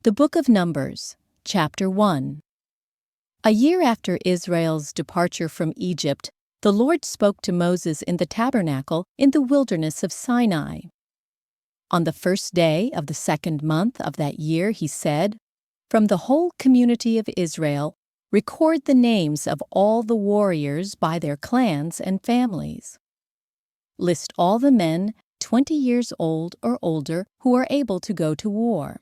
The Book of Numbers, Chapter 1. A year after Israel's departure from Egypt, the Lord spoke to Moses in the tabernacle in the wilderness of Sinai. On the first day of the second month of that year, he said, "From the whole community of Israel, record the names of all the warriors by their clans and families. List all the men 20 years old or older who are able to go to war.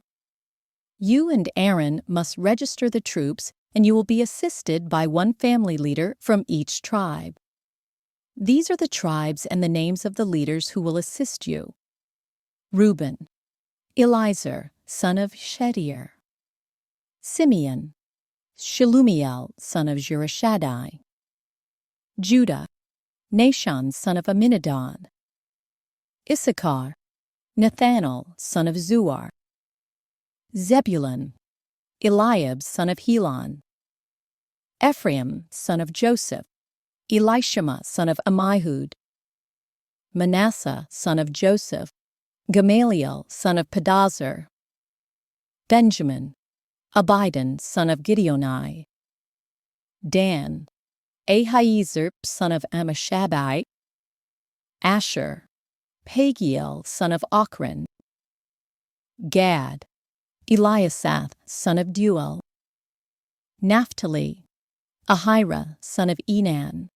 You and Aaron must register the troops, and you will be assisted by one family leader from each tribe. These are the tribes and the names of the leaders who will assist you: Reuben, Elizur, son of Shedeur; Simeon, Shelumiel, son of Zurishaddai; Judah, Nahshon, son of Amminadab; Issachar, Nathanael, son of Zuar; Zebulun, Eliab, son of Helon; Ephraim, son of Joseph; Elishama, son of Ammihud; Manasseh, son of Joseph; Gamaliel, son of Pedahzur; Benjamin, Abidan, son of Gideoni; Dan, Ahiezer, son of Ammishabai; Asher, Pagiel, son of Ochran; Gad, Eliasath, son of Deuel; Naphtali, Ahira, son of Enan.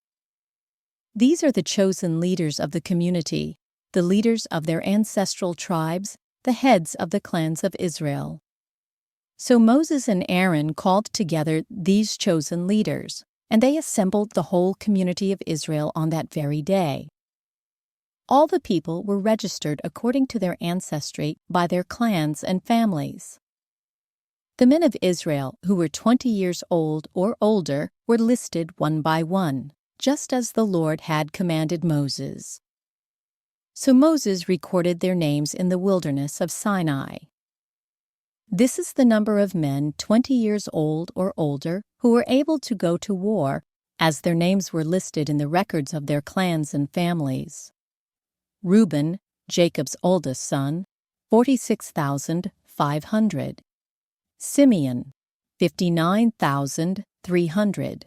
These are the chosen leaders of the community, the leaders of their ancestral tribes, the heads of the clans of Israel. So Moses and Aaron called together these chosen leaders, and they assembled the whole community of Israel on that very day. All the people were registered according to their ancestry by their clans and families. The men of Israel who were 20 years old or older were listed one by one, just as the Lord had commanded Moses. So Moses recorded their names in the wilderness of Sinai. This is the number of men 20 years old or older who were able to go to war, as their names were listed in the records of their clans and families. Reuben, Jacob's oldest son, 46,500. Simeon, 59,300.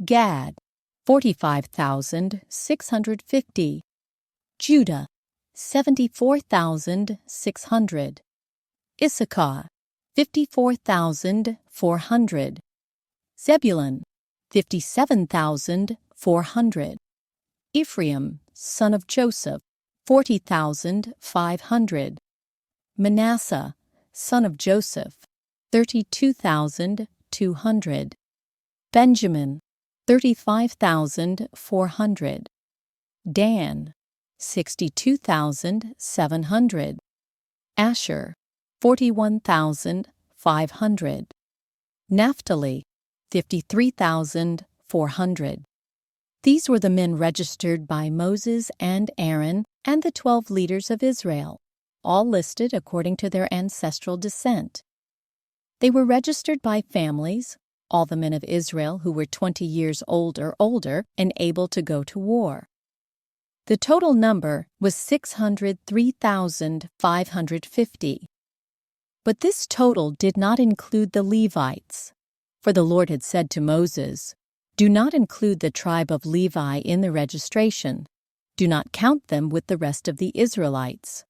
Gad, 45,650. Judah, 74,600. Issachar, 54,400. Zebulun, 57,400. Ephraim, son of Joseph, 40,500. Manasseh, son of Joseph, 32,200. Benjamin, 35,400. Dan, 62,700. Asher, 41,500. Naphtali, 53,400. These were the men registered by Moses and Aaron and the 12 leaders of Israel, all listed according to their ancestral descent. They were registered by families, all the men of Israel who were 20 years old or older and able to go to war. The total number was 603,550. But this total did not include the Levites, for the Lord had said to Moses, "Do not include the tribe of Levi in the registration. Do not count them with the rest of the Israelites.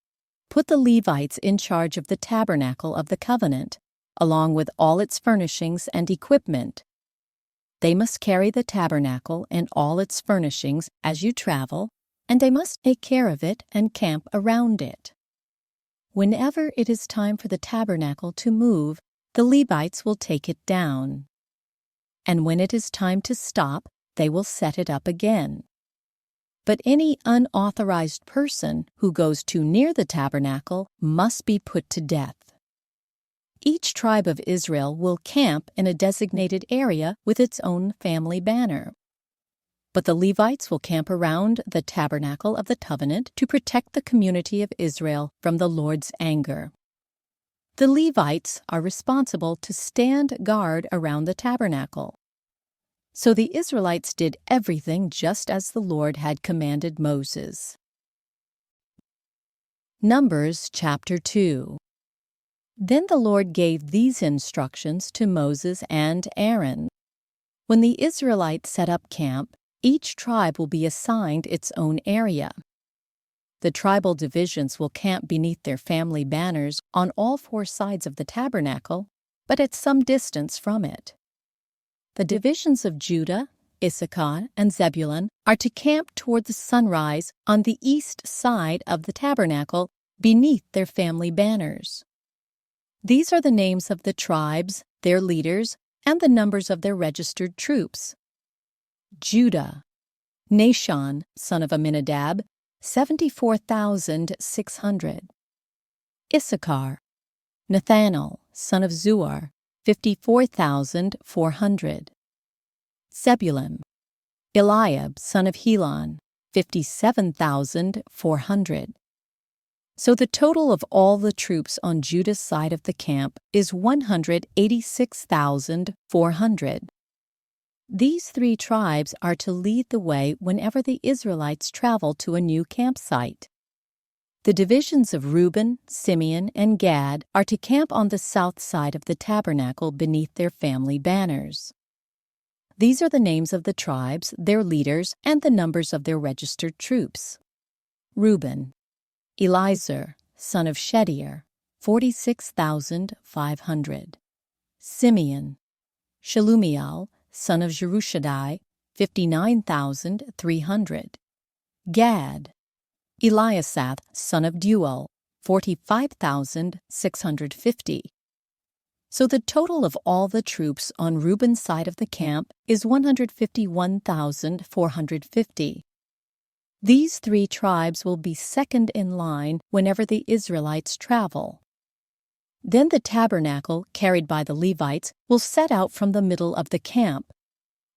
Put the Levites in charge of the tabernacle of the covenant, along with all its furnishings and equipment. They must carry the tabernacle and all its furnishings as you travel, and they must take care of it and camp around it. Whenever it is time for the tabernacle to move, the Levites will take it down. And when it is time to stop, they will set it up again. But any unauthorized person who goes too near the tabernacle must be put to death. Each tribe of Israel will camp in a designated area with its own family banner. But the Levites will camp around the tabernacle of the covenant to protect the community of Israel from the Lord's anger. The Levites are responsible to stand guard around the tabernacle. So the Israelites did everything just as the Lord had commanded Moses. Numbers chapter 2. Then the Lord gave these instructions to Moses and Aaron. When the Israelites set up camp, each tribe will be assigned its own area. The tribal divisions will camp beneath their family banners on all four sides of the tabernacle, but at some distance from it. The divisions of Judah, Issachar, and Zebulun are to camp toward the sunrise on the east side of the tabernacle beneath their family banners. These are the names of the tribes, their leaders, and the numbers of their registered troops. Judah, Nashon, son of Amminadab, 74,600. Issachar, Nathanael, son of Zuar, 54,400. Zebulun, Eliab, son of Helon, 57,400. So the total of all the troops on Judah's side of the camp is 186,400. These three tribes are to lead the way whenever the Israelites travel to a new campsite. The divisions of Reuben, Simeon, and Gad are to camp on the south side of the tabernacle beneath their family banners. These are the names of the tribes, their leaders, and the numbers of their registered troops. Reuben, Elizur, son of Shedeur, 46,500. Simeon, Shelumiel, son of Jerushaddai, 59,300. Gad, Eliasath, son of Deuel, 45,650. So the total of all the troops on Reuben's side of the camp is 151,450. These three tribes will be second in line whenever the Israelites travel. Then the tabernacle, carried by the Levites, will set out from the middle of the camp.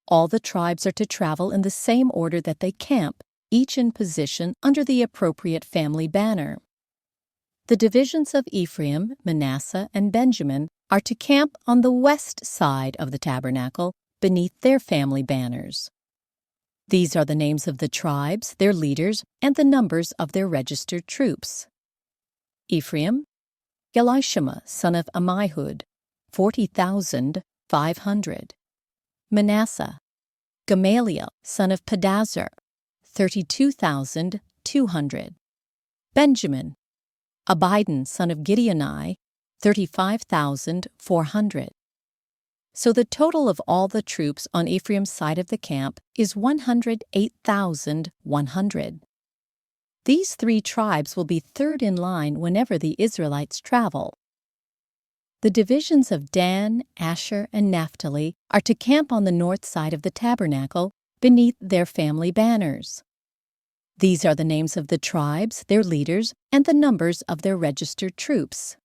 All the tribes are to travel in the same order that they camp, each in position under the appropriate family banner. The divisions of Ephraim, Manasseh, and Benjamin are to camp on the west side of the tabernacle beneath their family banners. These are the names of the tribes, their leaders, and the numbers of their registered troops. Ephraim, Elishama, son of Ammihud, 40,500. Manasseh, Gamaliel, son of Pedazur, 32,200. Benjamin, Abidan, son of Gideoni, 35,400. So the total of all the troops on Ephraim's side of the camp is 108,100. These three tribes will be third in line whenever the Israelites travel. The divisions of Dan, Asher, and Naphtali are to camp on the north side of the tabernacle beneath their family banners. These are the names of the tribes, their leaders, and the numbers of their registered troops.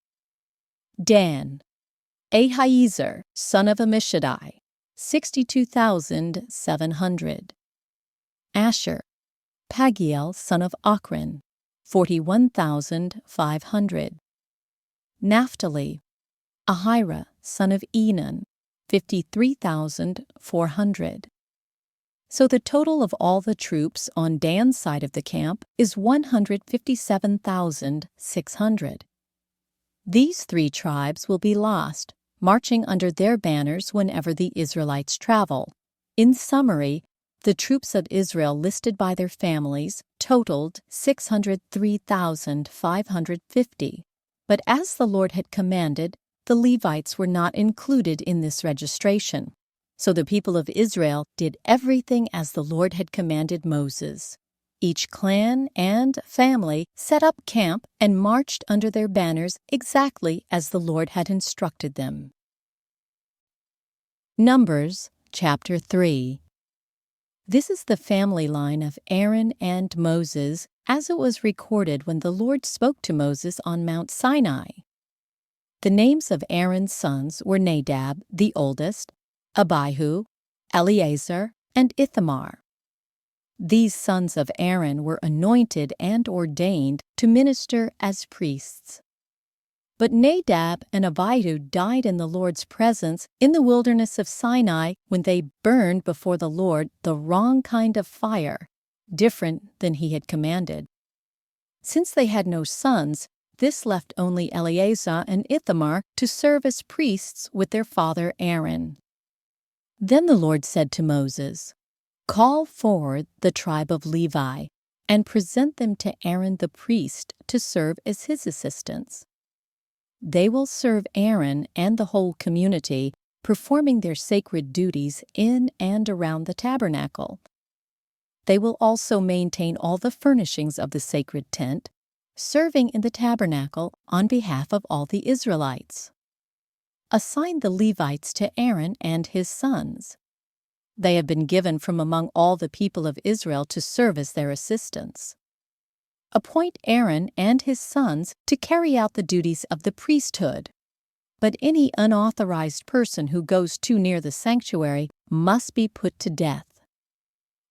Dan, Ahiezer, son of Ammishaddai, 62,700. Asher, Pagiel, son of Ochran, 41,500. Naphtali, Ahira, son of Enan, 53,400. So the total of all the troops on Dan's side of the camp is 157,600. These three tribes will be lost, marching under their banners whenever the Israelites travel. In summary, the troops of Israel listed by their families totaled 603,550. But as the Lord had commanded, the Levites were not included in this registration. So the people of Israel did everything as the Lord had commanded Moses. Each clan and family set up camp and marched under their banners exactly as the Lord had instructed them. Numbers chapter 3. This is the family line of Aaron and Moses as it was recorded when the Lord spoke to Moses on Mount Sinai. The names of Aaron's sons were Nadab, the oldest, Abihu, Eleazar, and Ithamar. These sons of Aaron were anointed and ordained to minister as priests. But Nadab and Abihu died in the Lord's presence in the wilderness of Sinai when they burned before the Lord the wrong kind of fire, different than he had commanded. Since they had no sons, This left only Eleazar and Ithamar to serve as priests with their father Aaron. Then the Lord said to Moses, "Call forward the tribe of Levi, and present them to Aaron the priest to serve as his assistants. They will serve Aaron and the whole community, performing their sacred duties in and around the tabernacle. They will also maintain all the furnishings of the sacred tent, serving in the tabernacle on behalf of all the Israelites. Assign the Levites to Aaron and his sons. They have been given from among all the people of Israel to serve as their assistants. Appoint Aaron and his sons to carry out the duties of the priesthood. But any unauthorized person who goes too near the sanctuary must be put to death."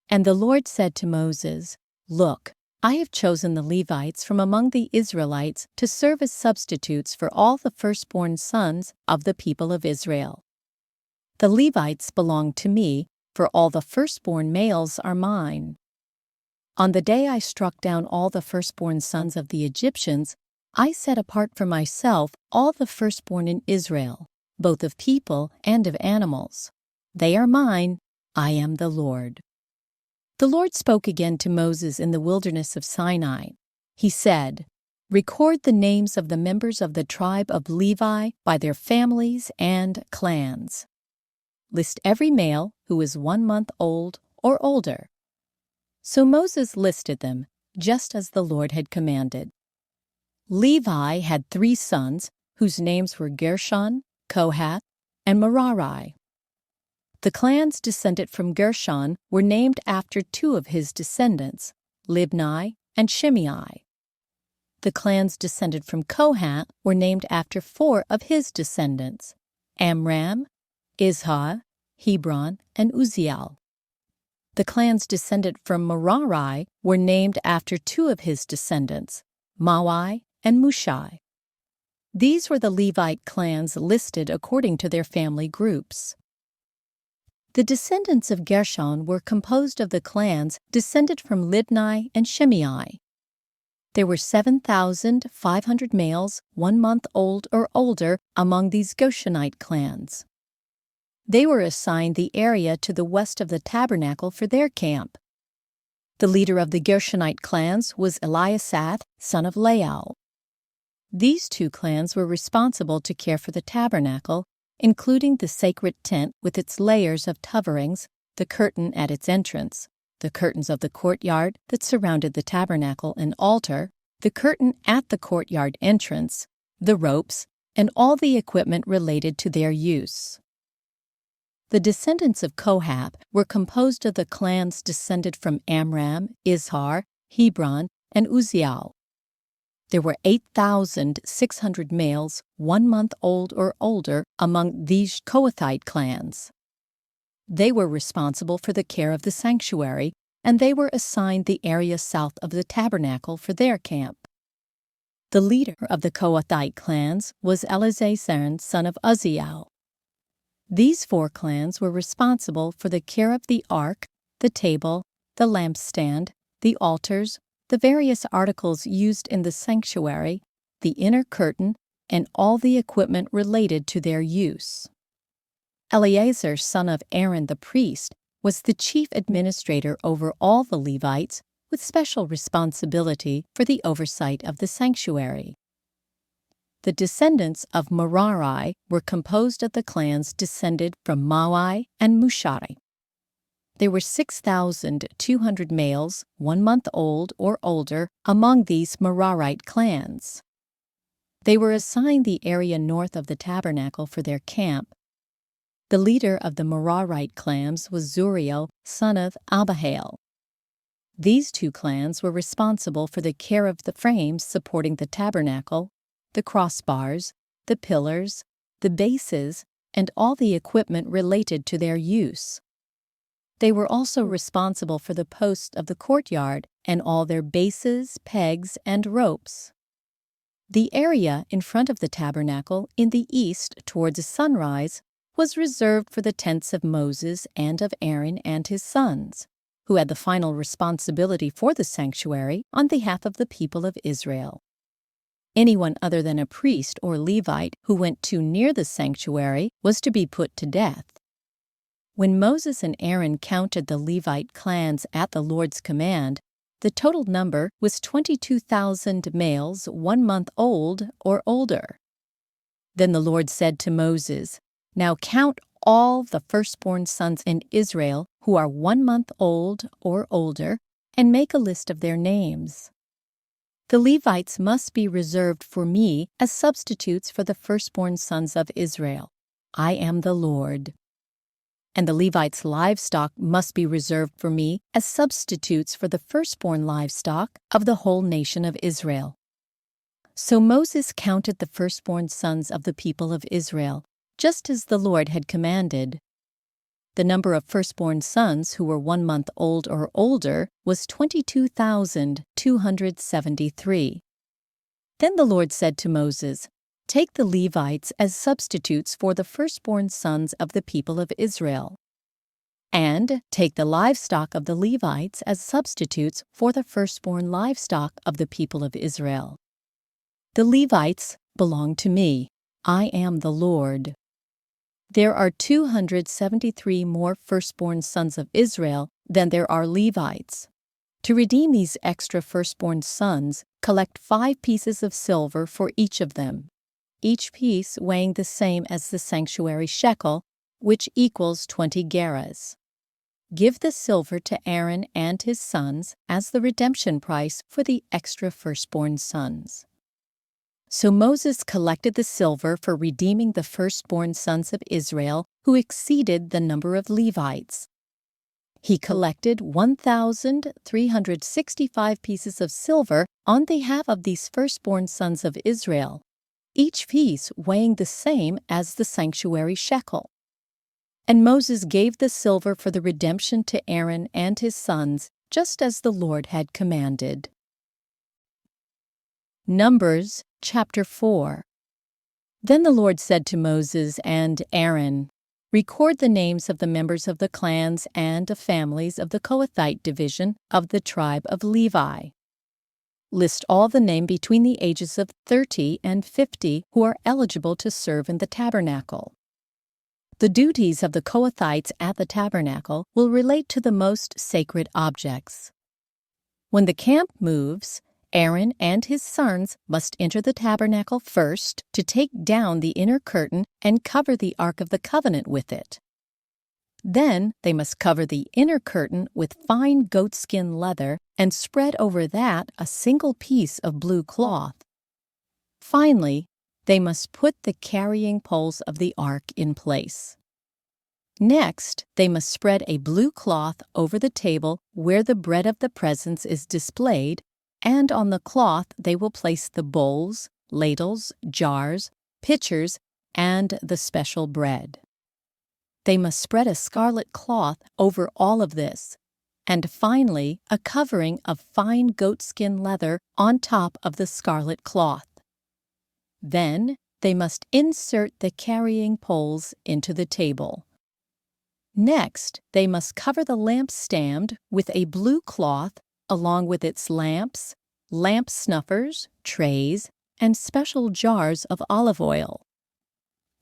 And the Lord said to Moses, "Look, I have chosen the Levites from among the Israelites to serve as substitutes for all the firstborn sons of the people of Israel. The Levites belong to me, for all the firstborn males are mine. On the day I struck down all the firstborn sons of the Egyptians, I set apart for myself all the firstborn in Israel, both of people and of animals. They are mine. I am the Lord." The Lord spoke again to Moses in the wilderness of Sinai. He said, "Record the names of the members of the tribe of Levi by their families and clans. List every male who is 1 month old or older." So Moses listed them, just as the Lord had commanded. Levi had 3 sons, whose names were Gershon, Kohath, and Merari. The clans descended from Gershon were named after 2 of his descendants, Libni and Shimei. The clans descended from Kohath were named after 4 of his descendants, Amram, Izhar, Hebron, and Uzziel. The clans descended from Merari were named after 2 of his descendants, Mawai and Mushai. These were the Levite clans listed according to their family groups. The descendants of Gershon were composed of the clans descended from Libni and Shimei. There were 7,500 males 1 month old or older among these Gershonite clans. They were assigned the area to the west of the tabernacle for their camp. The leader of the Gershonite clans was Eliasaph, son of Lael. These 2 clans were responsible to care for the tabernacle, including the sacred tent with its layers of coverings, the curtain at its entrance, the curtains of the courtyard that surrounded the tabernacle and altar, the curtain at the courtyard entrance, the ropes, and all the equipment related to their use. The descendants of Kohath were composed of the clans descended from Amram, Izhar, Hebron, and Uzziel. There were 8,600 males 1 month old or older among these Kohathite clans. They were responsible for the care of the sanctuary, and they were assigned the area south of the tabernacle for their camp. The leader of the Kohathite clans was Eleazar, son of Uzziel. These 4 clans were responsible for the care of the ark, the table, the lampstand, the altars, the various articles used in the sanctuary, the inner curtain, and all the equipment related to their use. Eleazar, son of Aaron the priest, was the chief administrator over all the Levites, with special responsibility for the oversight of the sanctuary. The descendants of Merari were composed of the clans descended from Mawai and Mushai. There were 6,200 males 1 month old or older among these Merarite clans. They were assigned the area north of the tabernacle for their camp. The leader of the Merarite clans was Zuriel, son of Abihail. These 2 clans were responsible for the care of the frames supporting the tabernacle, the crossbars, the pillars, the bases, and all the equipment related to their use. They were also responsible for the posts of the courtyard and all their bases, pegs, and ropes. The area in front of the tabernacle in the east towards sunrise was reserved for the tents of Moses and of Aaron and his sons, who had the final responsibility for the sanctuary on behalf of the people of Israel. Anyone other than a priest or Levite who went too near the sanctuary was to be put to death. When Moses and Aaron counted the Levite clans at the Lord's command, the total number was 22,000 males 1 month old or older. Then the Lord said to Moses, "Now count all the firstborn sons in Israel who are 1 month old or older, and make a list of their names. The Levites must be reserved for me as substitutes for the firstborn sons of Israel. I am the Lord. And the Levites' livestock must be reserved for me as substitutes for the firstborn livestock of the whole nation of Israel." So Moses counted the firstborn sons of the people of Israel, just as the Lord had commanded. The number of firstborn sons who were 1 month old or older was 22,273. Then the Lord said to Moses, "Take the Levites as substitutes for the firstborn sons of the people of Israel, and take the livestock of the Levites as substitutes for the firstborn livestock of the people of Israel. The Levites belong to me. I am the Lord. There are 273 more firstborn sons of Israel than there are Levites. To redeem these extra firstborn sons, collect 5 pieces of silver for each of them, each piece weighing the same as the sanctuary shekel, which equals 20 gerahs. Give the silver to Aaron and his sons as the redemption price for the extra firstborn sons." So Moses collected the silver for redeeming the firstborn sons of Israel who exceeded the number of Levites. He collected 1,365 pieces of silver on behalf of these firstborn sons of Israel, each piece weighing the same as the sanctuary shekel. And Moses gave the silver for the redemption to Aaron and his sons, just as the Lord had commanded. Numbers chapter 4. Then the Lord said to Moses and Aaron, "Record the names of the members of the clans and of families of the Kohathite division of the tribe of Levi. List all the names between the ages of 30 and 50 who are eligible to serve in the tabernacle. The duties of the Kohathites at the tabernacle will relate to the most sacred objects. When the camp moves, Aaron and his sons must enter the tabernacle first to take down the inner curtain and cover the Ark of the Covenant with it. Then they must cover the inner curtain with fine goatskin leather and spread over that a single piece of blue cloth. Finally, they must put the carrying poles of the ark in place. Next, they must spread a blue cloth over the table where the bread of the presence is displayed, and on the cloth they will place the bowls, ladles, jars, pitchers, and the special bread. They must spread a scarlet cloth over all of this, and finally a covering of fine goatskin leather on top of the scarlet cloth. Then they must insert the carrying poles into the table. Next, they must cover the lampstand with a blue cloth along with its lamps, lamp snuffers, trays, and special jars of olive oil.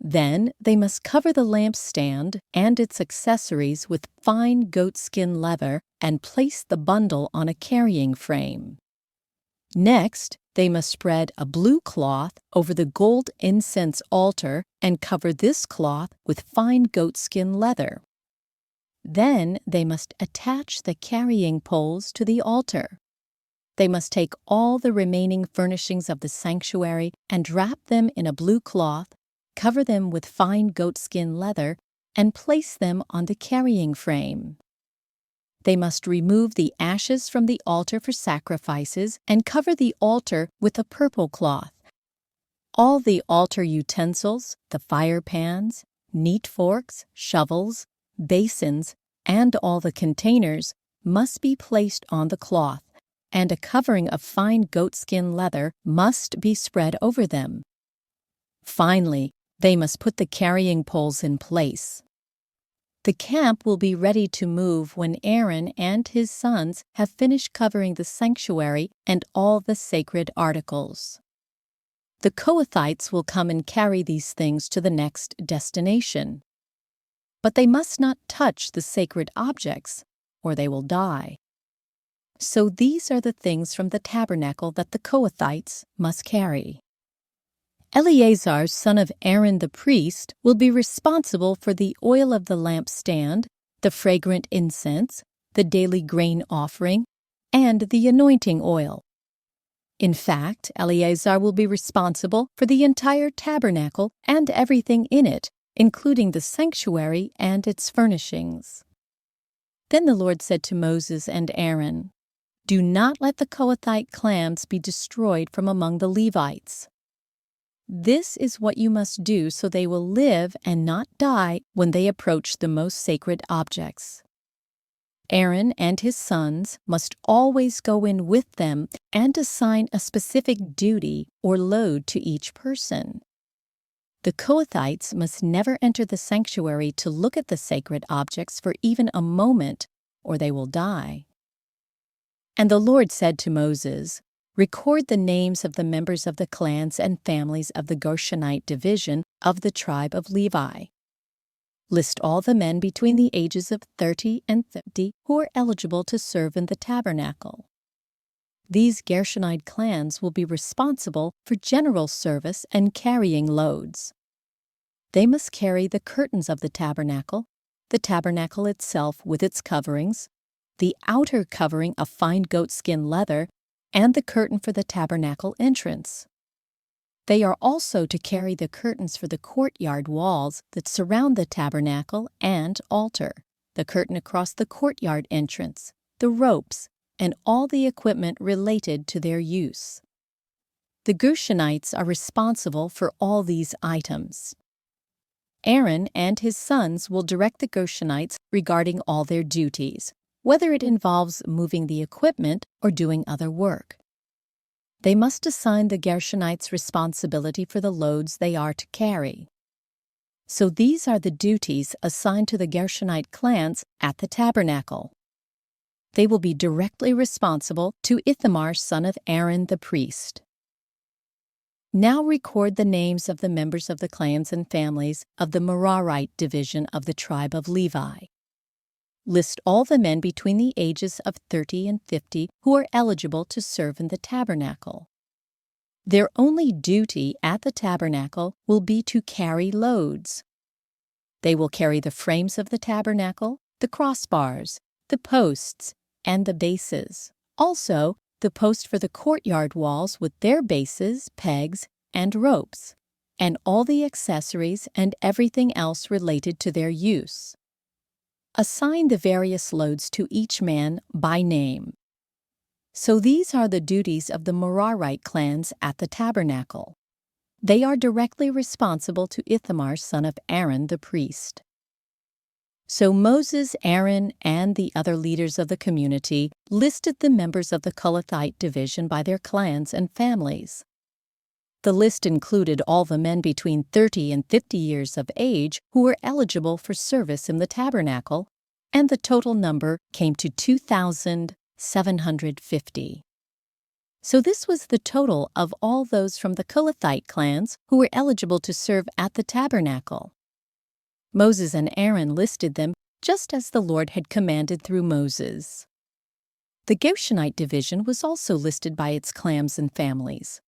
Then they must cover the lampstand and its accessories with fine goatskin leather and place the bundle on a carrying frame. Next, they must spread a blue cloth over the gold incense altar and cover this cloth with fine goatskin leather. Then they must attach the carrying poles to the altar. They must take all the remaining furnishings of the sanctuary and wrap them in a blue cloth, cover them with fine goatskin leather, and place them on the carrying frame. They must remove the ashes from the altar for sacrifices and cover the altar with a purple cloth. All the altar utensils, the fire pans, neat forks, shovels, basins, and all the containers must be placed on the cloth, and a covering of fine goatskin leather must be spread over them. Finally, they must put the carrying poles in place. The camp will be ready to move when Aaron and his sons have finished covering the sanctuary and all the sacred articles. The Kohathites will come and carry these things to the next destination. But they must not touch the sacred objects, or they will die. So these are the things from the tabernacle that the Kohathites must carry. Eleazar, son of Aaron the priest, will be responsible for the oil of the lampstand, the fragrant incense, the daily grain offering, and the anointing oil. In fact, Eleazar will be responsible for the entire tabernacle and everything in it, including the sanctuary and its furnishings. Then the Lord said to Moses and Aaron, "Do not let the Kohathite clans be destroyed from among the Levites. This is what you must do so they will live and not die when they approach the most sacred objects. Aaron and his sons must always go in with them and assign a specific duty or load to each person. The Kohathites must never enter the sanctuary to look at the sacred objects for even a moment, or they will die." And the Lord said to Moses, "Record the names of the members of the clans and families of the Gershonite division of the tribe of Levi. List all the men between the ages of 30 and 50 who are eligible to serve in the tabernacle. These Gershonite clans will be responsible for general service and carrying loads. They must carry the curtains of the tabernacle itself with its coverings, the outer covering of fine goatskin leather, and the curtain for the tabernacle entrance. They are also to carry the curtains for the courtyard walls that surround the tabernacle and altar, the curtain across the courtyard entrance, the ropes, and all the equipment related to their use. The Gershonites are responsible for all these items. Aaron and his sons will direct the Gershonites regarding all their duties, whether it involves moving the equipment or doing other work. They must assign the Gershonites responsibility for the loads they are to carry. So these are the duties assigned to the Gershonite clans at the tabernacle. They will be directly responsible to Ithamar, son of Aaron the priest. Now record the names of the members of the clans and families of the Merarite division of the tribe of Levi. List all the men between the ages of 30 and 50 who are eligible to serve in the tabernacle. Their only duty at the tabernacle will be to carry loads. They will carry the frames of the tabernacle, the crossbars, the posts, and the bases. Also, the post for the courtyard walls with their bases, pegs, and ropes, and all the accessories and everything else related to their use. Assign the various loads to each man by name. So these are the duties of the Merarite clans at the tabernacle. They are directly responsible to Ithamar, son of Aaron the priest. So Moses, Aaron, and the other leaders of the community listed the members of the Kohathite division by their clans and families. The list included all the men between 30 and 50 years of age who were eligible for service in the tabernacle, and the total number came to 2,750. So this was the total of all those from the Kohathite clans who were eligible to serve at the tabernacle. Moses and Aaron listed them just as the Lord had commanded through Moses. The Gershonite division was also listed by its clans and families.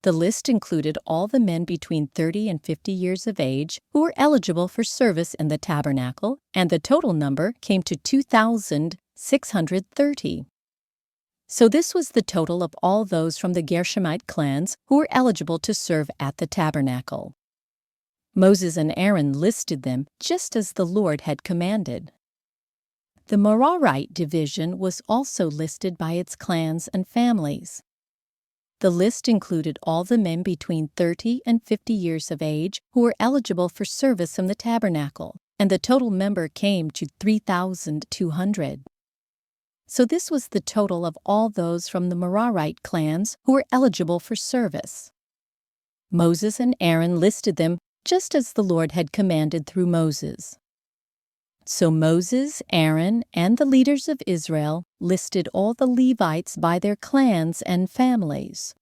The list included all the men between 30 and 50 years of age who were eligible for service in the tabernacle, and the total number came to 2,630. So this was the total of all those from the Gershonite clans who were eligible to serve at the tabernacle. Moses and Aaron listed them just as the Lord had commanded. The Merarite division was also listed by its clans and families. The list included all the men between 30 and 50 years of age who were eligible for service in the tabernacle, and the total number came to 3,200. So this was the total of all those from the Merarite clans who were eligible for service. Moses and Aaron listed them just as the Lord had commanded through Moses. So Moses, Aaron, and the leaders of Israel listed all the Levites by their clans and families.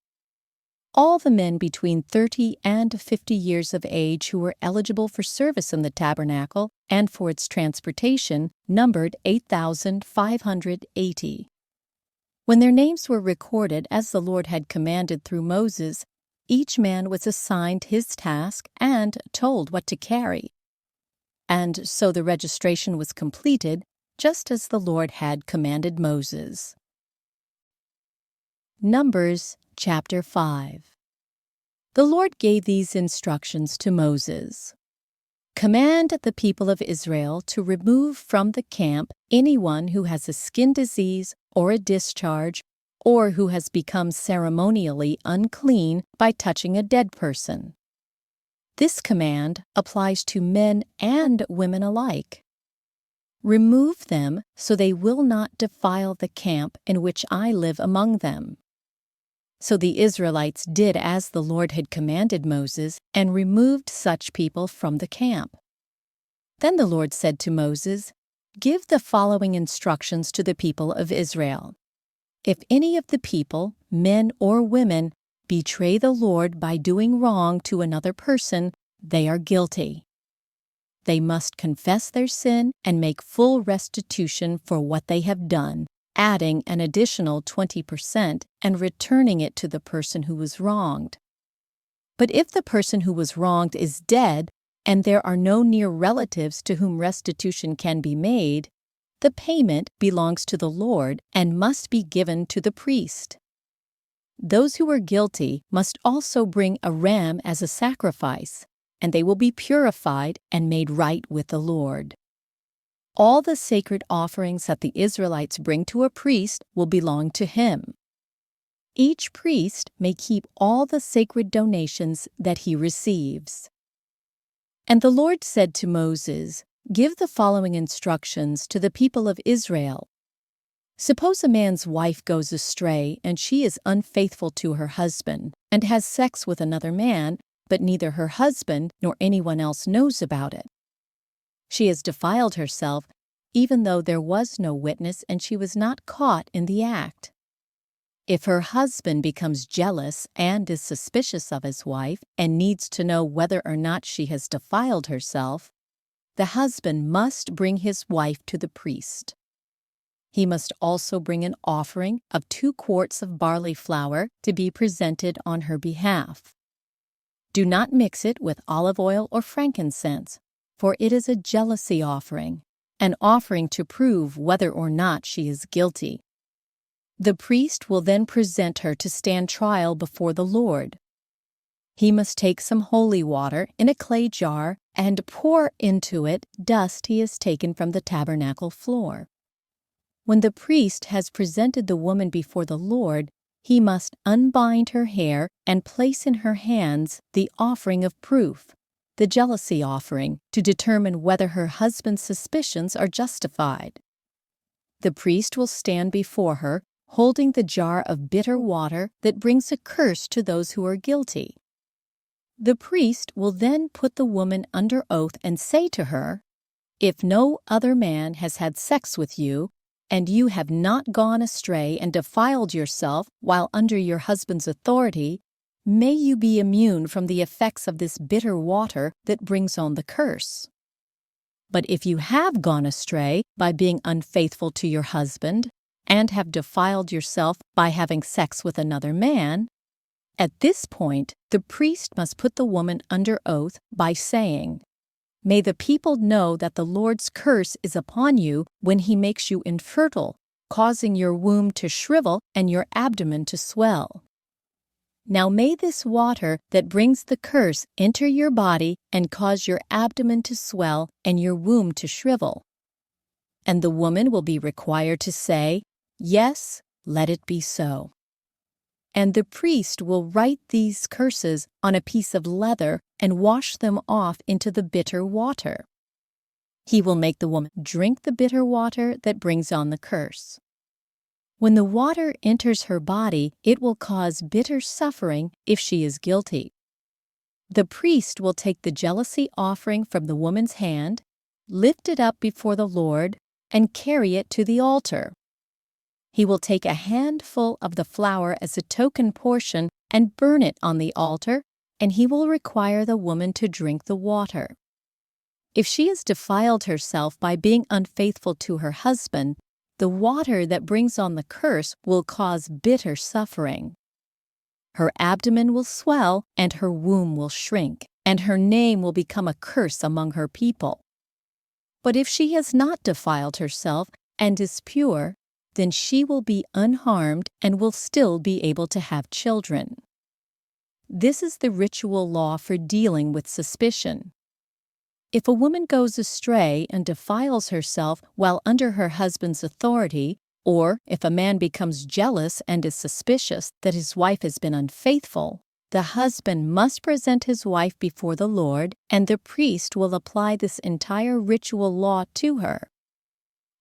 all the men between 30 and 50 years of age who were eligible for service in the tabernacle and for its transportation numbered 8,580. When their names were recorded as the Lord had commanded through Moses, each man was assigned his task and told what to carry. And so the registration was completed, just as the Lord had commanded Moses. Numbers chapter 5. The Lord gave these instructions to Moses. Command the people of Israel to remove from the camp anyone who has a skin disease or a discharge, or who has become ceremonially unclean by touching a dead person. This command applies to men and women alike. Remove them so they will not defile the camp in which I live among them. So the Israelites did as the Lord had commanded Moses and removed such people from the camp. Then the Lord said to Moses, "Give the following instructions to the people of Israel. If any of the people, men or women, betray the Lord by doing wrong to another person, they are guilty. They must confess their sin and make full restitution for what they have done, adding an additional 20% and returning it to the person who was wronged. But if the person who was wronged is dead and there are no near relatives to whom restitution can be made, the payment belongs to the Lord and must be given to the priest. Those who are guilty must also bring a ram as a sacrifice, and they will be purified and made right with the Lord. All the sacred offerings that the Israelites bring to a priest will belong to him. Each priest may keep all the sacred donations that he receives." And the Lord said to Moses, "Give the following instructions to the people of Israel. Suppose a man's wife goes astray and she is unfaithful to her husband and has sex with another man, but neither her husband nor anyone else knows about it. She has defiled herself, even though there was no witness and she was not caught in the act. If her husband becomes jealous and is suspicious of his wife and needs to know whether or not she has defiled herself, the husband must bring his wife to the priest. He must also bring an offering of 2 quarts of barley flour to be presented on her behalf. Do not mix it with olive oil or frankincense, for it is a jealousy offering, an offering to prove whether or not she is guilty. The priest will then present her to stand trial before the Lord. He must take some holy water in a clay jar and pour into it dust he has taken from the tabernacle floor. When the priest has presented the woman before the Lord, he must unbind her hair and place in her hands the offering of proof, the jealousy offering, to determine whether her husband's suspicions are justified. The priest will stand before her, holding the jar of bitter water that brings a curse to those who are guilty. The priest will then put the woman under oath and say to her, "If no other man has had sex with you, and you have not gone astray and defiled yourself while under your husband's authority, may you be immune from the effects of this bitter water that brings on the curse. But if you have gone astray by being unfaithful to your husband, and have defiled yourself by having sex with another man, at this point the priest must put the woman under oath by saying, 'May the people know that the Lord's curse is upon you when he makes you infertile, causing your womb to shrivel and your abdomen to swell. Now may this water that brings the curse enter your body and cause your abdomen to swell and your womb to shrivel.' And the woman will be required to say, 'Yes, let it be so.' And the priest will write these curses on a piece of leather and wash them off into the bitter water. He will make the woman drink the bitter water that brings on the curse. When the water enters her body, it will cause bitter suffering if she is guilty. The priest will take the jealousy offering from the woman's hand, lift it up before the Lord, and carry it to the altar. He will take a handful of the flour as a token portion and burn it on the altar, and he will require the woman to drink the water. If she has defiled herself by being unfaithful to her husband, the water that brings on the curse will cause bitter suffering. Her abdomen will swell, and her womb will shrink, and her name will become a curse among her people. But if she has not defiled herself and is pure, then she will be unharmed and will still be able to have children. This is the ritual law for dealing with suspicion. If a woman goes astray and defiles herself while under her husband's authority, or if a man becomes jealous and is suspicious that his wife has been unfaithful, the husband must present his wife before the Lord, and the priest will apply this entire ritual law to her.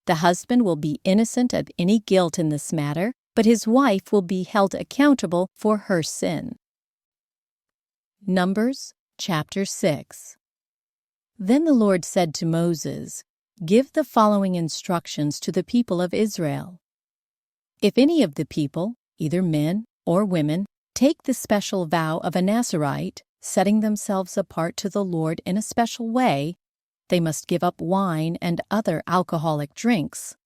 The husband will be innocent of any guilt in this matter, but his wife will be held accountable for her sin. Numbers chapter 6. Then the Lord said to Moses, "Give the following instructions to the people of Israel. If any of the people, either men or women, take the special vow of a Nazirite, setting themselves apart to the Lord in a special way, they must give up wine and other alcoholic drinks.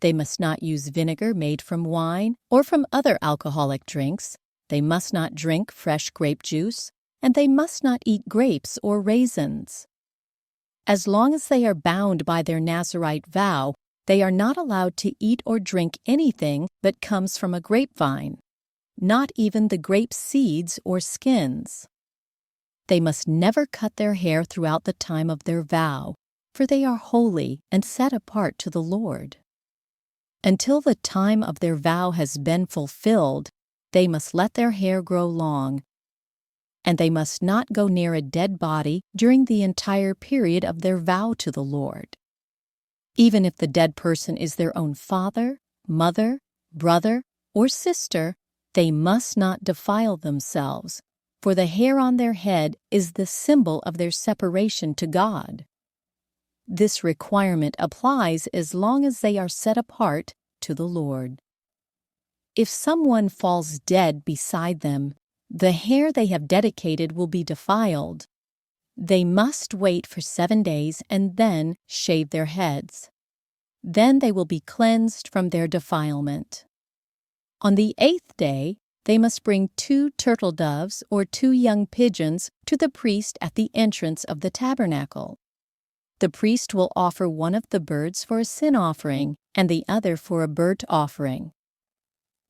They must not use vinegar made from wine or from other alcoholic drinks. They must not drink fresh grape juice, and they must not eat grapes or raisins. As long as they are bound by their Nazirite vow, they are not allowed to eat or drink anything that comes from a grapevine, not even the grape seeds or skins. They must never cut their hair throughout the time of their vow, for they are holy and set apart to the Lord. Until the time of their vow has been fulfilled, they must let their hair grow long, and they must not go near a dead body during the entire period of their vow to the Lord. Even if the dead person is their own father, mother, brother, or sister, they must not defile themselves, for the hair on their head is the symbol of their separation to God. This requirement applies as long as they are set apart to the Lord. If someone falls dead beside them, the hair they have dedicated will be defiled. They must wait for 7 days and then shave their heads. Then they will be cleansed from their defilement. On the 8th day, they must bring 2 turtle doves or 2 young pigeons to the priest at the entrance of the tabernacle. The priest will offer one of the birds for a sin offering and the other for a burnt offering.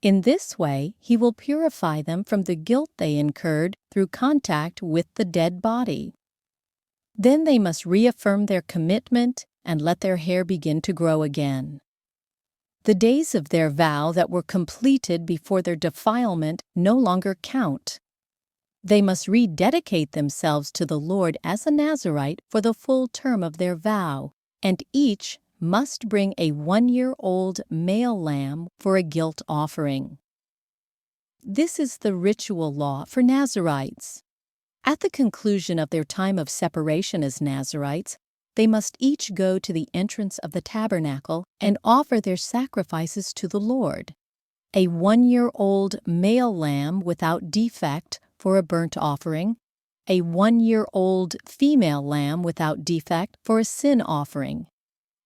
In this way, he will purify them from the guilt they incurred through contact with the dead body. Then they must reaffirm their commitment and let their hair begin to grow again. The days of their vow that were completed before their defilement no longer count. They must rededicate themselves to the Lord as a Nazirite for the full term of their vow, and each must bring a 1-year-old male lamb for a guilt offering. This is the ritual law for Nazirites. At the conclusion of their time of separation as Nazirites, they must each go to the entrance of the tabernacle and offer their sacrifices to the Lord: a 1-year-old male lamb without defect for a burnt offering, a 1-year-old female lamb without defect for a sin offering,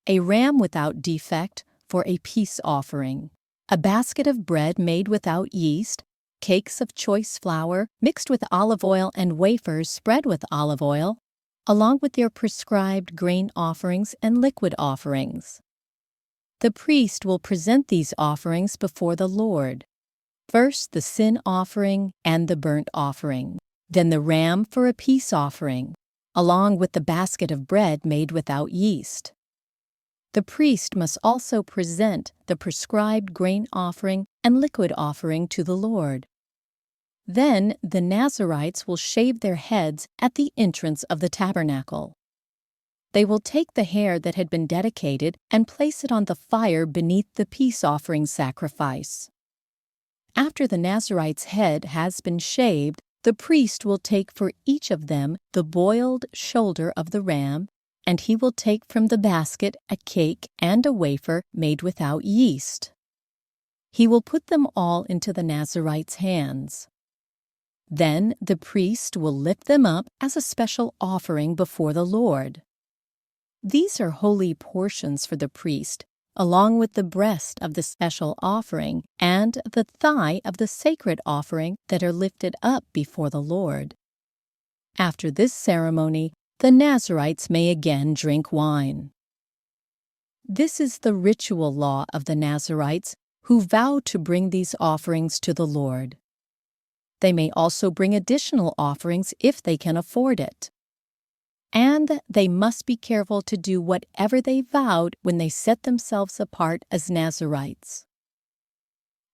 a ram without defect for a peace offering, a basket of bread made without yeast, cakes of choice flour mixed with olive oil and wafers spread with olive oil, along with their prescribed grain offerings and liquid offerings. The priest will present these offerings before the Lord. First the sin offering and the burnt offering, then the ram for a peace offering, along with the basket of bread made without yeast. The priest must also present the prescribed grain offering and liquid offering to the Lord. Then the Nazirites will shave their heads at the entrance of the tabernacle. They will take the hair that had been dedicated and place it on the fire beneath the peace offering sacrifice. After the Nazirite's head has been shaved, the priest will take for each of them the boiled shoulder of the ram, and he will take from the basket a cake and a wafer made without yeast. He will put them all into the Nazirite's hands. Then the priest will lift them up as a special offering before the Lord. These are holy portions for the priest, along with the breast of the special offering and the thigh of the sacred offering that are lifted up before the Lord. After this ceremony, the Nazirites may again drink wine. This is the ritual law of the Nazirites who vow to bring these offerings to the Lord. They may also bring additional offerings if they can afford it. And they must be careful to do whatever they vowed when they set themselves apart as Nazirites.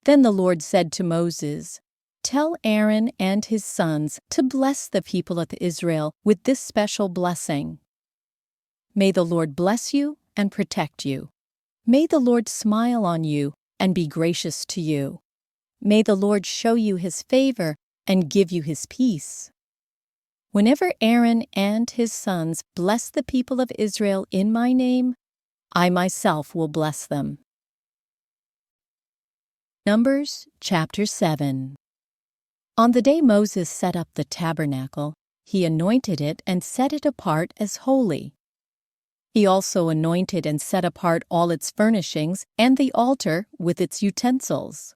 Then the Lord said to Moses, "Tell Aaron and his sons to bless the people of Israel with this special blessing. May the Lord bless you and protect you. May the Lord smile on you and be gracious to you. May the Lord show you his favor and give you his peace." Whenever Aaron and his sons bless the people of Israel in my name, I myself will bless them. Numbers chapter 7. On the day Moses set up the tabernacle, he anointed it and set it apart as holy. He also anointed and set apart all its furnishings and the altar with its utensils.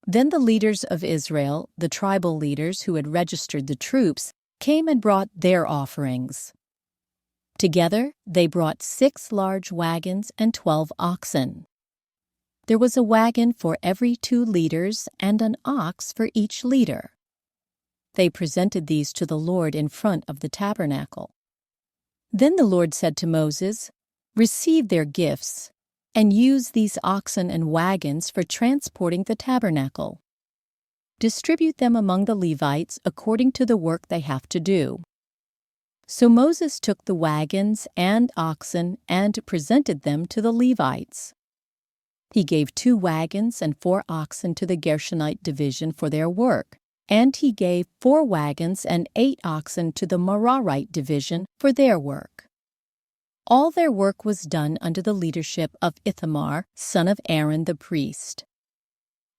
Then the leaders of Israel, the tribal leaders who had registered the troops, came and brought their offerings. Together they brought 6 large wagons and 12 oxen. There was a wagon for every 2 leaders and an ox for each leader. They presented these to the Lord in front of the tabernacle. Then the Lord said to Moses, "Receive their gifts, and use these oxen and wagons for transporting the tabernacle. Distribute them among the Levites according to the work they have to do." So Moses took the wagons and oxen and presented them to the Levites. He gave 2 wagons and 4 oxen to the Gershonite division for their work, and he gave 4 wagons and 8 oxen to the Merarite division for their work. All their work was done under the leadership of Ithamar, son of Aaron the priest.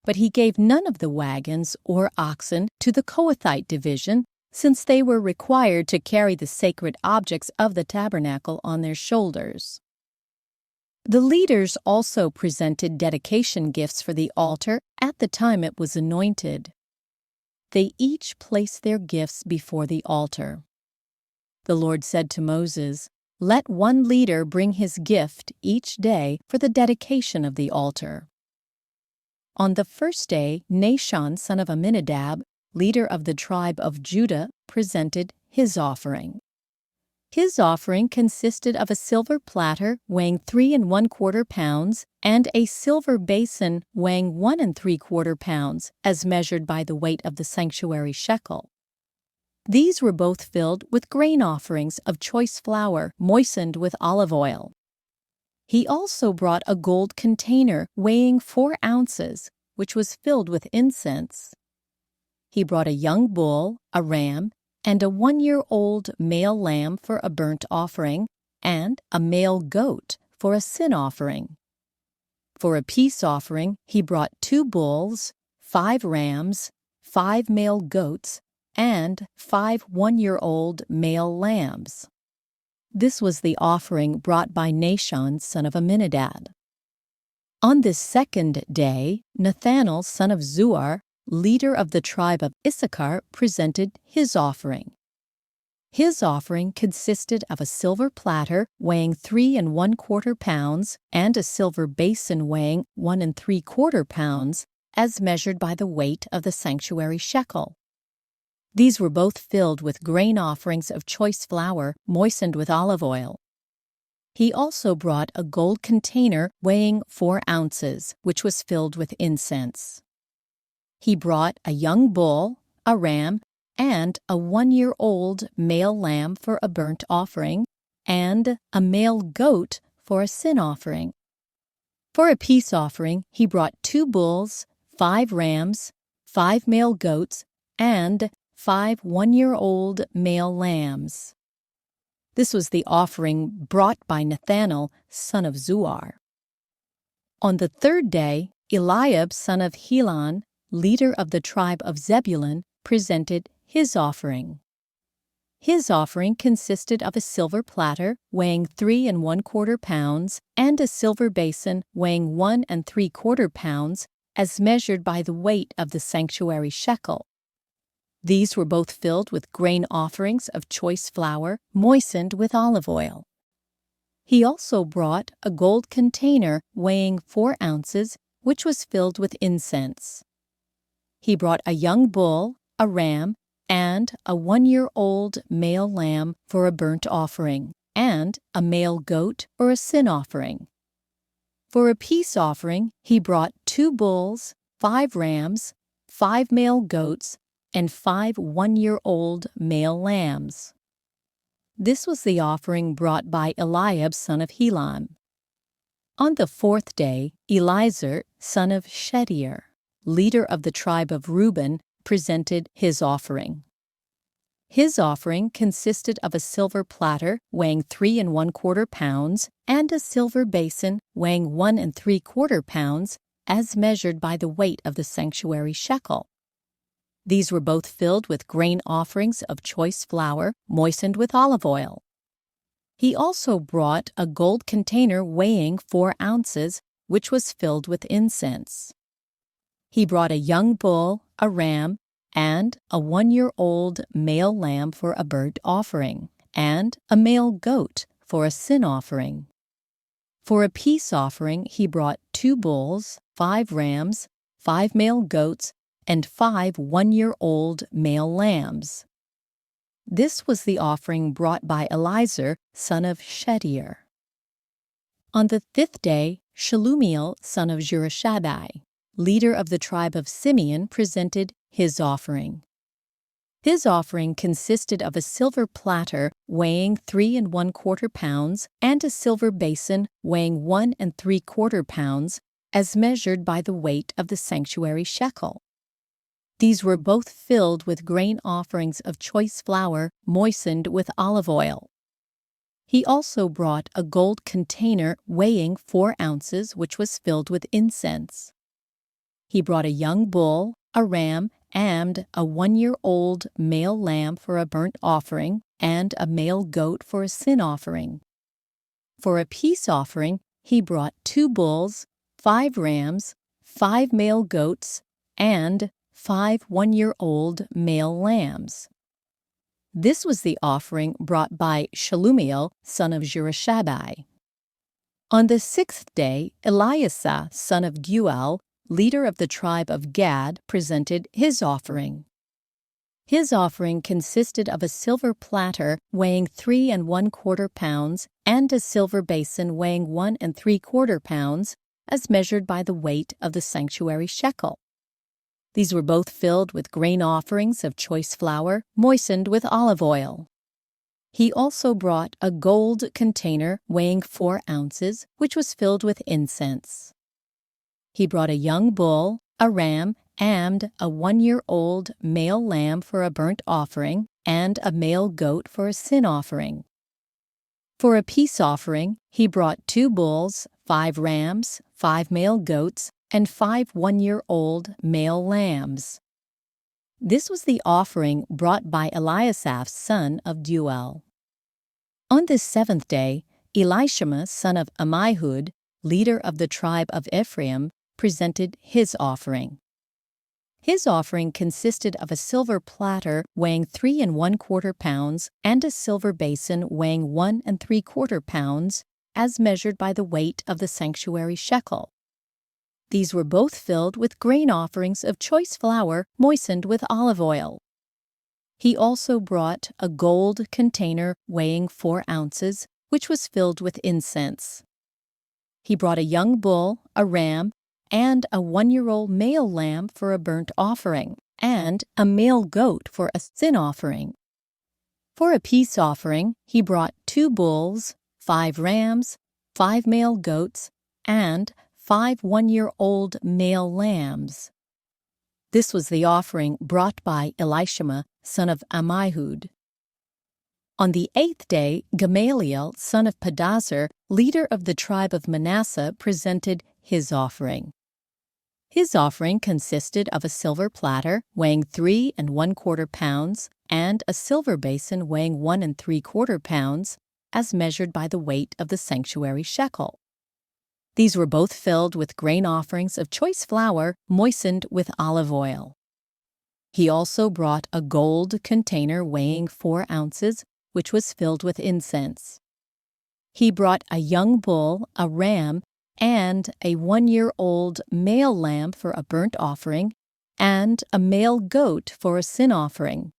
But he gave none of the wagons or oxen to the Kohathite division, since they were required to carry the sacred objects of the tabernacle on their shoulders. The leaders also presented dedication gifts for the altar at the time it was anointed. They each placed their gifts before the altar. The Lord said to Moses, "Let one leader bring his gift each day for the dedication of the altar." On the first day, Nahshon, son of Amminadab, leader of the tribe of Judah, presented his offering. His offering consisted of a silver platter weighing 3 1/4 pounds and a silver basin weighing 1 3/4 pounds, as measured by the weight of the sanctuary shekel. These were both filled with grain offerings of choice flour moistened with olive oil. He also brought a gold container weighing 4 ounces, which was filled with incense. He brought a young bull, a ram, and a 1-year-old male lamb for a burnt offering, and a male goat for a sin offering. For a peace offering, he brought 2 bulls, 5 rams, 5 male goats, and 5 1-year-old male lambs. This was the offering brought by Nahshon, son of Amminadab. On this second day, Nathanael, son of Zuar, leader of the tribe of Issachar, presented his offering. His offering consisted of a silver platter weighing 3 1/4 pounds and a silver basin weighing 1 3/4 pounds, as measured by the weight of the sanctuary shekel. These were both filled with grain offerings of choice flour moistened with olive oil. He also brought a gold container weighing 4 ounces, which was filled with incense. He brought a young bull, a ram, and a 1-year-old male lamb for a burnt offering, and a male goat for a sin offering. For a peace offering, he brought 2 bulls, 5 rams, 5 male goats, and 5 1-year-old male lambs. This was the offering brought by Nathanael, son of Zuar. On the third day, Eliab, son of Helon, leader of the tribe of Zebulun, presented his offering. His offering consisted of a silver platter weighing 3¼ pounds and a silver basin weighing 1¾ pounds, as measured by the weight of the sanctuary shekel. These were both filled with grain offerings of choice flour moistened with olive oil. He also brought a gold container weighing 4 ounces, which was filled with incense. He brought a young bull, a ram, and a 1-year-old male lamb for a burnt offering, and a male goat or a sin offering. For a peace offering, he brought 2 bulls, 5 rams, 5 male goats, and 5 1-year-old male lambs. This was the offering brought by Eliab son of Helon. On the 4th day, Eliezer son of Shedeur, leader of the tribe of Reuben, presented his offering. His offering consisted of a silver platter weighing 3¼ pounds and a silver basin weighing 1¾ pounds, as measured by the weight of the sanctuary shekel. These were both filled with grain offerings of choice flour moistened with olive oil. He also brought a gold container weighing 4 ounces, which was filled with incense. He brought a young bull, a ram, and a 1-year-old male lamb for a burnt offering, and a male goat for a sin offering. For a peace offering, he brought 2 bulls, 5 rams, 5 male goats, and 5 1-year-old male lambs. This was the offering brought by Eliezer son of Shedeur. On the 5th day, Shelumiel son of Zurishaddai, leader of the tribe of Simeon, presented his offering. His offering consisted of a silver platter weighing 3¼ pounds and a silver basin weighing 1¾ pounds, as measured by the weight of the sanctuary shekel. These were both filled with grain offerings of choice flour moistened with olive oil. He also brought a gold container weighing 4 ounces, which was filled with incense. He brought a young bull, a ram, and a 1-year-old male lamb for a burnt offering, and a male goat for a sin offering. For a peace offering, he brought 2 bulls, 5 rams, 5 male goats, and 5 1-year-old male lambs. This was the offering brought by Shelumiel son of Zurishaddai. On the 6th day, Eliasah son of Deuel, leader of the tribe of Gad, presented his offering. His offering consisted of a silver platter weighing 3¼ pounds and a silver basin weighing 1¾ pounds, as measured by the weight of the sanctuary shekel. These were both filled with grain offerings of choice flour moistened with olive oil. He also brought a gold container weighing 4 ounces, which was filled with incense. He brought a young bull, a ram, and a 1-year-old male lamb for a burnt offering, and a male goat for a sin offering. For a peace offering, he brought 2 bulls, 5 rams, 5 male goats, and 5 1-year-old male lambs. This was the offering brought by Eliasaph son of Deuel. On the 7th day, Elishama son of Ammihud, leader of the tribe of Ephraim, presented his offering. His offering consisted of a silver platter weighing 3¼ pounds and a silver basin weighing 1¾ pounds, as measured by the weight of the sanctuary shekel. These were both filled with grain offerings of choice flour moistened with olive oil. He also brought a gold container weighing 4 ounces, which was filled with incense. He brought a young bull, a ram, and a 1-year-old male lamb for a burnt offering, and a male goat for a sin offering. For a peace offering, he brought 2 bulls, 5 rams, 5 male goats, and 5 1-year-old male lambs. This was the offering brought by Elishama, son of Ammihud. On the 8th day, Gamaliel, son of Pedazur, leader of the tribe of Manasseh, presented his offering. His offering consisted of a silver platter weighing 3¼ pounds and a silver basin weighing 1¾ pounds, as measured by the weight of the sanctuary shekel. These were both filled with grain offerings of choice flour moistened with olive oil. He also brought a gold container weighing 4 ounces, which was filled with incense. He brought a young bull, a ram, and a 1-year-old male lamb for a burnt offering, and a male goat for a sin offering.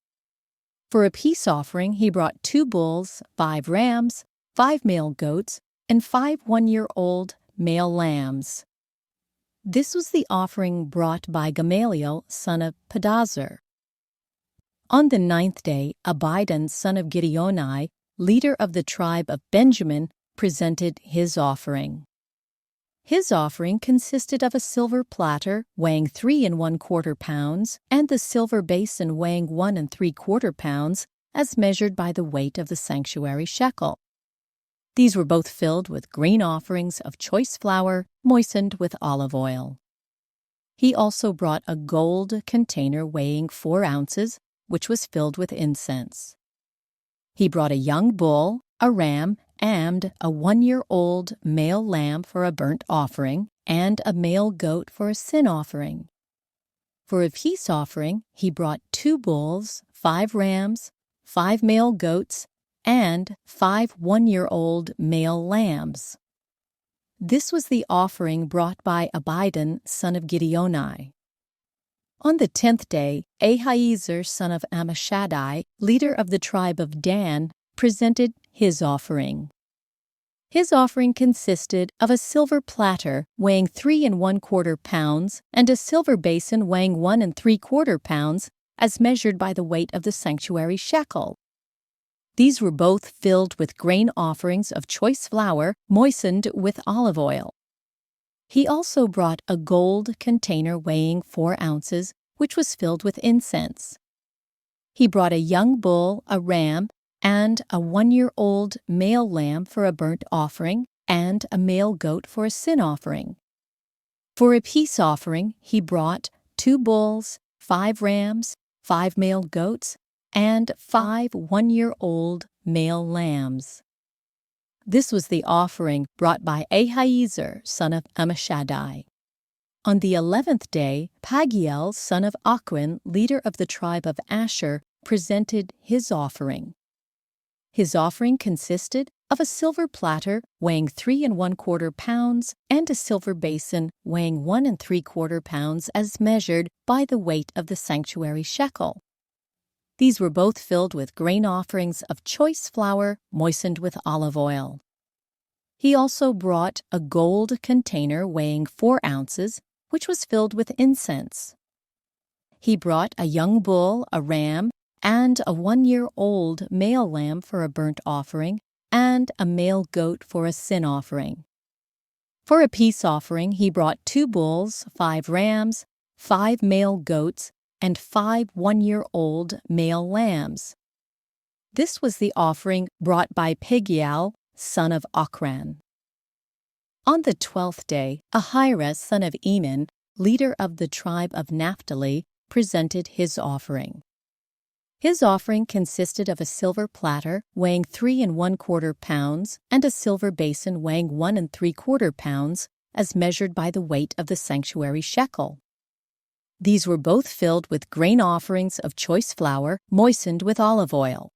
For a peace offering, he brought 2 bulls, 5 rams, 5 male goats, and 5 1-year-old male lambs. This was the offering brought by Gamaliel, son of Pedazur. On the 9th day, Abidan, son of Gideoni, leader of the tribe of Benjamin, presented his offering. His offering consisted of a silver platter weighing 3¼ pounds and the silver basin weighing 1¾ pounds, as measured by the weight of the sanctuary shekel. These were both filled with grain offerings of choice flour moistened with olive oil. He also brought a gold container weighing 4 ounces, which was filled with incense. He brought a young bull, a ram, and a 1-year-old male lamb for a burnt offering, and a male goat for a sin offering. For a peace offering, he brought 2 bulls, 5 rams, 5 male goats, and 5 1-year-old male lambs. This was the offering brought by Abidan, son of Gideoni. On the 10th day, Ahiezer, son of Ammishaddai, leader of the tribe of Dan, presented his offering. His offering consisted of a silver platter weighing 3¼ pounds and a silver basin weighing 1¾ pounds, as measured by the weight of the sanctuary shekel. These were both filled with grain offerings of choice flour moistened with olive oil. He also brought a gold container weighing 4 ounces, which was filled with incense. He brought a young bull, a ram, and a 1-year-old male lamb for a burnt offering, and a male goat for a sin offering. For a peace offering, he brought 2 bulls, 5 rams, 5 male goats, and 5 1-year-old male lambs. This was the offering brought by Ahiezer, son of Ammishaddai. On the 11th day, Pagiel, son of Achran, leader of the tribe of Asher, presented his offering. His offering consisted of a silver platter weighing 3¼ pounds and a silver basin weighing 1¾ pounds, as measured by the weight of the sanctuary shekel. These were both filled with grain offerings of choice flour moistened with olive oil. He also brought a gold container weighing 4 ounces, which was filled with incense. He brought a young bull, a ram, and a 1-year-old male lamb for a burnt offering, and a male goat for a sin offering. For a peace offering, he brought 2 bulls, 5 rams, 5 male goats, and 5 1-year-old male lambs. This was the offering brought by Pagiel, son of Achran. On the 12th day, Ahira, son of Enan, leader of the tribe of Naphtali, presented his offering. His offering consisted of a silver platter weighing 3¼ pounds and a silver basin weighing 1¾ pounds, as measured by the weight of the sanctuary shekel. These were both filled with grain offerings of choice flour moistened with olive oil.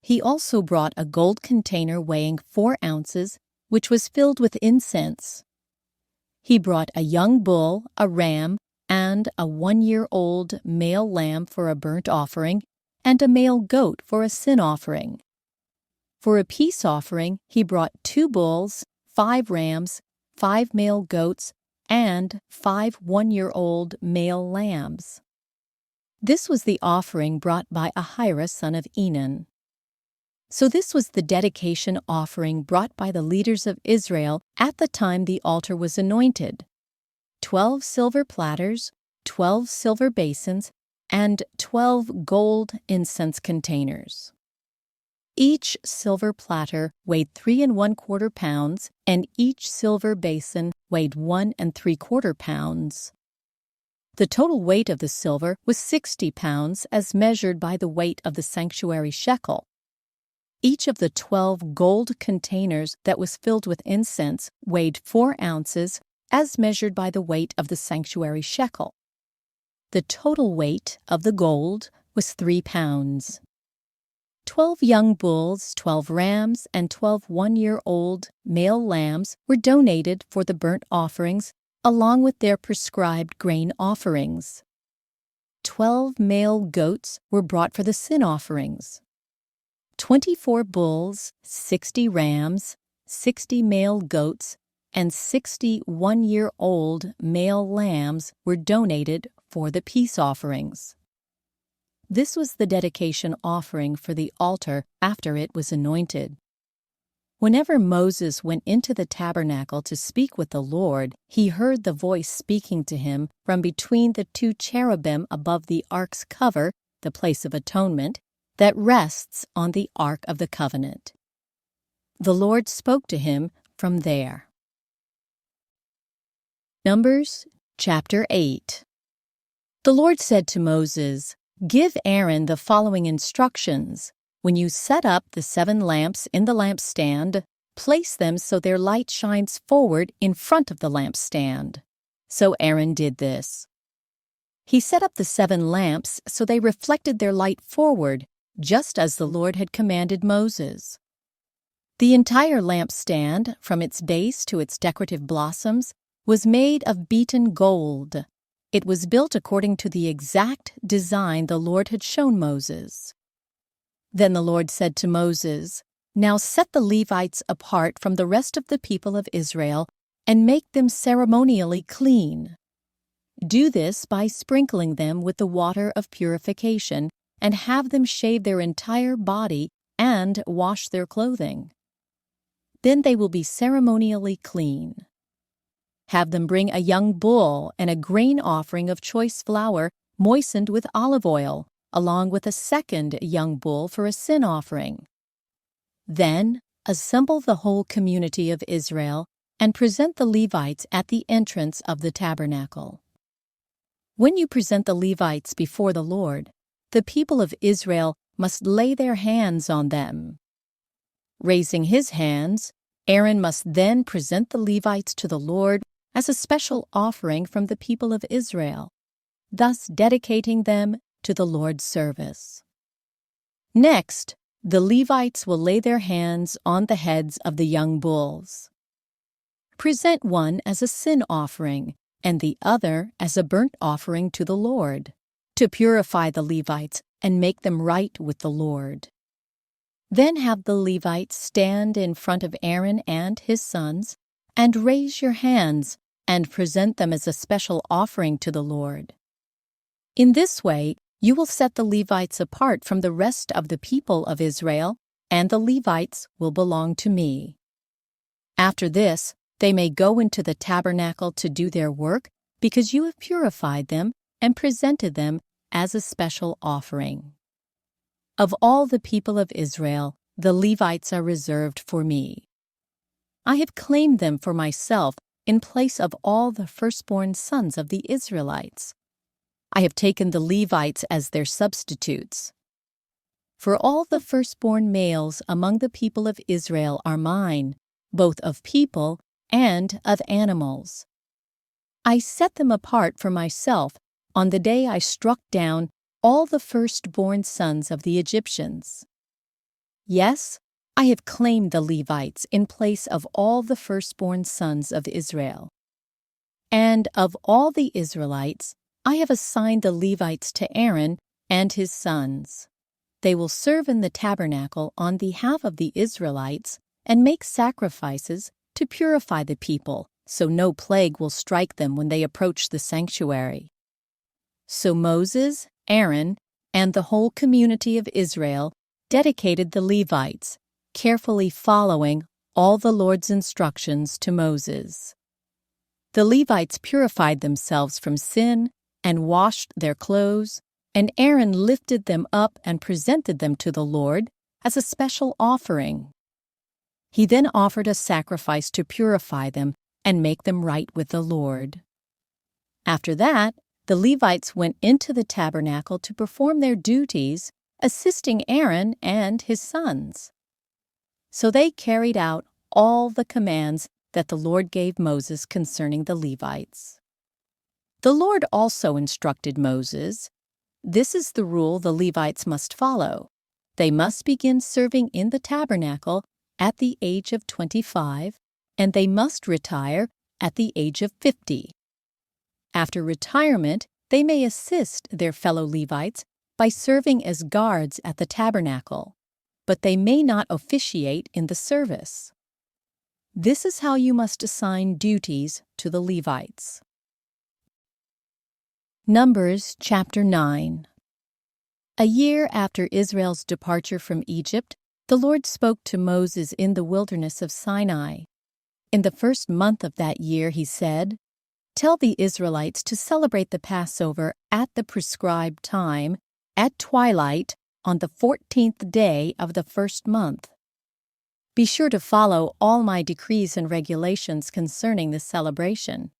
He also brought a gold container weighing 4 ounces, which was filled with incense. He brought a young bull, a ram, and a 1-year-old male lamb for a burnt offering, and a male goat for a sin offering. For a peace offering, he brought 2 bulls, 5 rams, 5 male goats, and 5 1-year-old male lambs. This was the offering brought by Ahira, son of Enan. So this was the dedication offering brought by the leaders of Israel at the time the altar was anointed: 12 silver platters, 12 silver basins, and 12 gold incense containers. Each silver platter weighed 3¼ pounds, and each silver basin weighed 1¾ pounds. The total weight of the silver was 60 pounds as measured by the weight of the sanctuary shekel. Each of the 12 gold containers that was filled with incense weighed 4 ounces as measured by the weight of the sanctuary shekel. The total weight of the gold was 3 pounds. 12 young bulls, 12 rams, and 12 one-year-old male lambs were donated for the burnt offerings along with their prescribed grain offerings. 12 male goats were brought for the sin offerings. 24 bulls, 60 rams, 60 male goats, and 60 one-year-old male lambs were donated for the peace offerings. This was the dedication offering for the altar after it was anointed. Whenever Moses went into the tabernacle to speak with the Lord, he heard the voice speaking to him from between the 2 cherubim above the ark's cover, the place of atonement, that rests on the Ark of the Covenant. The Lord spoke to him from there. Numbers chapter 8. The Lord said to Moses, "Give Aaron the following instructions. When you set up the 7 lamps in the lampstand, place them so their light shines forward in front of the lampstand." So Aaron did this. He set up the 7 lamps so they reflected their light forward, just as the Lord had commanded Moses. The entire lampstand, from its base to its decorative blossoms, was made of beaten gold. It was built according to the exact design the Lord had shown Moses. Then the Lord said to Moses, "Now set the Levites apart from the rest of the people of Israel and make them ceremonially clean. Do this by sprinkling them with the water of purification and have them shave their entire body and wash their clothing. Then they will be ceremonially clean. Have them bring a young bull and a grain offering of choice flour moistened with olive oil, along with a second young bull for a sin offering. Then assemble the whole community of Israel and present the Levites at the entrance of the tabernacle. When you present the Levites before the Lord, the people of Israel must lay their hands on them. Raising his hands, Aaron must then present the Levites to the Lord as a special offering from the people of Israel, thus dedicating them to the Lord's service. Next, the Levites will lay their hands on the heads of the young bulls. Present one as a sin offering and the other as a burnt offering to the Lord, to purify the Levites and make them right with the Lord. Then have the Levites stand in front of Aaron and his sons, and raise your hands and present them as a special offering to the Lord. In this way, you will set the Levites apart from the rest of the people of Israel, and the Levites will belong to me. After this, they may go into the tabernacle to do their work, because you have purified them and presented them as a special offering. Of all the people of Israel, the Levites are reserved for me. I have claimed them for myself in place of all the firstborn sons of the Israelites. I have taken the Levites as their substitutes. For all the firstborn males among the people of Israel are mine, both of people and of animals. I set them apart for myself on the day I struck down all the firstborn sons of the Egyptians. Yes, I have claimed the Levites in place of all the firstborn sons of Israel. And of all the Israelites, I have assigned the Levites to Aaron and his sons. They will serve in the tabernacle on behalf of the Israelites and make sacrifices to purify the people, so no plague will strike them when they approach the sanctuary. So Moses, Aaron, and the whole community of Israel dedicated the Levites, carefully following all the Lord's instructions to Moses. The Levites purified themselves from sin and washed their clothes, and Aaron lifted them up and presented them to the Lord as a special offering. He then offered a sacrifice to purify them and make them right with the Lord. After that, the Levites went into the tabernacle to perform their duties, assisting Aaron and his sons. So they carried out all the commands that the Lord gave Moses concerning the Levites. The Lord also instructed Moses, "This is the rule the Levites must follow. They must begin serving in the tabernacle at the age of 25, and they must retire at the age of 50. After retirement, they may assist their fellow Levites by serving as guards at the tabernacle, but they may not officiate in the service. This is how you must assign duties to the Levites." Numbers chapter 9. A year after Israel's departure from Egypt, the Lord spoke to Moses in the wilderness of Sinai. In the first month of that year, he said, "Tell the Israelites to celebrate the Passover at the prescribed time, at twilight, on the 14th day of the first month. Be sure to follow all my decrees and regulations concerning this celebration."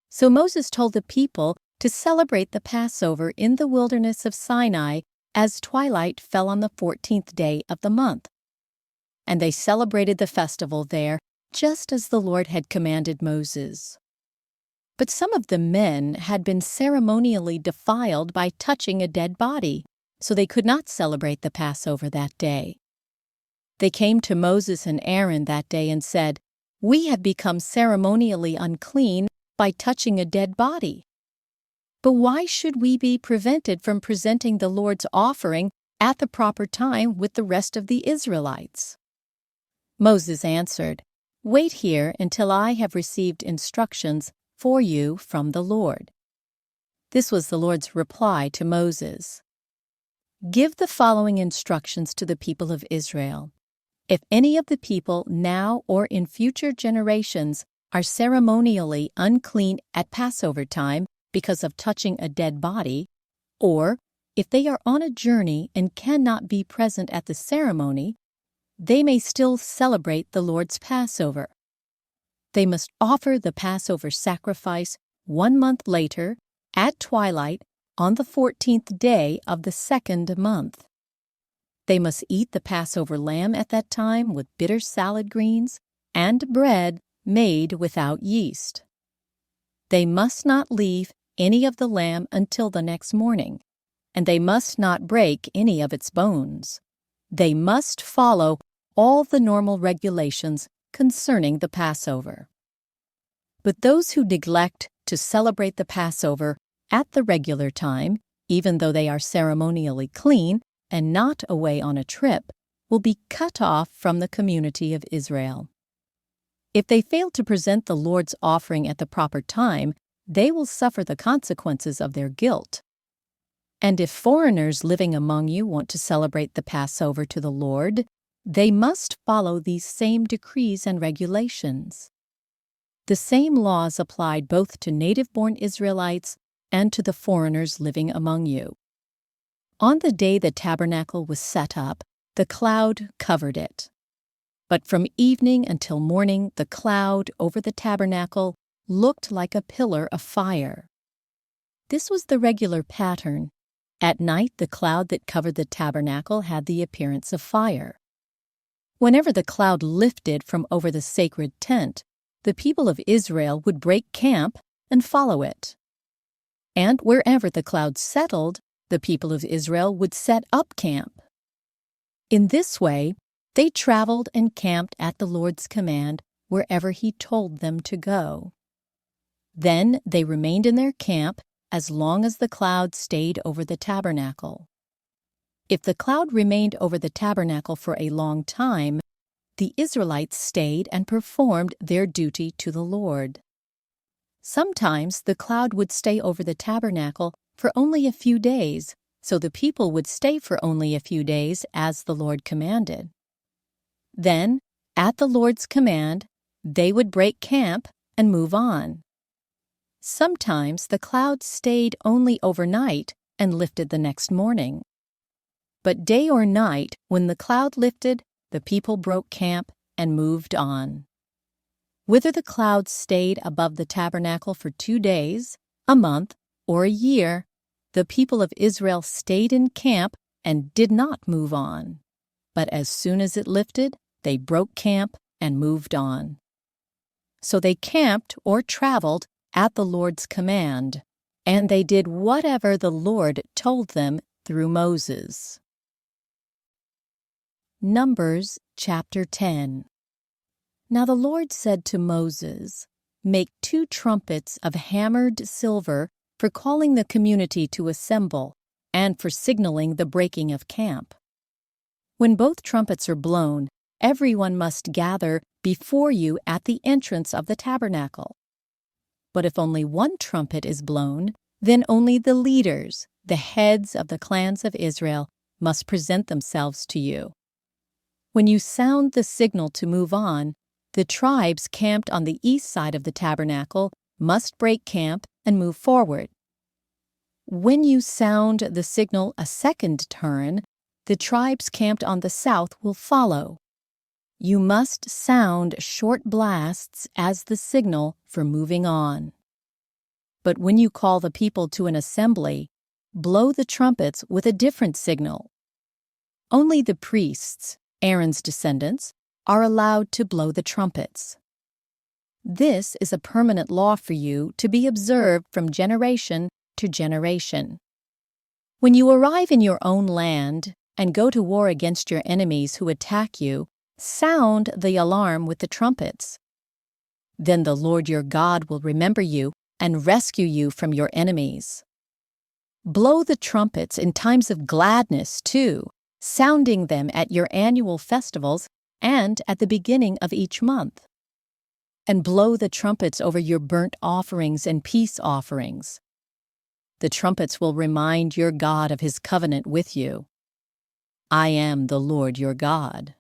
So Moses told the people to celebrate the Passover in the wilderness of Sinai as twilight fell on the 14th day of the month. And they celebrated the festival there, just as the Lord had commanded Moses. But some of the men had been ceremonially defiled by touching a dead body, so they could not celebrate the Passover that day. They came to Moses and Aaron that day and said, "We have become ceremonially unclean by touching a dead body. But why should we be prevented from presenting the Lord's offering at the proper time with the rest of the Israelites?" Moses answered, "Wait here until I have received instructions for you from the Lord." This was the Lord's reply to Moses. "Give the following instructions to the people of Israel. If any of the people now or in future generations are ceremonially unclean at Passover time because of touching a dead body, or if they are on a journey and cannot be present at the ceremony, they may still celebrate the Lord's Passover. They must offer the Passover sacrifice 1 month later, at twilight, on the 14th day of the second month. They must eat the Passover lamb at that time with bitter salad greens and bread made without yeast. They must not leave any of the lamb until the next morning, and they must not break any of its bones. They must follow all the normal regulations concerning the Passover. But those who neglect to celebrate the Passover at the regular time, even though they are ceremonially clean and not away on a trip, will be cut off from the community of Israel. If they fail to present the Lord's offering at the proper time, they will suffer the consequences of their guilt. And if foreigners living among you want to celebrate the Passover to the Lord, they must follow these same decrees and regulations. The same laws applied both to native-born Israelites and to the foreigners living among you. On the day the tabernacle was set up, the cloud covered it. But from evening until morning, the cloud over the tabernacle looked like a pillar of fire. This was the regular pattern. At night, the cloud that covered the tabernacle had the appearance of fire. Whenever the cloud lifted from over the sacred tent, the people of Israel would break camp and follow it. And wherever the cloud settled, the people of Israel would set up camp. In this way, they traveled and camped at the Lord's command wherever He told them to go. Then they remained in their camp as long as the cloud stayed over the tabernacle. If the cloud remained over the tabernacle for a long time, the Israelites stayed and performed their duty to the Lord. Sometimes the cloud would stay over the tabernacle for only a few days, so the people would stay for only a few days as the Lord commanded. Then, at the Lord's command, they would break camp and move on. Sometimes the cloud stayed only overnight and lifted the next morning. But day or night, when the cloud lifted, the people broke camp and moved on. Whether the cloud stayed above the tabernacle for 2 days, a month, or a year, the people of Israel stayed in camp and did not move on. But as soon as it lifted, they broke camp and moved on. So they camped or traveled at the Lord's command, and they did whatever the Lord told them through Moses. Numbers chapter 10. Now the Lord said to Moses, "Make 2 trumpets of hammered silver for calling the community to assemble and for signaling the breaking of camp. When both trumpets are blown, everyone must gather before you at the entrance of the tabernacle. But if only one trumpet is blown, then only the leaders, the heads of the clans of Israel, must present themselves to you. When you sound the signal to move on, the tribes camped on the east side of the tabernacle must break camp and move forward. When you sound the signal a second turn, the tribes camped on the south will follow. You must sound short blasts as the signal for moving on. But when you call the people to an assembly, blow the trumpets with a different signal. Only the priests, Aaron's descendants, are allowed to blow the trumpets. This is a permanent law for you to be observed from generation to generation. When you arrive in your own land and go to war against your enemies who attack you, sound the alarm with the trumpets. Then the Lord your God will remember you and rescue you from your enemies. Blow the trumpets in times of gladness, too, sounding them at your annual festivals and at the beginning of each month. And blow the trumpets over your burnt offerings and peace offerings. The trumpets will remind your God of his covenant with you. I am the Lord your God.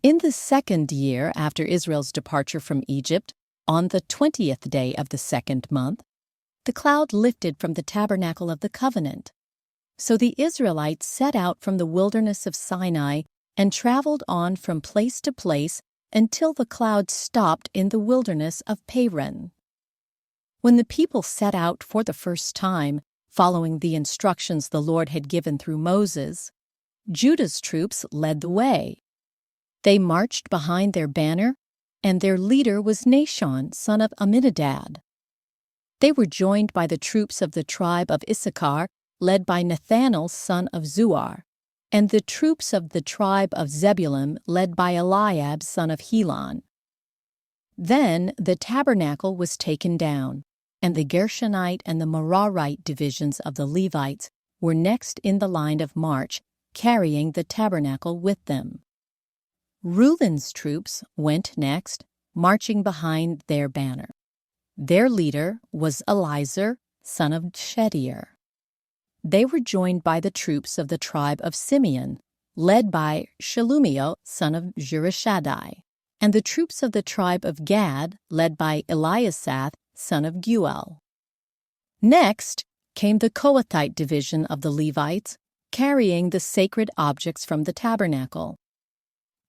In the 2nd year after Israel's departure from Egypt, on the 20th day of the 2nd month, the cloud lifted from the tabernacle of the covenant. So the Israelites set out from the wilderness of Sinai and traveled on from place to place until the cloud stopped in the wilderness of Paran. When the people set out for the first time, following the instructions the Lord had given through Moses, Judah's troops led the way. They marched behind their banner, and their leader was Nahshon, son of Amminadab. They were joined by the troops of the tribe of Issachar, led by Nathanael, son of Zuar, and the troops of the tribe of Zebulun, led by Eliab, son of Helon. Then the tabernacle was taken down, and the Gershonite and the Merarite divisions of the Levites were next in the line of march, carrying the tabernacle with them. Reuben's troops went next, marching behind their banner. Their leader was Elizur, son of Shedeur. They were joined by the troops of the tribe of Simeon, led by Shelumiel, son of Zurishaddai, and the troops of the tribe of Gad, led by Eliasaph, son of Guel. Next came the Kohathite division of the Levites, carrying the sacred objects from the tabernacle.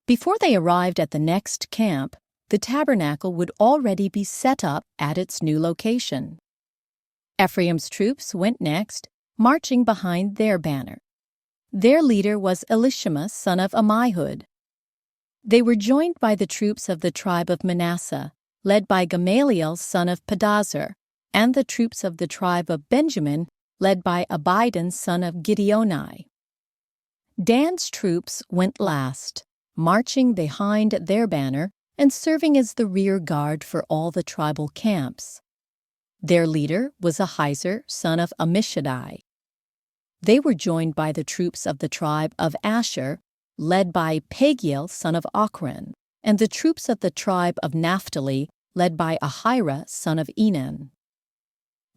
Before they arrived at the next camp, the tabernacle would already be set up at its new location. Ephraim's troops went next, marching behind their banner. Their leader was Elishama, son of Ammihud. They were joined by the troops of the tribe of Manasseh, led by Gamaliel, son of Pedazur, and the troops of the tribe of Benjamin, led by Abidan, son of Gideoni. Dan's troops went last, marching behind their banner and serving as the rear guard for all the tribal camps. Their leader was Ahiezer, son of Ammishaddai. They were joined by the troops of the tribe of Asher, led by Pagiel, son of Ochran, and the troops of the tribe of Naphtali, led by Ahira, son of Enan.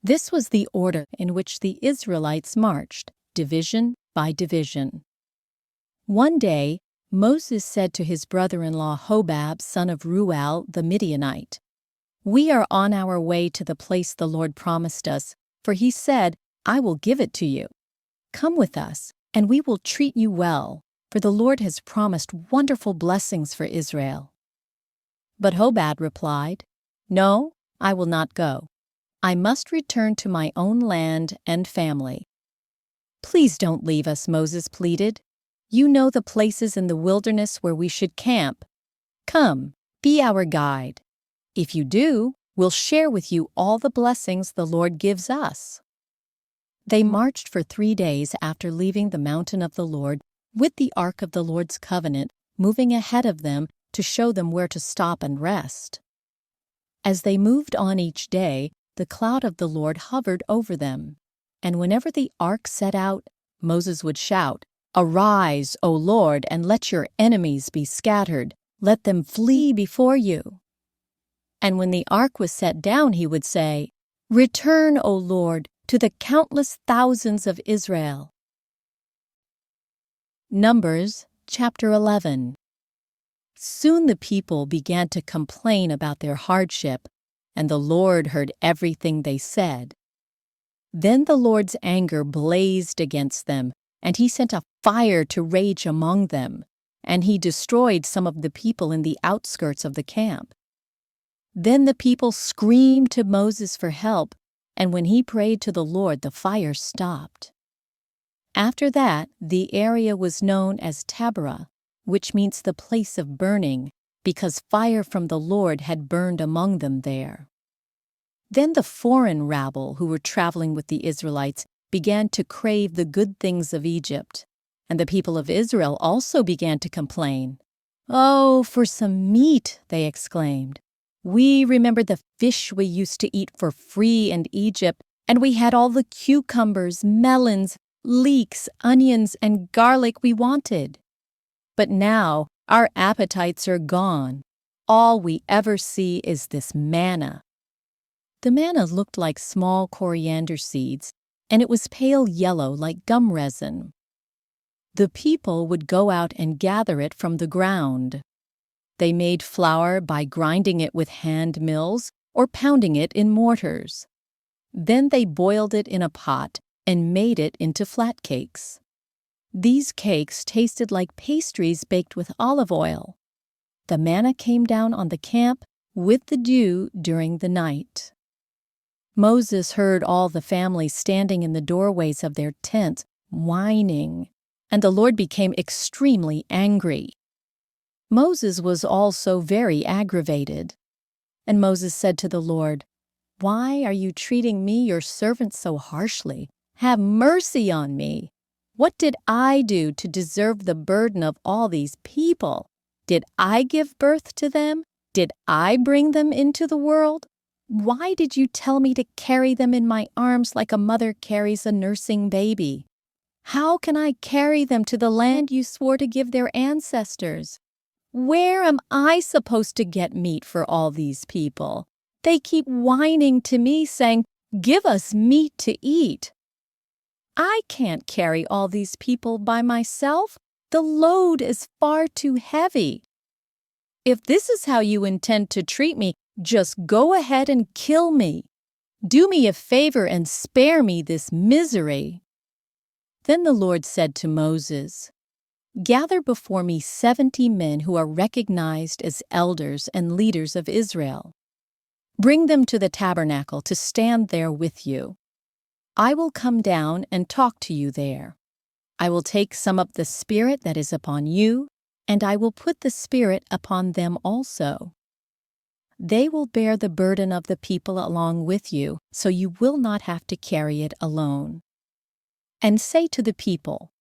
This was the order in which the Israelites marched, division by division. One day, Moses said to his brother-in-law Hobab, son of Ruel, the Midianite, "We are on our way to the place the Lord promised us, for he said, 'I will give it to you.' Come with us, and we will treat you well, for the Lord has promised wonderful blessings for Israel." But Hobab replied, "No, I will not go. I must return to my own land and family." "Please don't leave us," Moses pleaded. "You know the places in the wilderness where we should camp. Come, be our guide. If you do, we'll share with you all the blessings the Lord gives us." They marched for 3 days after leaving the mountain of the Lord, with the ark of the Lord's covenant moving ahead of them to show them where to stop and rest. As they moved on each day, the cloud of the Lord hovered over them, and whenever the ark set out, Moses would shout, "Arise, O Lord, and let your enemies be scattered. Let them flee before you." And when the ark was set down, he would say, "Return, O Lord, to the countless thousands of Israel." Numbers chapter 11. Soon the people began to complain about their hardship, and the Lord heard everything they said. Then the Lord's anger blazed against them, and he sent a fire to rage among them, and he destroyed some of the people in the outskirts of the camp. Then the people screamed to Moses for help, and when he prayed to the Lord, the fire stopped. After that, the area was known as Taberah, which means the place of burning, because fire from the Lord had burned among them there. Then the foreign rabble who were traveling with the Israelites began to crave the good things of Egypt, and the people of Israel also began to complain. "Oh, for some meat," they exclaimed. "We remember the fish we used to eat for free in Egypt, and we had all the cucumbers, melons, leeks, onions, and garlic we wanted. But now our appetites are gone. All we ever see is this manna." The manna looked like small coriander seeds, and it was pale yellow like gum resin. The people would go out and gather it from the ground. They made flour by grinding it with hand mills or pounding it in mortars. Then they boiled it in a pot and made it into flat cakes. These cakes tasted like pastries baked with olive oil. The manna came down on the camp with the dew during the night. Moses heard all the families standing in the doorways of their tents, whining, and the Lord became extremely angry. Moses was also very aggravated. And Moses said to the Lord, "Why are you treating me, your servant, so harshly? Have mercy on me. What did I do to deserve the burden of all these people? Did I give birth to them? Did I bring them into the world? Why did you tell me to carry them in my arms like a mother carries a nursing baby? How can I carry them to the land you swore to give their ancestors? Where am I supposed to get meat for all these people? They keep whining to me, saying, 'Give us meat to eat.' I can't carry all these people by myself. The load is far too heavy. If this is how you intend to treat me, just go ahead and kill me. Do me a favor and spare me this misery." Then the Lord said to Moses, "Gather before me 70 men who are recognized as elders and leaders of Israel. Bring them to the tabernacle to stand there with you. I will come down and talk to you there. I will take some of the Spirit that is upon you, and I will put the Spirit upon them also. They will bear the burden of the people along with you, so you will not have to carry it alone. And say to the people,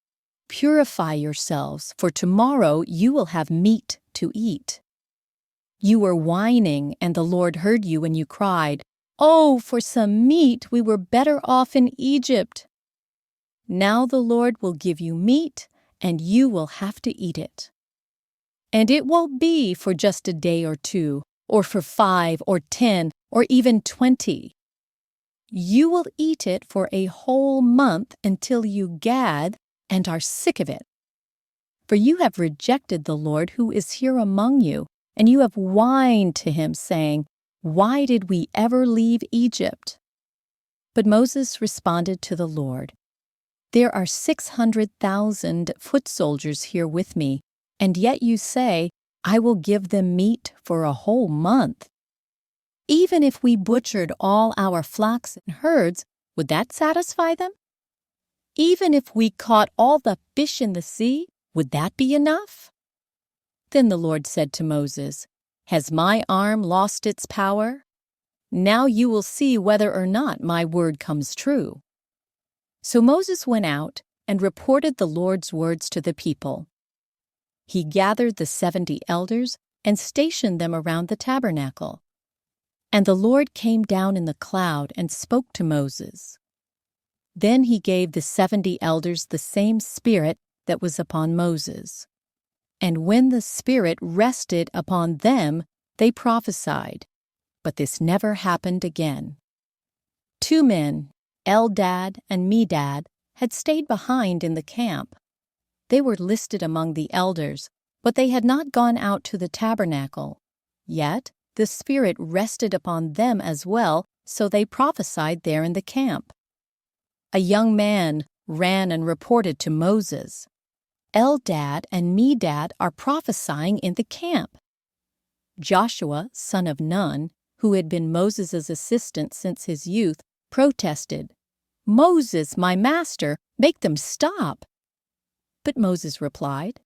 'Purify yourselves, for tomorrow you will have meat to eat.' You were whining, and the Lord heard you when you cried, 'Oh, for some meat! We were better off in Egypt.' Now the Lord will give you meat, and you will have to eat it. And it won't be for just a day or two, or for 5 or 10 or even 20. You will eat it for a whole month until you gad and are sick of it. For you have rejected the Lord who is here among you, and you have whined to him, saying, 'Why did we ever leave Egypt?'" But Moses responded to the Lord, There are 600,000 foot soldiers here with me, and yet you say, I will give them meat for a whole month. Even if we butchered all our flocks and herds, would that satisfy them? Even if we caught all the fish in the sea, would that be enough? Then the Lord said to Moses, Has my arm lost its power? Now you will see whether or not my word comes true. So Moses went out and reported the Lord's words to the people. He gathered the 70 elders and stationed them around the tabernacle. And the Lord came down in the cloud and spoke to Moses. Then he gave the 70 elders the same spirit that was upon Moses. And when the Spirit rested upon them, they prophesied. But this never happened again. 2 men, Eldad and Medad, had stayed behind in the camp. They were listed among the elders, but they had not gone out to the tabernacle. Yet the Spirit rested upon them as well, so they prophesied there in the camp. A young man ran and reported to Moses, Eldad and Medad are prophesying in the camp. Joshua, son of Nun, who had been Moses' assistant since his youth, protested, Moses, my master, make them stop. But Moses replied,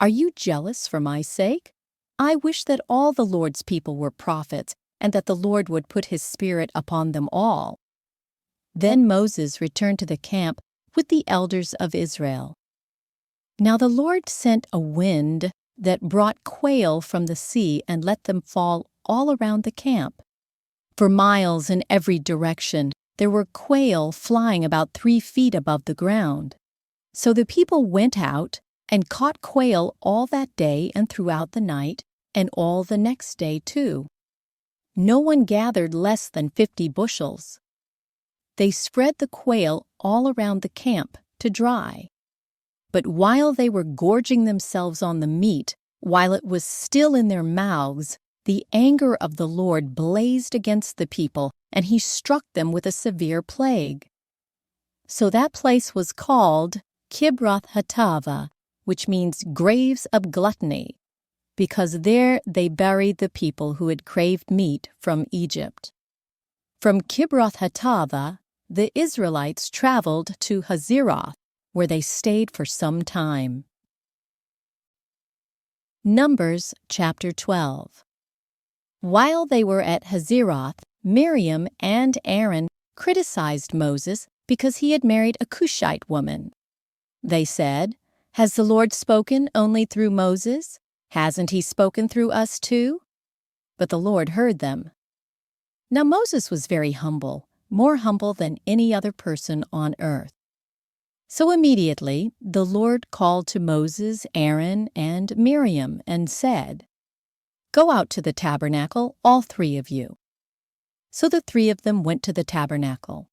Are you jealous for my sake? I wish that all the Lord's people were prophets, and that the Lord would put his Spirit upon them all. Then Moses returned to the camp with the elders of Israel. Now the Lord sent a wind that brought quail from the sea and let them fall all around the camp. For miles in every direction, there were quail flying about 3 feet above the ground. So the people went out and caught quail all that day and throughout the night, and all the next day too. No one gathered less than 50 bushels. They spread the quail all around the camp to dry. But while they were gorging themselves on the meat, while it was still in their mouths, the anger of the Lord blazed against the people, and he struck them with a severe plague. So that place was called Kibroth-Hattaavah, which means graves of gluttony, because there they buried the people who had craved meat from Egypt. From Kibroth-Hattaavah, the Israelites traveled to Hazeroth, where they stayed for some time. Numbers chapter 12. While they were at Hazeroth, Miriam and Aaron criticized Moses because he had married a Cushite woman. They said, Has the Lord spoken only through Moses? Hasn't he spoken through us too? But the Lord heard them. Now Moses was very humble, more humble than any other person on earth. So immediately the Lord called to Moses, Aaron, and Miriam and said, Go out to the tabernacle, all 3 of you. So the 3 of them went to the tabernacle.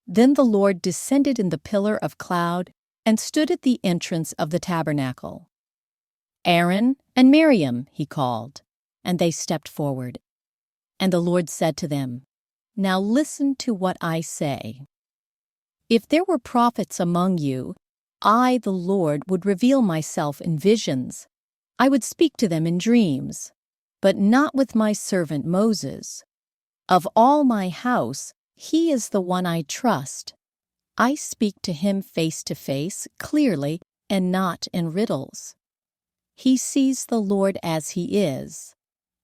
Then the Lord descended in the pillar of cloud and stood at the entrance of the tabernacle. Aaron and Miriam, he called, and they stepped forward. And the Lord said to them, Now listen to what I say. If there were prophets among you, I, the Lord, would reveal myself in visions. I would speak to them in dreams, but not with my servant Moses. Of all my house, he is the one I trust. I speak to him face to face, clearly, and not in riddles. He sees the Lord as he is.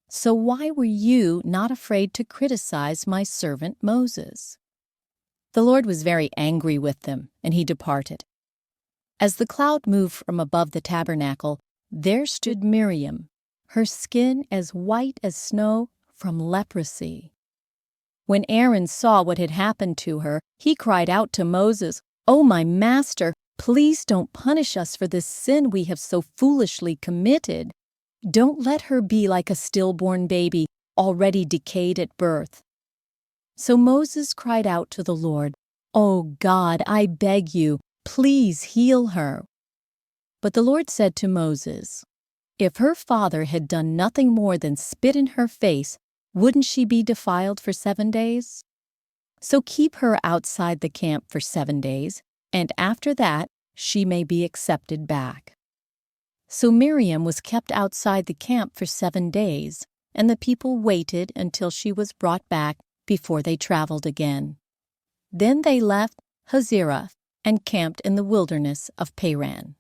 So why were you not afraid to criticize my servant Moses? The Lord was very angry with them, and he departed. As the cloud moved from above the tabernacle, there stood Miriam, her skin as white as snow from leprosy. When Aaron saw what had happened to her, he cried out to Moses, "Oh, my master, please don't punish us for this sin we have so foolishly committed. Don't let her be like a stillborn baby, already decayed at birth." So Moses cried out to the Lord, "Oh God, I beg you, please heal her." But the Lord said to Moses, "If her father had done nothing more than spit in her face, wouldn't she be defiled for 7 days? So keep her outside the camp for 7 days. and after that she may be accepted back." So Miriam was kept outside the camp for 7 days, and the people waited until she was brought back before they traveled again. Then they left Hazirath and camped in the wilderness of Paran.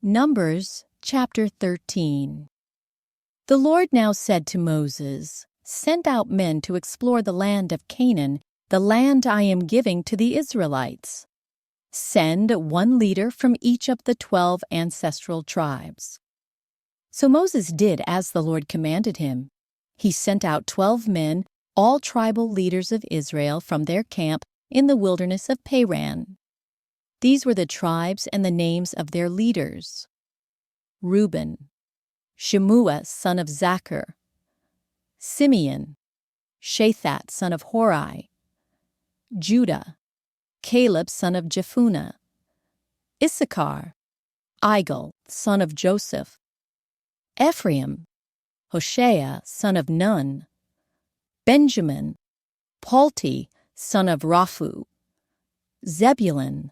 Numbers chapter 13. The Lord now said to Moses, "Send out men to explore the land of Canaan, the land I am giving to the Israelites. Send 1 leader from each of the 12 ancestral tribes." So Moses did as the Lord commanded him. He sent out 12 men, all tribal leaders of Israel, from their camp in the wilderness of Paran. These were the tribes and the names of their leaders: Reuben, Shemua son of Zachar; Simeon, Shethat son of Hori; Judah, Caleb son of Jephunneh; Issachar, Igal son of Joseph; Ephraim, Hoshea son of Nun; Benjamin, Palti son of Raphu; Zebulun,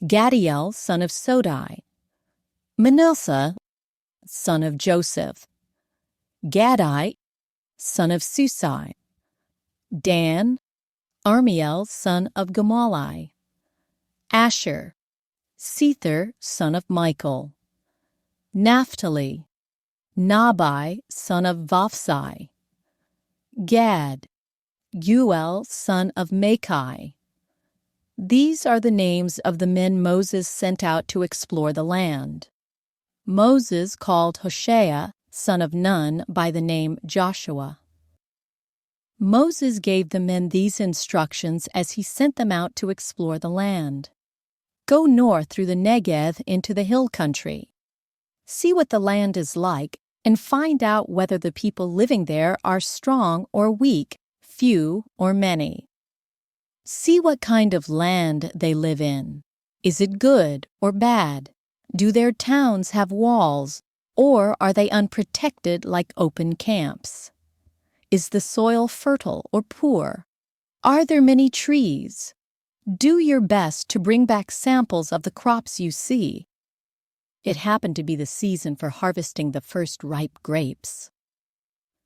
Gadiel son of Sodai; Manasseh son of Joseph; Gadai son of Susai; Dan, Armiel son of Gamali; Asher, Sether son of Michael; Naphtali, Nabai son of Vophsi; Gad, Guel son of Machai. These are the names of the men Moses sent out to explore the land. Moses called Hoshea son of Nun by the name Joshua. Moses gave the men these instructions as he sent them out to explore the land. "Go north through the Negev into the hill country. See what the land is like, and find out whether the people living there are strong or weak, few or many. See what kind of land they live in. Is it good or bad? Do their towns have walls, or are they unprotected like open camps? Is the soil fertile or poor? Are there many trees? Do your best to bring back samples of the crops you see." It happened to be the season for harvesting the first ripe grapes.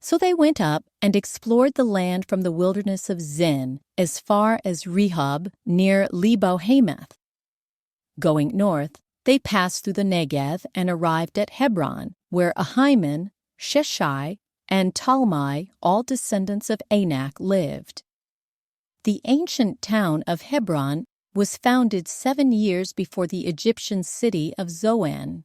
So they went up and explored the land from the wilderness of Zin as far as Rehob near Lebo-Hamath. Going north, they passed through the Negev and arrived at Hebron, where Ahiman, Sheshai, and Talmai, all descendants of Anak, lived. The ancient town of Hebron was founded 7 years before the Egyptian city of Zoan.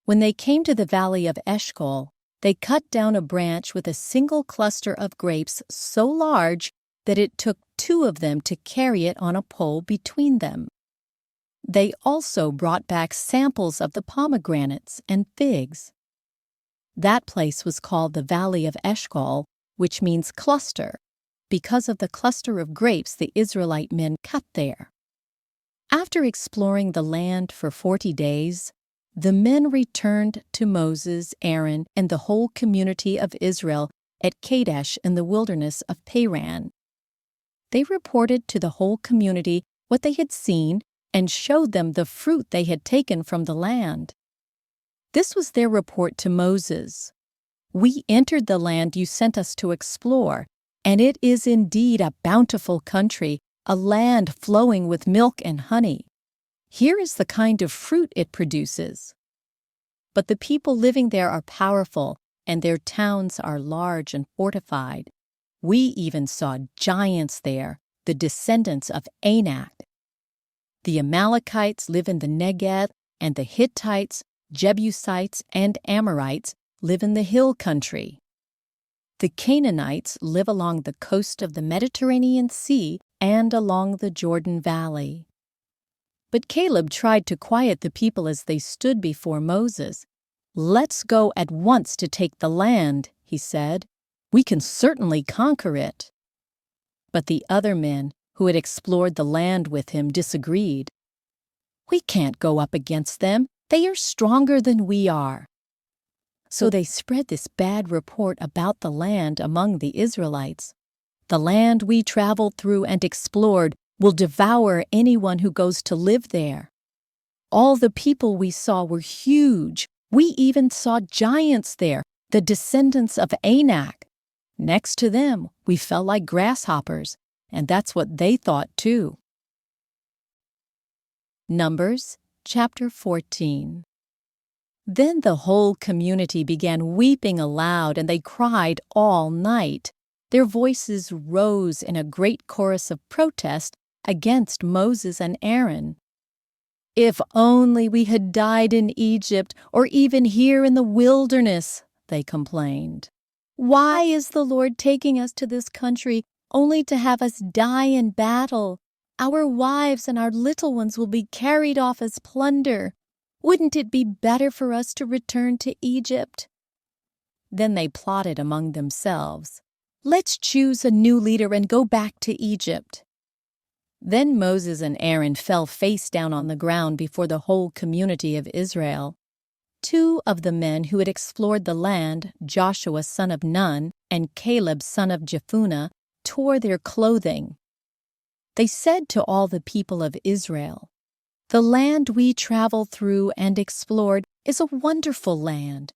When they came to the valley of Eshcol, they cut down a branch with a single cluster of grapes so large that it took 2 of them to carry it on a pole between them. They also brought back samples of the pomegranates and figs. That place was called the Valley of Eshcol, which means cluster, because of the cluster of grapes the Israelite men cut there. After exploring the land for 40 days, the men returned to Moses, Aaron, and the whole community of Israel at Kadesh in the wilderness of Paran. They reported to the whole community what they had seen and showed them the fruit they had taken from the land. This was their report to Moses: "We entered the land you sent us to explore, and it is indeed a bountiful country, a land flowing with milk and honey. Here is the kind of fruit it produces. But the people living there are powerful, and their towns are large and fortified. We even saw giants there, the descendants of Anak. The Amalekites live in the Negev, and the Hittites, Jebusites, and Amorites live in the hill country. The Canaanites live along the coast of the Mediterranean Sea and along the Jordan Valley." But Caleb tried to quiet the people as they stood before Moses. "Let's go at once to take the land," he said. "We can certainly conquer it." But the other men who had explored the land with him disagreed. "We can't go up against them. They are stronger than we are." So they spread this bad report about the land among the Israelites. "The land we traveled through and explored will devour anyone who goes to live there. All the people we saw were huge. We even saw giants there, the descendants of Anak. Next to them, we felt like grasshoppers, and that's what they thought too. Numbers chapter 14. Then the whole community began weeping aloud, and they cried all night. Their voices rose in a great chorus of protest against Moses and Aaron. "If only we had died in Egypt, or even here in the wilderness," they complained. "Why is the Lord taking us to this country only to have us die in battle? Our wives and our little ones will be carried off as plunder. Wouldn't it be better for us to return to Egypt?" Then they plotted among themselves, "Let's choose a new leader and go back to Egypt." Then Moses and Aaron fell face down on the ground before the whole community of Israel. 2 of the men who had explored the land, Joshua son of Nun and Caleb son of Jephunneh, tore their clothing. They said to all the people of Israel, "The land we traveled through and explored is a wonderful land,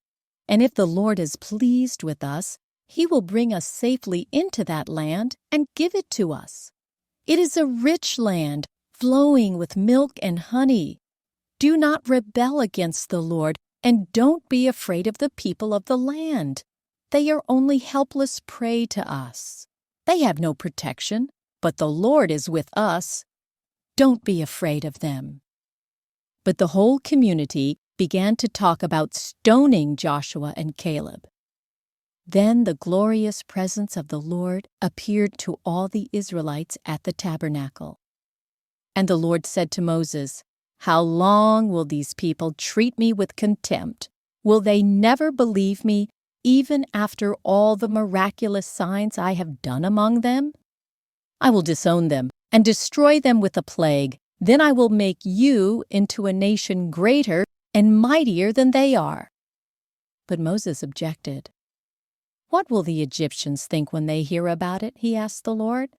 and if the Lord is pleased with us, He will bring us safely into that land and give it to us. It is a rich land, flowing with milk and honey. Do not rebel against the Lord, and don't be afraid of the people of the land. They are only helpless prey to us. They have no protection, but the Lord is with us. Don't be afraid of them." But the whole community began to talk about stoning Joshua and Caleb. Then the glorious presence of the Lord appeared to all the Israelites at the tabernacle. And the Lord said to Moses, "How long will these people treat me with contempt? Will they never believe me, even after all the miraculous signs I have done among them? I will disown them and destroy them with a plague. Then I will make you into a nation greater and mightier than they are." But Moses objected. "What will the Egyptians think when they hear about it?" he asked the Lord.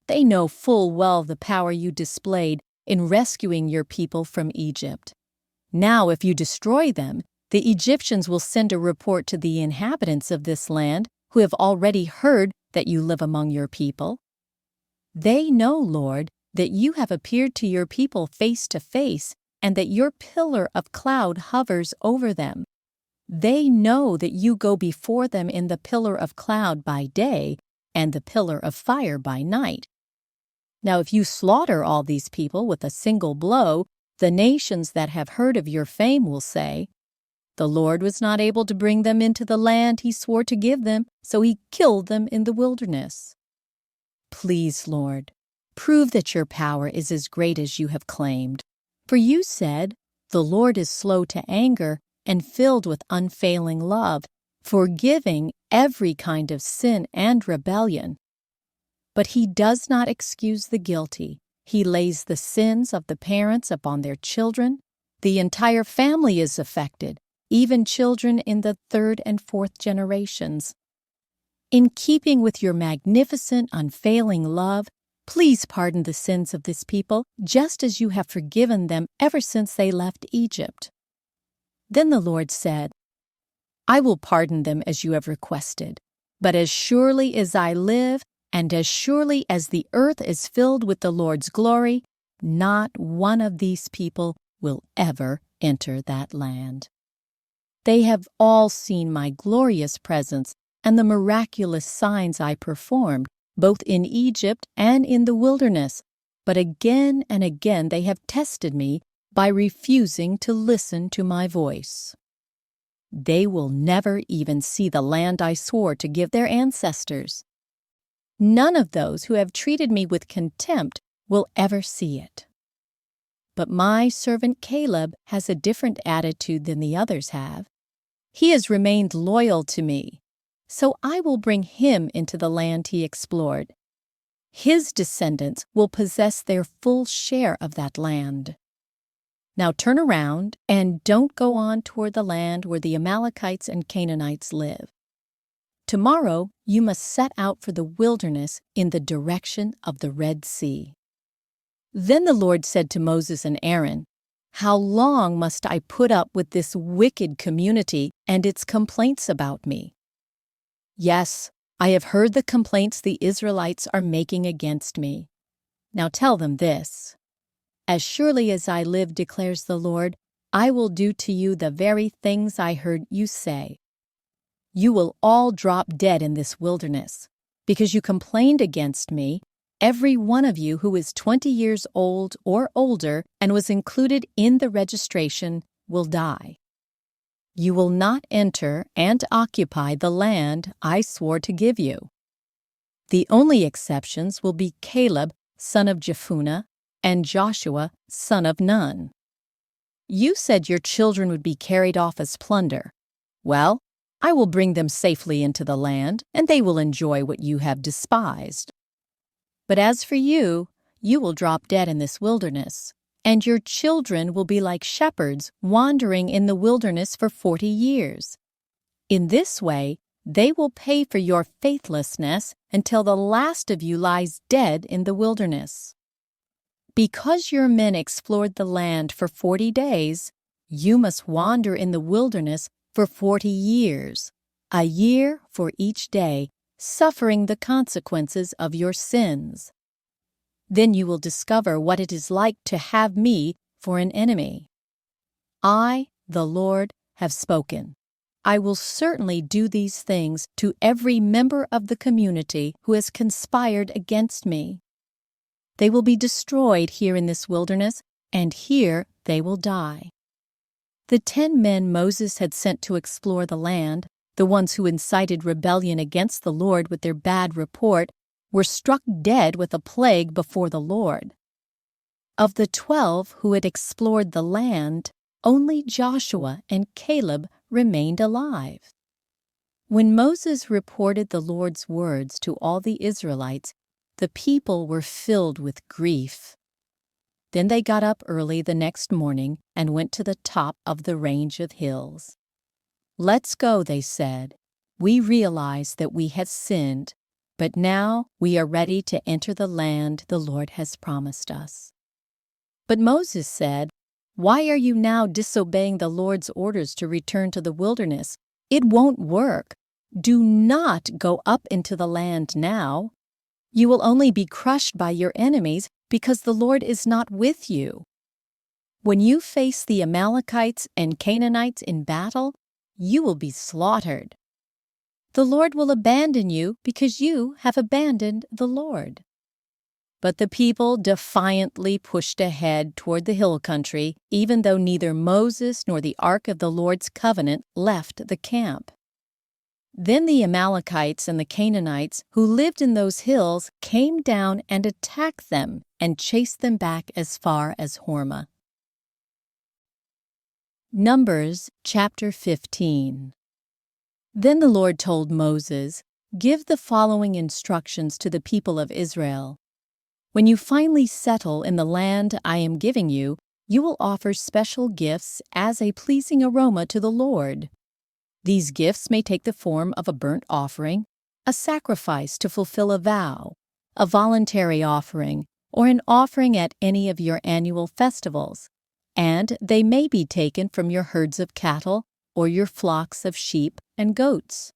"They know full well the power you displayed in rescuing your people from Egypt. Now, if you destroy them, the Egyptians will send a report to the inhabitants of this land, who have already heard that you live among your people. They know, Lord, that you have appeared to your people face to face, and that your pillar of cloud hovers over them. They know that you go before them in the pillar of cloud by day and the pillar of fire by night. Now if you slaughter all these people with a single blow, the nations that have heard of your fame will say, 'The Lord was not able to bring them into the land He swore to give them, so He killed them in the wilderness.' Please, Lord, prove that your power is as great as you have claimed. For you said, 'The Lord is slow to anger and filled with unfailing love, forgiving every kind of sin and rebellion. But He does not excuse the guilty. He lays the sins of the parents upon their children. The entire family is affected, even children in the 3rd and 4th generations. In keeping with your magnificent, unfailing love, please pardon the sins of this people, just as you have forgiven them ever since they left Egypt." Then the Lord said, "I will pardon them as you have requested, but as surely as I live, and as surely as the earth is filled with the Lord's glory, not one of these people will ever enter that land. They have all seen my glorious presence and the miraculous signs I performed, both in Egypt and in the wilderness, but again and again they have tested me by refusing to listen to my voice. They will never even see the land I swore to give their ancestors. None of those who have treated me with contempt will ever see it. But my servant Caleb has a different attitude than the others have. He has remained loyal to me, so I will bring him into the land he explored. His descendants will possess their full share of that land. Now turn around and don't go on toward the land where the Amalekites and Canaanites live. Tomorrow you must set out for the wilderness in the direction of the Red Sea." Then the Lord said to Moses and Aaron, "How long must I put up with this wicked community and its complaints about me? Yes, I have heard the complaints the Israelites are making against me. Now tell them this: As surely as I live, declares the Lord, I will do to you the very things I heard you say. You will all drop dead in this wilderness, because you complained against me. Every one of you who is 20 years old or older and was included in the registration will die. You will not enter and occupy the land I swore to give you. The only exceptions will be Caleb, son of Jephunneh, and Joshua, son of Nun. You said your children would be carried off as plunder. Well, I will bring them safely into the land, and they will enjoy what you have despised. But as for you, you will drop dead in this wilderness, and your children will be like shepherds wandering in the wilderness for 40 years. In this way, they will pay for your faithlessness until the last of you lies dead in the wilderness. Because your men explored the land for 40 days, you must wander in the wilderness for 40 years, a year for each day, suffering the consequences of your sins. Then you will discover what it is like to have me for an enemy. I, the Lord, have spoken. I will certainly do these things to every member of the community who has conspired against me. They will be destroyed here in this wilderness, and here they will die. The 10 men Moses had sent to explore the land, the ones who incited rebellion against the Lord with their bad report, were struck dead with a plague before the Lord. Of the 12 who had explored the land, only Joshua and Caleb remained alive. When Moses reported the Lord's words to all the Israelites, the people were filled with grief. Then they got up early the next morning and went to the top of the range of hills. "Let's go," they said. "We realize that we have sinned, but now we are ready to enter the land the Lord has promised us." But Moses said, "Why are you now disobeying the Lord's orders to return to the wilderness? It won't work. Do not go up into the land now. You will only be crushed by your enemies because the Lord is not with you. When you face the Amalekites and Canaanites in battle, you will be slaughtered. The Lord will abandon you because you have abandoned the Lord." But the people defiantly pushed ahead toward the hill country, even though neither Moses nor the Ark of the Lord's covenant left the camp. Then the Amalekites and the Canaanites who lived in those hills came down and attacked them and chased them back as far as Hormah. Numbers chapter 15. Then the Lord told Moses, "Give the following instructions to the people of Israel. When you finally settle in the land I am giving you, you will offer special gifts as a pleasing aroma to the Lord. These gifts may take the form of a burnt offering, a sacrifice to fulfill a vow, a voluntary offering, or an offering at any of your annual festivals, and they may be taken from your herds of cattle or your flocks of sheep and goats.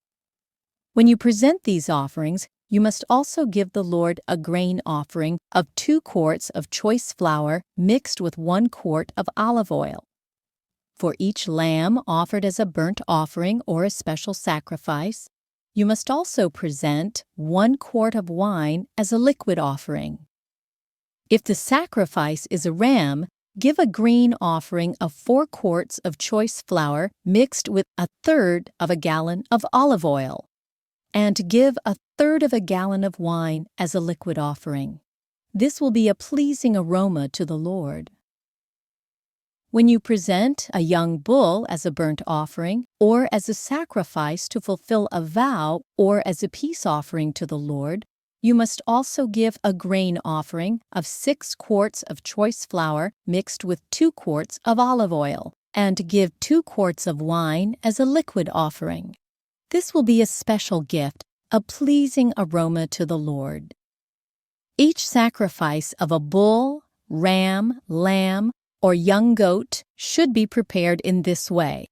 When you present these offerings, you must also give the Lord a grain offering of 2 quarts of choice flour mixed with 1 quart of olive oil. For each lamb offered as a burnt offering or a special sacrifice, you must also present 1 quart of wine as a liquid offering. If the sacrifice is a ram, give a grain offering of 4 quarts of choice flour mixed with 1/3 of a gallon of olive oil, and give 1/3 of a gallon of wine as a liquid offering. This will be a pleasing aroma to the Lord. When you present a young bull as a burnt offering, or as a sacrifice to fulfill a vow, or as a peace offering to the Lord, you must also give a grain offering of 6 quarts of choice flour mixed with 2 quarts of olive oil, and give 2 quarts of wine as a liquid offering. This will be a special gift, a pleasing aroma to the Lord. Each sacrifice of a bull, ram, lamb, or young goat should be prepared in this way.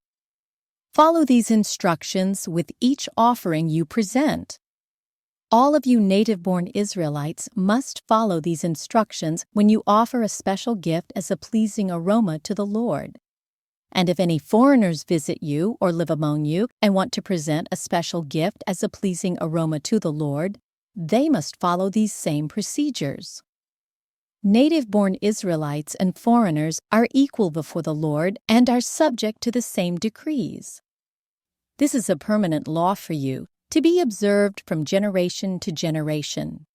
Follow these instructions with each offering you present. All of you native-born Israelites must follow these instructions when you offer a special gift as a pleasing aroma to the Lord. And if any foreigners visit you or live among you and want to present a special gift as a pleasing aroma to the Lord, they must follow these same procedures. Native-born Israelites and foreigners are equal before the Lord and are subject to the same decrees. This is a permanent law for you, to be observed from generation to generation.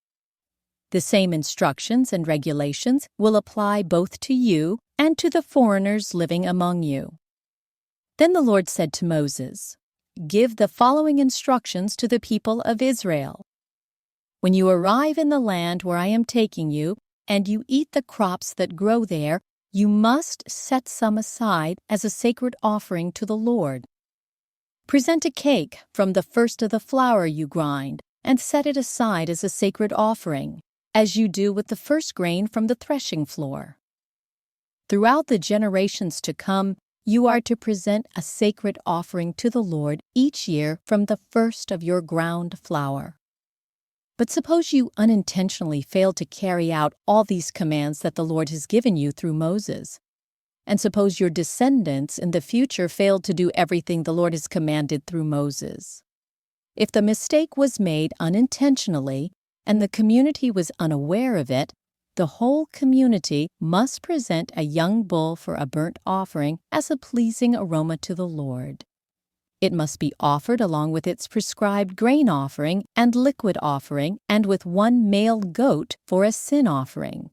The same instructions and regulations will apply both to you and to the foreigners living among you. Then the Lord said to Moses, "Give the following instructions to the people of Israel. When you arrive in the land where I am taking you, and you eat the crops that grow there, you must set some aside as a sacred offering to the Lord. Present a cake from the first of the flour you grind, and set it aside as a sacred offering, as you do with the first grain from the threshing floor. Throughout the generations to come, you are to present a sacred offering to the Lord each year from the first of your ground flour. But suppose you unintentionally fail to carry out all these commands that the Lord has given you through Moses. And suppose your descendants in the future failed to do everything the Lord has commanded through Moses. If the mistake was made unintentionally and the community was unaware of it, the whole community must present a young bull for a burnt offering as a pleasing aroma to the Lord. It must be offered along with its prescribed grain offering and liquid offering and with one male goat for a sin offering.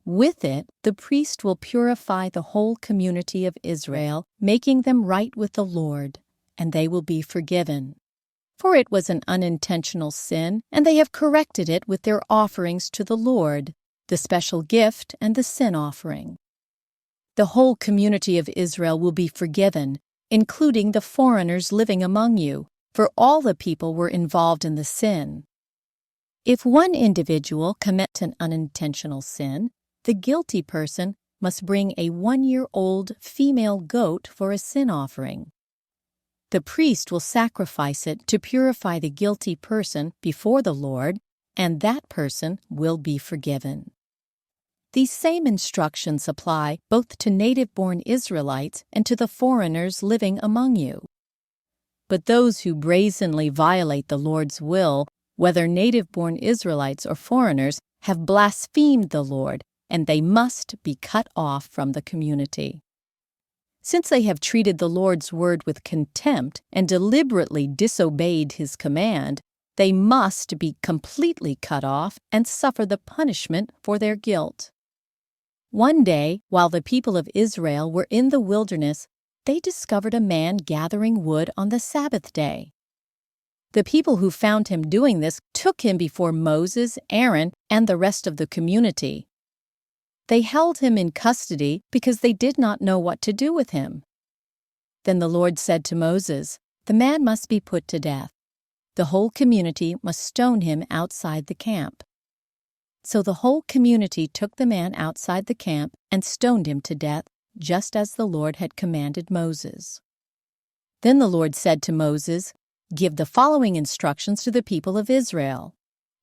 With it, the priest will purify the whole community of Israel, making them right with the Lord, and they will be forgiven. For it was an unintentional sin, and they have corrected it with their offerings to the Lord, the special gift and the sin offering. The whole community of Israel will be forgiven, including the foreigners living among you, for all the people were involved in the sin. If one individual commits an unintentional sin, the guilty person must bring a 1-year-old female goat for a sin offering. The priest will sacrifice it to purify the guilty person before the Lord, and that person will be forgiven. These same instructions apply both to native-born Israelites and to the foreigners living among you. But those who brazenly violate the Lord's will, whether native-born Israelites or foreigners, have blasphemed the Lord, and they must be cut off from the community. Since they have treated the Lord's word with contempt and deliberately disobeyed His command, they must be completely cut off and suffer the punishment for their guilt. One day, while the people of Israel were in the wilderness, they discovered a man gathering wood on the Sabbath day. The people who found him doing this took him before Moses, Aaron, and the rest of the community. They held him in custody because they did not know what to do with him. Then the Lord said to Moses, "The man must be put to death. The whole community must stone him outside the camp." So the whole community took the man outside the camp and stoned him to death, just as the Lord had commanded Moses. Then the Lord said to Moses, "Give the following instructions to the people of Israel.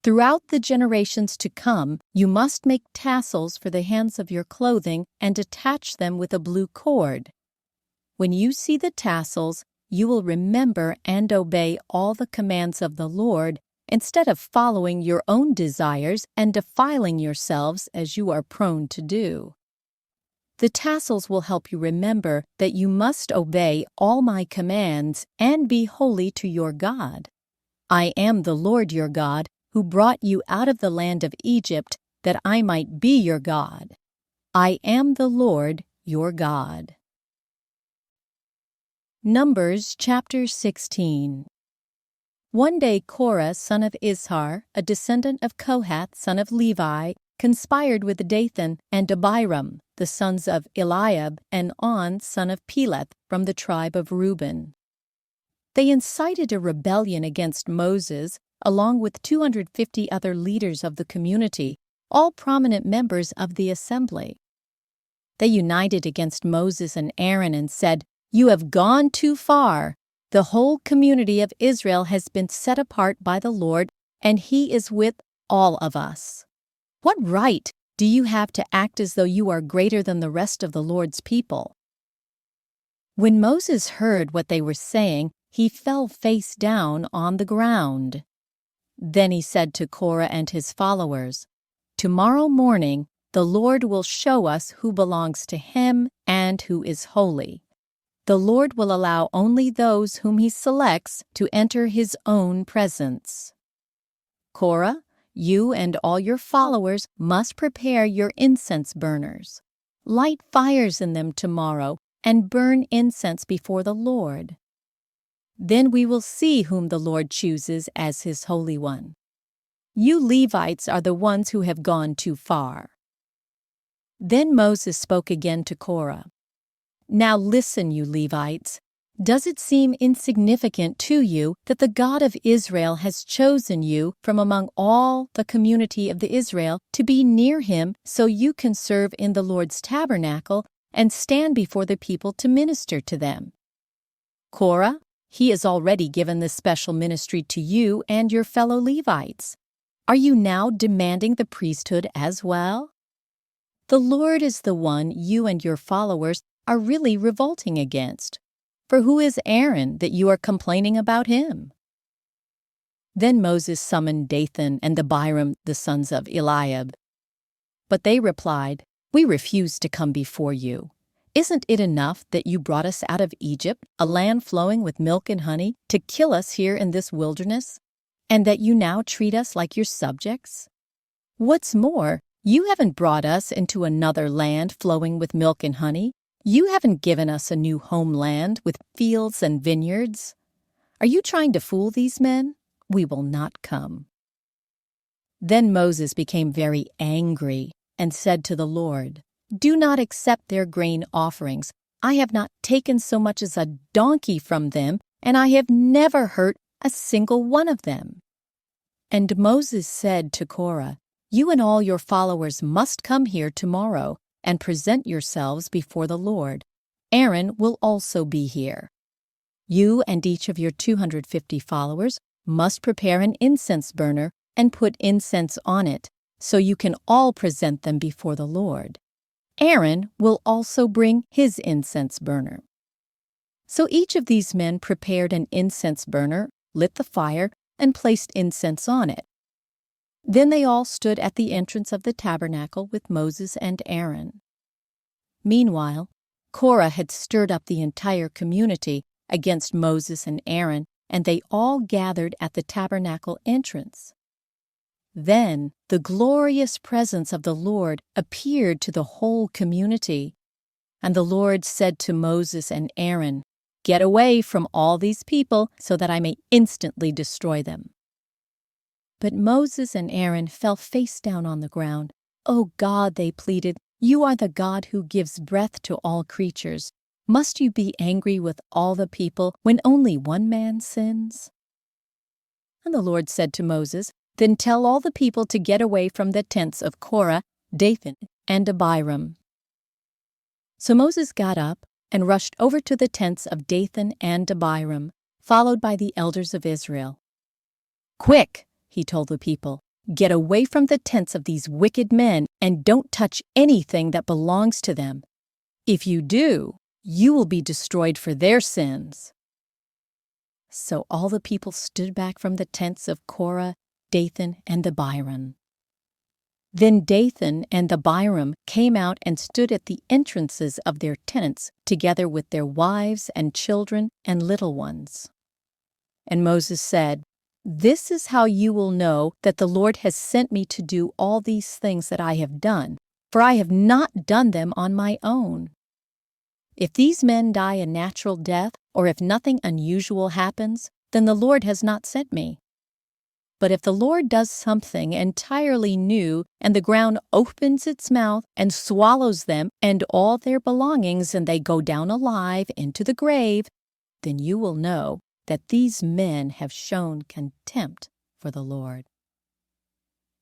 Throughout the generations to come, you must make tassels for the hands of your clothing and attach them with a blue cord. When you see the tassels, you will remember and obey all the commands of the Lord, instead of following your own desires and defiling yourselves as you are prone to do. The tassels will help you remember that you must obey all my commands and be holy to your God. I am the Lord your God, who brought you out of the land of Egypt, that I might be your God. I am the Lord your God." Numbers chapter 16. One day Korah, son of Izhar, a descendant of Kohath, son of Levi, conspired with Dathan and Abiram, the sons of Eliab, and On, son of Peleth, from the tribe of Reuben. They incited a rebellion against Moses, along with 250 other leaders of the community, all prominent members of the assembly. They united against Moses and Aaron and said, "You have gone too far. The whole community of Israel has been set apart by the Lord, and He is with all of us. What right do you have to act as though you are greater than the rest of the Lord's people?" When Moses heard what they were saying, he fell face down on the ground. Then he said to Korah and his followers, "Tomorrow morning the Lord will show us who belongs to Him and who is holy. The Lord will allow only those whom He selects to enter His own presence. Korah, you and all your followers must prepare your incense burners. Light fires in them tomorrow and burn incense before the Lord. Then we will see whom the Lord chooses as His Holy One. You Levites are the ones who have gone too far." Then Moses spoke again to Korah. "Now listen, you Levites. Does it seem insignificant to you that the God of Israel has chosen you from among all the community of the Israel to be near Him so you can serve in the Lord's tabernacle and stand before the people to minister to them? Korah, He has already given this special ministry to you and your fellow Levites. Are you now demanding the priesthood as well? The Lord is the one you and your followers are really revolting against. For who is Aaron that you are complaining about him?" Then Moses summoned Dathan and Abiram, the sons of Eliab. But they replied, "We refuse to come before you. Isn't it enough that you brought us out of Egypt, a land flowing with milk and honey, to kill us here in this wilderness, and that you now treat us like your subjects? What's more, you haven't brought us into another land flowing with milk and honey. You haven't given us a new homeland with fields and vineyards. Are you trying to fool these men? We will not come." Then Moses became very angry and said to the Lord, "Do not accept their grain offerings. I have not taken so much as a donkey from them, and I have never hurt a single one of them." And Moses said to Korah, "You and all your followers must come here tomorrow and present yourselves before the Lord. Aaron will also be here. You and each of your 250 followers must prepare an incense burner and put incense on it, so you can all present them before the Lord. Aaron will also bring his incense burner." So each of these men prepared an incense burner, lit the fire, and placed incense on it. Then they all stood at the entrance of the tabernacle with Moses and Aaron. Meanwhile, Korah had stirred up the entire community against Moses and Aaron, and they all gathered at the tabernacle entrance. Then the glorious presence of the Lord appeared to the whole community, and the Lord said to Moses and Aaron, "Get away from all these people so that I may instantly destroy them." But Moses and Aaron fell face down on the ground. "O God," they pleaded, "you are the God who gives breath to all creatures. Must you be angry with all the people when only one man sins?" And the Lord said to Moses, "Then tell all the people to get away from the tents of Korah, Dathan, and Abiram." So Moses got up and rushed over to the tents of Dathan and Abiram, followed by the elders of Israel. "Quick," he told the people, "get away from the tents of these wicked men and don't touch anything that belongs to them. If you do, you will be destroyed for their sins." So all the people stood back from the tents of Korah, Dathan, and Abiram. Then Dathan and Abiram came out and stood at the entrances of their tents, together with their wives and children and little ones. And Moses said, "This is how you will know that the Lord has sent me to do all these things that I have done, for I have not done them on my own. If these men die a natural death, or if nothing unusual happens, then the Lord has not sent me. But if the Lord does something entirely new, and the ground opens its mouth and swallows them and all their belongings, and they go down alive into the grave, then you will know that these men have shown contempt for the Lord."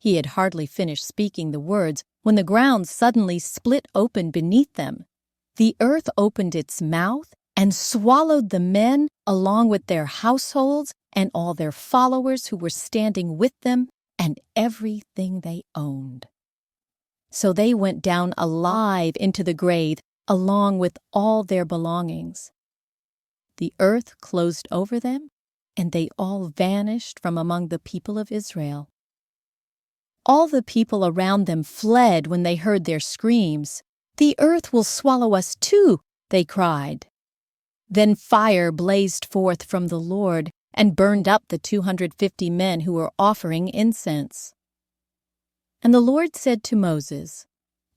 He had hardly finished speaking the words when the ground suddenly split open beneath them. The earth opened its mouth and swallowed the men along with their households and all their followers who were standing with them and everything they owned. So they went down alive into the grave along with all their belongings. The earth closed over them, and they all vanished from among the people of Israel. All the people around them fled when they heard their screams. "The earth will swallow us too," they cried. Then fire blazed forth from the Lord and burned up the 250 men who were offering incense. And the Lord said to Moses,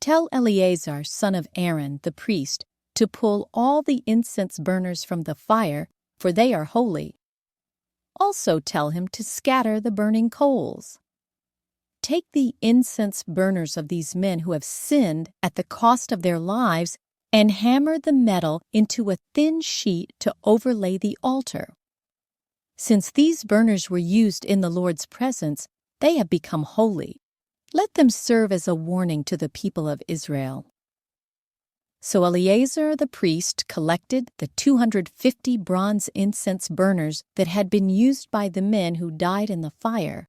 "Tell Eleazar, son of Aaron, the priest, to pull all the incense burners from the fire, for they are holy. Also tell him to scatter the burning coals. Take the incense burners of these men who have sinned at the cost of their lives and hammer the metal into a thin sheet to overlay the altar. Since these burners were used in the Lord's presence, they have become holy. Let them serve as a warning to the people of Israel." So Eleazar the priest collected the 250 bronze incense burners that had been used by the men who died in the fire,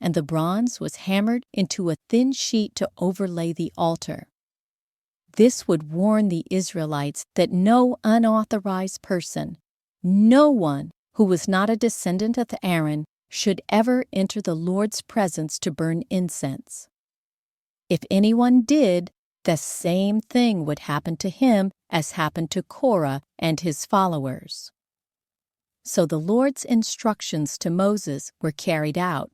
and the bronze was hammered into a thin sheet to overlay the altar. This would warn the Israelites that no unauthorized person, no one who was not a descendant of Aaron, should ever enter the Lord's presence to burn incense. If anyone did, the same thing would happen to him as happened to Korah and his followers. So the Lord's instructions to Moses were carried out.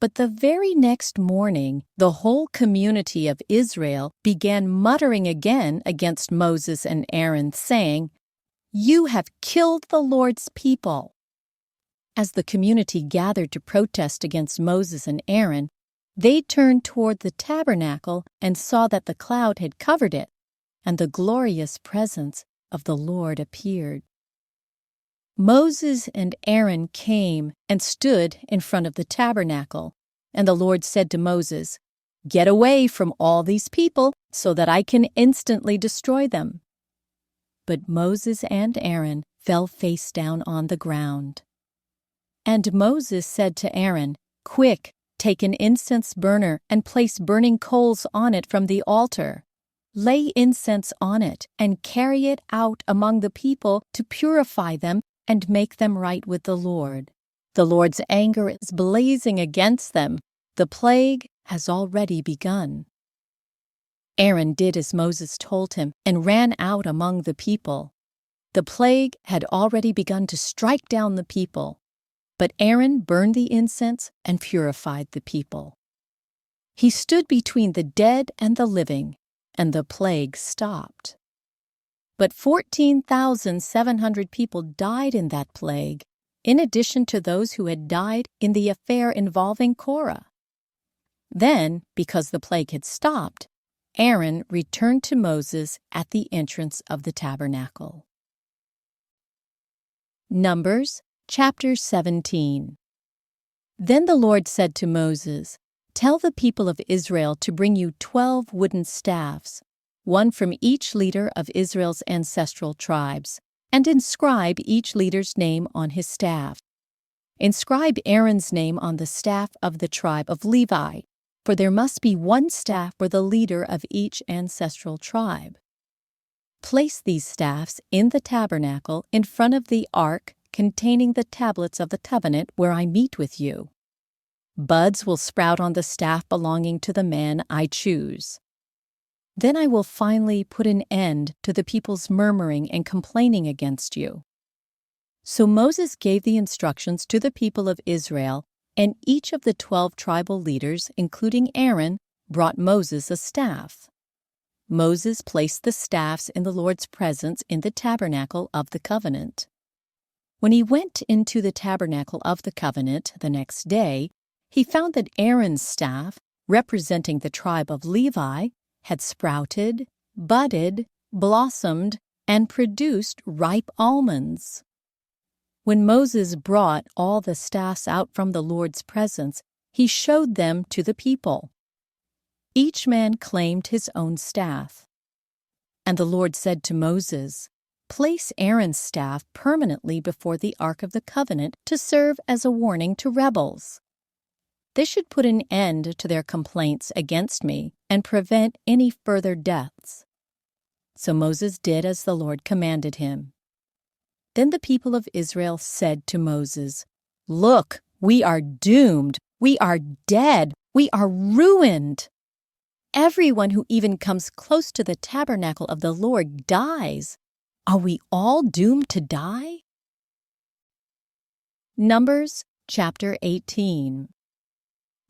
But the very next morning, the whole community of Israel began muttering again against Moses and Aaron, saying, "You have killed the Lord's people." As the community gathered to protest against Moses and Aaron, they turned toward the tabernacle and saw that the cloud had covered it, and the glorious presence of the Lord appeared. Moses and Aaron came and stood in front of the tabernacle, and the Lord said to Moses, "Get away from all these people so that I can instantly destroy them." But Moses and Aaron fell face down on the ground. And Moses said to Aaron, "Quick, take an incense burner and place burning coals on it from the altar. Lay incense on it and carry it out among the people to purify them and make them right with the Lord. The Lord's anger is blazing against them. The plague has already begun." Aaron did as Moses told him and ran out among the people. The plague had already begun to strike down the people. But Aaron burned the incense and purified the people. He stood between the dead and the living, and the plague stopped. But 14,700 people died in that plague, in addition to those who had died in the affair involving Korah. Then, because the plague had stopped, Aaron returned to Moses at the entrance of the tabernacle. Numbers Chapter 17. Then the Lord said to Moses, "Tell the people of Israel to bring you 12 wooden staffs, one from each leader of Israel's ancestral tribes, and inscribe each leader's name on his staff. Inscribe Aaron's name on the staff of the tribe of Levi, for there must be one staff for the leader of each ancestral tribe. Place these staffs in the tabernacle in front of the ark containing the tablets of the covenant where I meet with you. Buds will sprout on the staff belonging to the man I choose. Then I will finally put an end to the people's murmuring and complaining against you." So Moses gave the instructions to the people of Israel, and each of the 12 tribal leaders, including Aaron, brought Moses a staff. Moses placed the staffs in the Lord's presence in the tabernacle of the covenant. When he went into the tabernacle of the covenant the next day, he found that Aaron's staff, representing the tribe of Levi, had sprouted, budded, blossomed, and produced ripe almonds. When Moses brought all the staffs out from the Lord's presence, he showed them to the people. Each man claimed his own staff. And the Lord said to Moses, "Place Aaron's staff permanently before the Ark of the Covenant to serve as a warning to rebels. This should put an end to their complaints against me and prevent any further deaths." So Moses did as the Lord commanded him. Then the people of Israel said to Moses, "Look, we are doomed. We are dead. We are ruined. Everyone who even comes close to the tabernacle of the Lord dies. Are we all doomed to die?" Numbers chapter 18.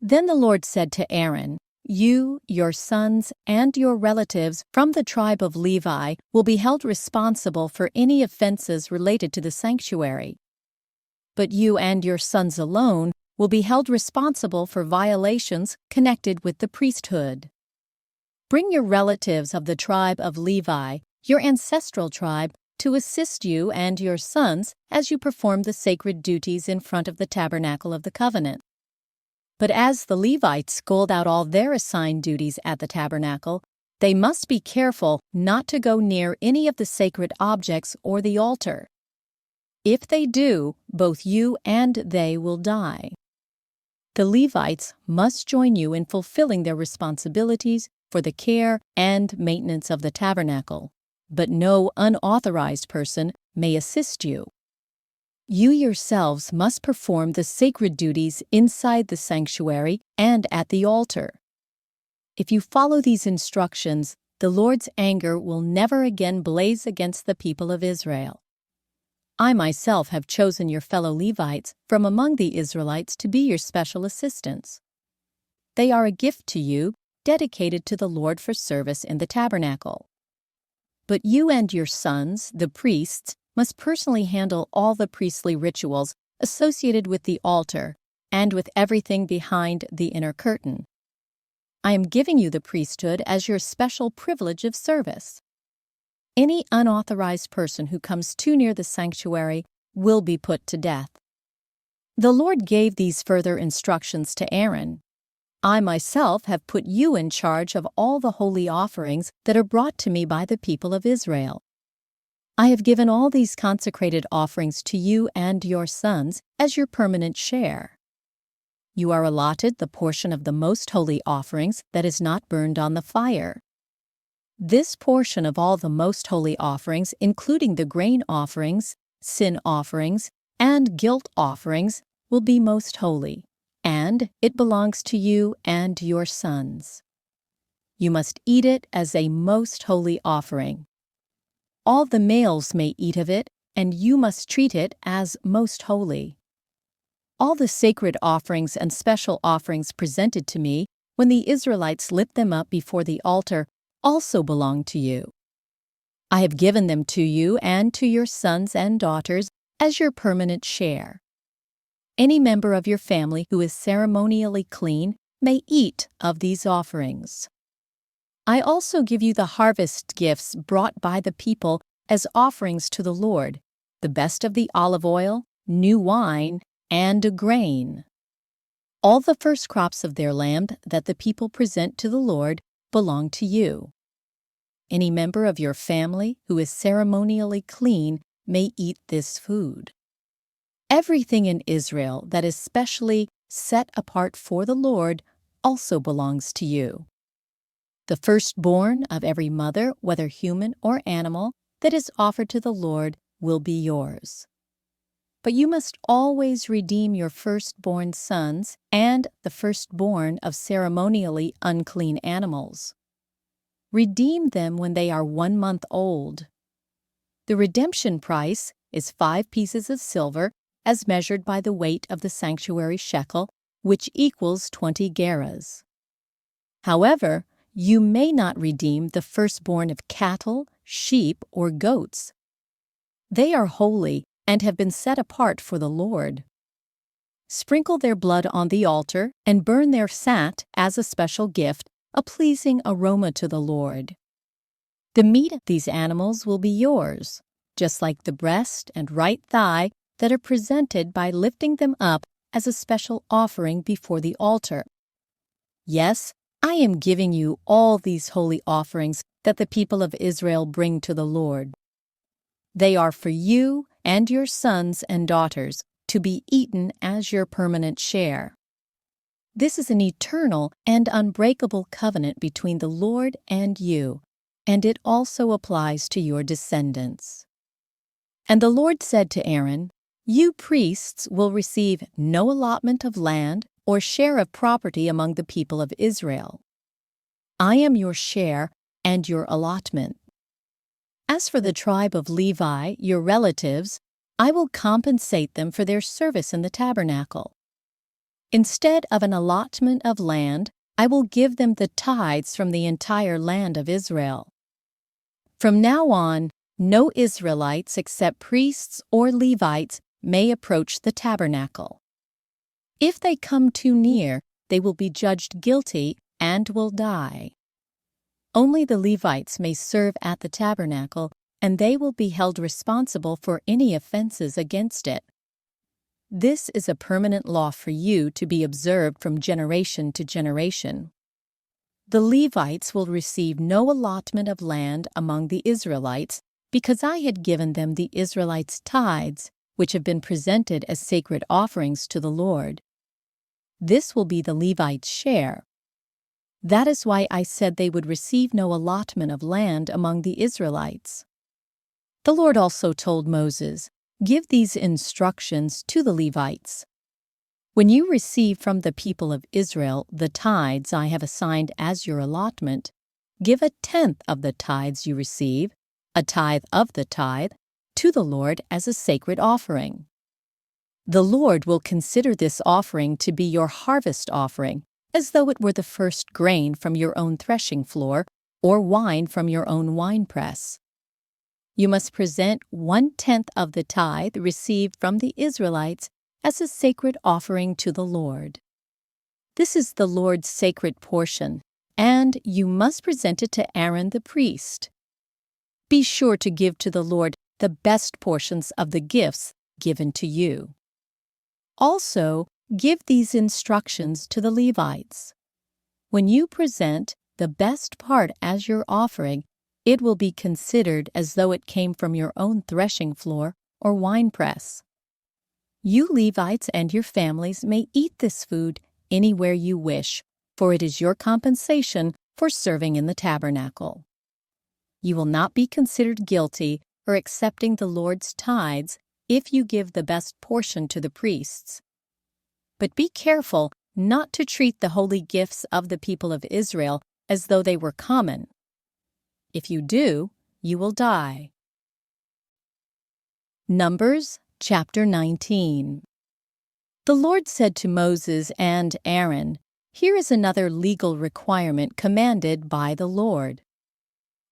Then the Lord said to Aaron, "You, your sons, and your relatives from the tribe of Levi will be held responsible for any offenses related to the sanctuary. But you and your sons alone will be held responsible for violations connected with the priesthood. Bring your relatives of the tribe of Levi, your ancestral tribe, to assist you and your sons as you perform the sacred duties in front of the tabernacle of the covenant. But as the Levites scold out all their assigned duties at the tabernacle, they must be careful not to go near any of the sacred objects or the altar. If they do, both you and they will die. The Levites must join you in fulfilling their responsibilities for the care and maintenance of the tabernacle, but no unauthorized person may assist you. You yourselves must perform the sacred duties inside the sanctuary and at the altar. If you follow these instructions, the Lord's anger will never again blaze against the people of Israel. I myself have chosen your fellow Levites from among the Israelites to be your special assistants. They are a gift to you, dedicated to the Lord for service in the tabernacle. But you and your sons, the priests, must personally handle all the priestly rituals associated with the altar and with everything behind the inner curtain. I am giving you the priesthood as your special privilege of service. Any unauthorized person who comes too near the sanctuary will be put to death." The Lord gave these further instructions to Aaron. "I myself have put you in charge of all the holy offerings that are brought to me by the people of Israel. I have given all these consecrated offerings to you and your sons as your permanent share. You are allotted the portion of the most holy offerings that is not burned on the fire. This portion of all the most holy offerings, including the grain offerings, sin offerings, and guilt offerings, will be most holy, and it belongs to you and your sons. You must eat it as a most holy offering. All the males may eat of it, and you must treat it as most holy. All the sacred offerings and special offerings presented to me when the Israelites lift them up before the altar also belong to you. I have given them to you and to your sons and daughters as your permanent share. Any member of your family who is ceremonially clean may eat of these offerings. I also give you the harvest gifts brought by the people as offerings to the Lord, the best of the olive oil, new wine, and grain. All the first crops of their land that the people present to the Lord belong to you. Any member of your family who is ceremonially clean may eat this food. Everything in Israel that is specially set apart for the Lord also belongs to you. The firstborn of every mother, whether human or animal, that is offered to the Lord will be yours. But you must always redeem your firstborn sons and the firstborn of ceremonially unclean animals. Redeem them when they are 1 month old. The redemption price is 5 pieces of silver as measured by the weight of the sanctuary shekel, which equals 20 gerahs. However, you may not redeem the firstborn of cattle, sheep, or goats. They are holy and have been set apart for the Lord. Sprinkle their blood on the altar and burn their fat as a special gift, a pleasing aroma to the Lord. The meat of these animals will be yours, just like the breast and right thigh that are presented by lifting them up as a special offering before the altar. Yes, I am giving you all these holy offerings that the people of Israel bring to the Lord. They are for you and your sons and daughters to be eaten as your permanent share. This is an eternal and unbreakable covenant between the Lord and you, and it also applies to your descendants. And the Lord said to Aaron, "You priests will receive no allotment of land or share of property among the people of Israel. I am your share and your allotment. As for the tribe of Levi, your relatives, I will compensate them for their service in the tabernacle. Instead of an allotment of land, I will give them the tithes from the entire land of Israel. From now on, no Israelites except priests or Levites may approach the tabernacle. If they come too near, they will be judged guilty and will die. Only the Levites may serve at the tabernacle, and they will be held responsible for any offenses against it. This is a permanent law for you to be observed from generation to generation. The Levites will receive no allotment of land among the Israelites, because I had given them the Israelites' tithes, which have been presented as sacred offerings to the Lord. This will be the Levites' share. That is why I said they would receive no allotment of land among the Israelites." The Lord also told Moses, "Give these instructions to the Levites. When you receive from the people of Israel the tithes I have assigned as your allotment, give a tenth of the tithes you receive, a tithe of the tithe, to the Lord as a sacred offering. The Lord will consider this offering to be your harvest offering, as though it were the first grain from your own threshing floor or wine from your own winepress. You must present 1/10 of the tithe received from the Israelites as a sacred offering to the Lord. This is the Lord's sacred portion, and you must present it to Aaron the priest. Be sure to give to the Lord the best portions of the gifts given to you. Also, give these instructions to the Levites. When you present the best part as your offering, it will be considered as though it came from your own threshing floor or winepress. You Levites and your families may eat this food anywhere you wish, for it is your compensation for serving in the tabernacle. You will not be considered guilty for accepting the Lord's tithes if you give the best portion to the priests. But be careful not to treat the holy gifts of the people of Israel as though they were common. If you do, you will die." Numbers chapter 19. The Lord said to Moses and Aaron, "Here is another legal requirement commanded by the Lord.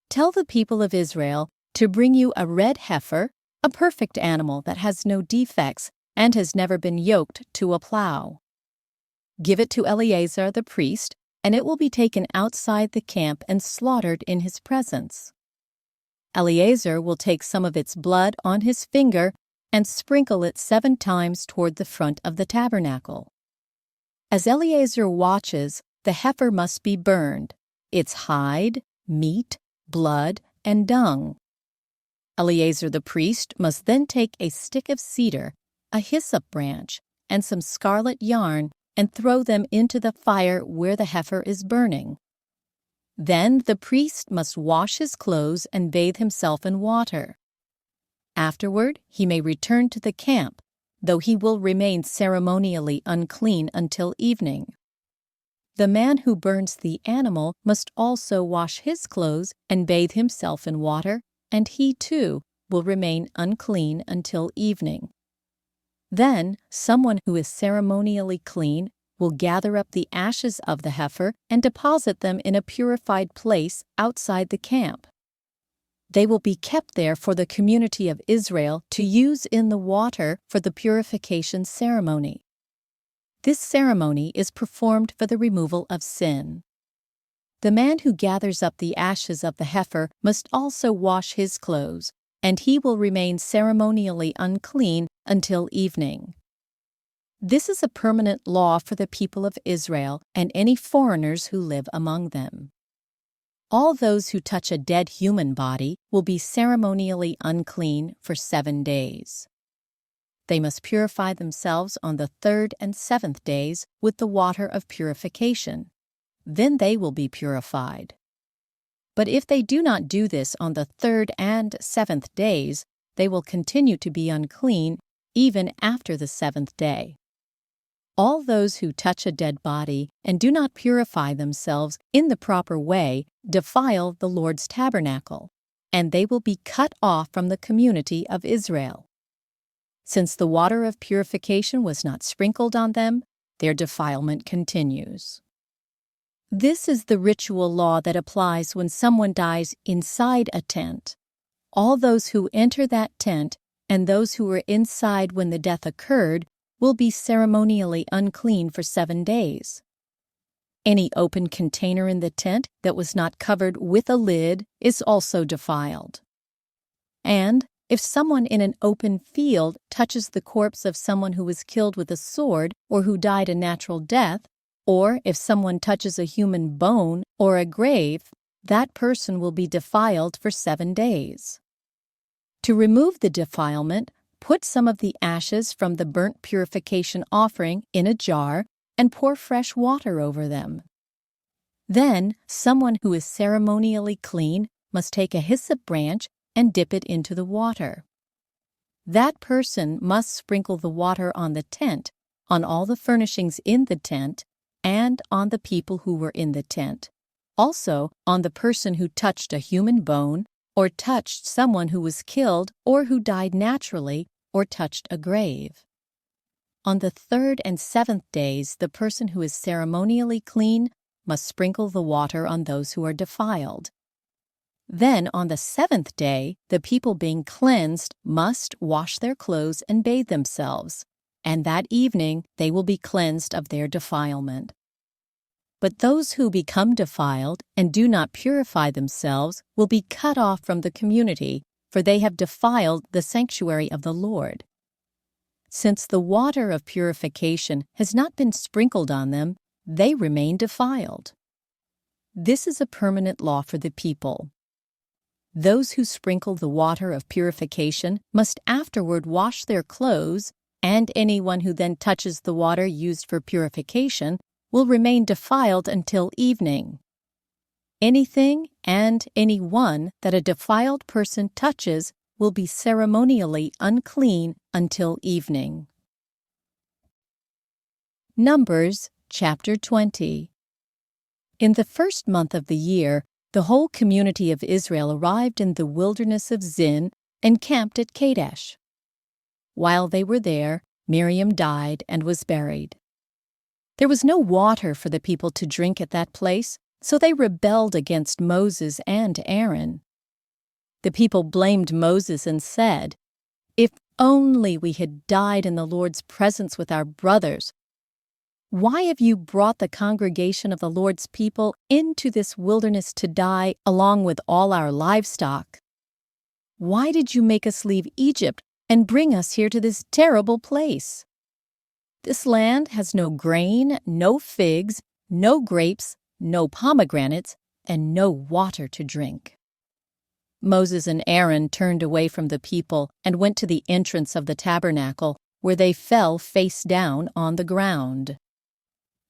Tell the people of Israel to bring you a red heifer, a perfect animal that has no defects and has never been yoked to a plow. Give it to Eleazar the priest, and it will be taken outside the camp and slaughtered in his presence. Eleazar will take some of its blood on his finger and sprinkle it 7 times toward the front of the tabernacle. As Eleazar watches, the heifer must be burned, its hide, meat, blood, and dung. Eleazar the priest must then take a stick of cedar, a hyssop branch, and some scarlet yarn and throw them into the fire where the heifer is burning. Then the priest must wash his clothes and bathe himself in water. Afterward, he may return to the camp, though he will remain ceremonially unclean until evening. The man who burns the animal must also wash his clothes and bathe himself in water, and he too will remain unclean until evening. Then someone who is ceremonially clean will gather up the ashes of the heifer and deposit them in a purified place outside the camp. They will be kept there for the community of Israel to use in the water for the purification ceremony. This ceremony is performed for the removal of sin. The man who gathers up the ashes of the heifer must also wash his clothes, and he will remain ceremonially unclean until evening. This is a permanent law for the people of Israel and any foreigners who live among them. All those who touch a dead human body will be ceremonially unclean for 7 days. They must purify themselves on the 3rd and 7th days with the water of purification. Then they will be purified. But if they do not do this on the 3rd and 7th days, they will continue to be unclean even after the 7th day. All those who touch a dead body and do not purify themselves in the proper way defile the Lord's tabernacle, and they will be cut off from the community of Israel. Since the water of purification was not sprinkled on them, their defilement continues. This is the ritual law that applies when someone dies inside a tent. All those who enter that tent and those who were inside when the death occurred will be ceremonially unclean for 7 days. Any open container in the tent that was not covered with a lid is also defiled. And if someone in an open field touches the corpse of someone who was killed with a sword or who died a natural death, or if someone touches a human bone or a grave, that person will be defiled for 7 days. To remove the defilement, put some of the ashes from the burnt purification offering in a jar and pour fresh water over them. Then, someone who is ceremonially clean must take a hyssop branch and dip it into the water. That person must sprinkle the water on the tent, on all the furnishings in the tent, and on the people who were in the tent. Also, on the person who touched a human bone, or touched someone who was killed or who died naturally, or touched a grave. On the 3rd and 7th days, the person who is ceremonially clean must sprinkle the water on those who are defiled. Then, on the 7th day, the people being cleansed must wash their clothes and bathe themselves, and that evening they will be cleansed of their defilement. But those who become defiled and do not purify themselves will be cut off from the community, for they have defiled the sanctuary of the Lord. Since the water of purification has not been sprinkled on them, they remain defiled. This is a permanent law for the people. Those who sprinkle the water of purification must afterward wash their clothes, and anyone who then touches the water used for purification will remain defiled until evening. Anything and anyone that a defiled person touches will be ceremonially unclean until evening. Numbers chapter 20. In the 1st month of the year, the whole community of Israel arrived in the wilderness of Zin and camped at Kadesh. While they were there, Miriam died and was buried. There was no water for the people to drink at that place, so they rebelled against Moses and Aaron. The people blamed Moses and said, "If only we had died in the Lord's presence with our brothers. Why have you brought the congregation of the Lord's people into this wilderness to die along with all our livestock? Why did you make us leave Egypt and bring us here to this terrible place? This land has no grain, no figs, no grapes, no pomegranates, and no water to drink." Moses and Aaron turned away from the people and went to the entrance of the tabernacle, where they fell face down on the ground.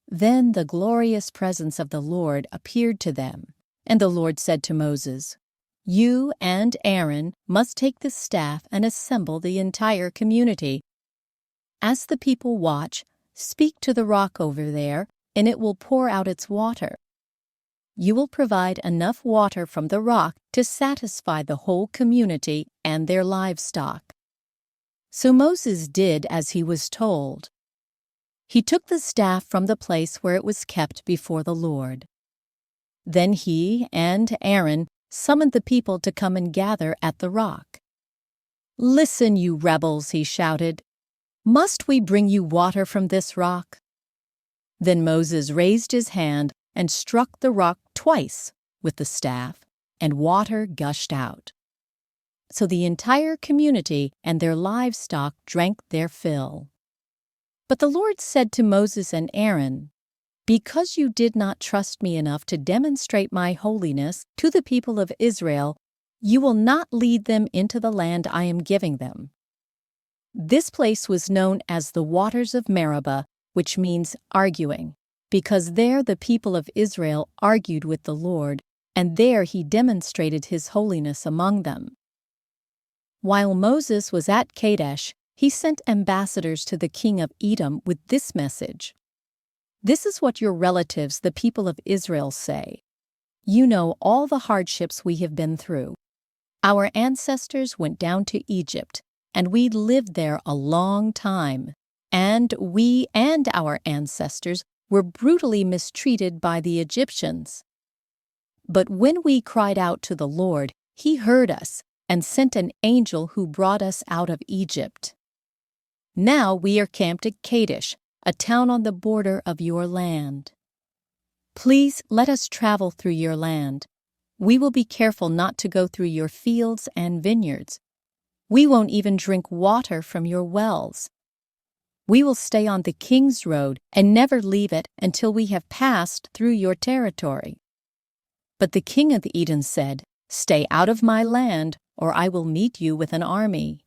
Then the glorious presence of the Lord appeared to them, and the Lord said to Moses, "You and Aaron must take the staff and assemble the entire community. As the people watch, speak to the rock over there, and it will pour out its water. You will provide enough water from the rock to satisfy the whole community and their livestock." So Moses did as he was told. He took the staff from the place where it was kept before the Lord. Then he and Aaron summoned the people to come and gather at the rock. "Listen, you rebels," he shouted. "Must we bring you water from this rock?" Then Moses raised his hand and struck the rock twice with the staff, and water gushed out. So the entire community and their livestock drank their fill. But the Lord said to Moses and Aaron, "Because you did not trust me enough to demonstrate my holiness to the people of Israel, you will not lead them into the land I am giving them." This place was known as the waters of Meribah, which means arguing, because there the people of Israel argued with the Lord, and there he demonstrated his holiness among them. While Moses was at Kadesh, he sent ambassadors to the king of Edom with this message: "This is what your relatives, the people of Israel, say. You know all the hardships we have been through. Our ancestors went down to Egypt, and we lived there a long time, and we and our ancestors were brutally mistreated by the Egyptians. But when we cried out to the Lord, he heard us and sent an angel who brought us out of Egypt. Now we are camped at Kadesh, a town on the border of your land. Please let us travel through your land. We will be careful not to go through your fields and vineyards. We won't even drink water from your wells. We will stay on the king's road and never leave it until we have passed through your territory." But the king of Edom said, "Stay out of my land, or I will meet you with an army."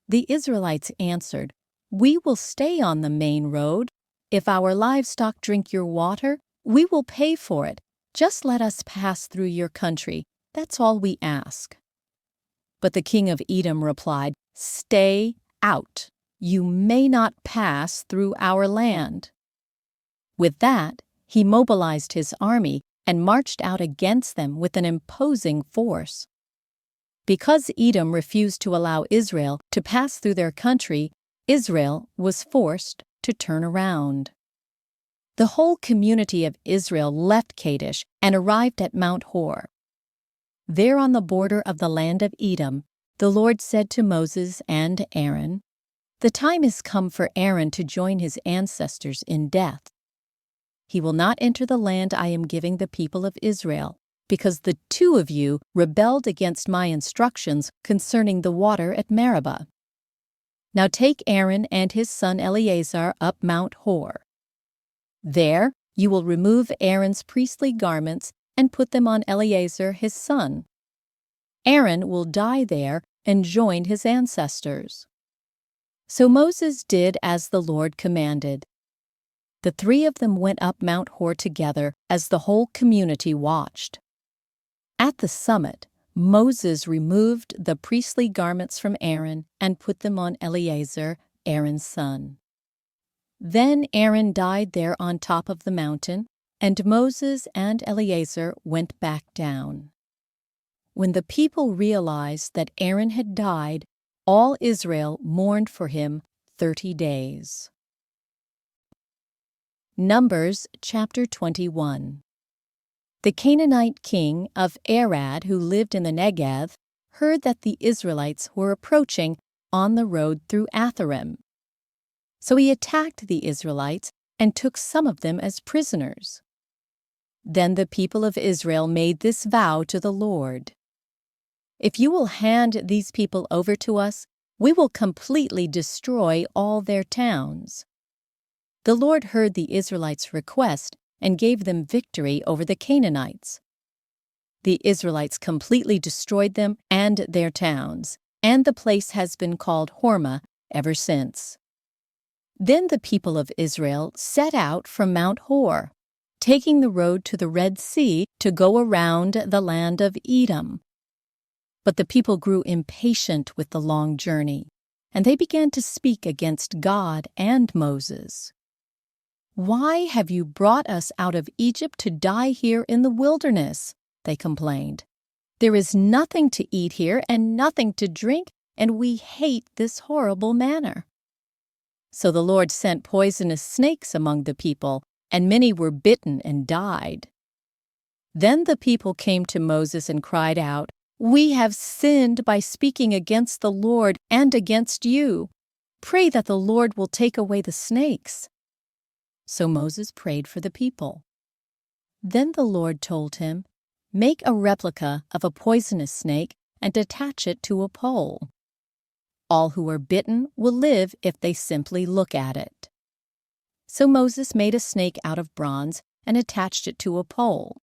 The Israelites answered, "We will stay on the main road. If our livestock drink your water, we will pay for it. Just let us pass through your country. That's all we ask." But the king of Edom replied, "Stay out. You may not pass through our land." With that, he mobilized his army and marched out against them with an imposing force. Because Edom refused to allow Israel to pass through their country, Israel was forced to turn around. The whole community of Israel left Kadesh and arrived at Mount Hor. There on the border of the land of Edom, the Lord said to Moses and Aaron, "The time has come for Aaron to join his ancestors in death. He will not enter the land I am giving the people of Israel, because the two of you rebelled against my instructions concerning the water at Meribah. Now take Aaron and his son Eleazar up Mount Hor. There you will remove Aaron's priestly garments and put them on Eleazar his son. Aaron will die there and join his ancestors." So Moses did as the Lord commanded. The three of them went up Mount Hor together as the whole community watched. At the summit, Moses removed the priestly garments from Aaron and put them on Eleazar, Aaron's son. Then Aaron died there on top of the mountain, and Moses and Eleazar went back down. When the people realized that Aaron had died, all Israel mourned for him 30 days. Numbers chapter 21. The Canaanite king of Arad, who lived in the Negev, heard that the Israelites were approaching on the road through Atharim. So he attacked the Israelites and took some of them as prisoners. Then the people of Israel made this vow to the Lord: "If you will hand these people over to us, we will completely destroy all their towns." The Lord heard the Israelites' request and gave them victory over the Canaanites. The Israelites completely destroyed them and their towns, and the place has been called Hormah ever since. Then the people of Israel set out from Mount Hor, taking the road to the Red Sea to go around the land of Edom. But the people grew impatient with the long journey, and they began to speak against God and Moses. "Why have you brought us out of Egypt to die here in the wilderness?" they complained. "There is nothing to eat here and nothing to drink, and we hate this horrible manna." So the Lord sent poisonous snakes among the people, and many were bitten and died. Then the people came to Moses and cried out, "We have sinned by speaking against the Lord and against you. Pray that the Lord will take away the snakes." So Moses prayed for the people. Then the Lord told him, "Make a replica of a poisonous snake and attach it to a pole." All who are bitten will live if they simply look at it." So Moses made a snake out of bronze and attached it to a pole.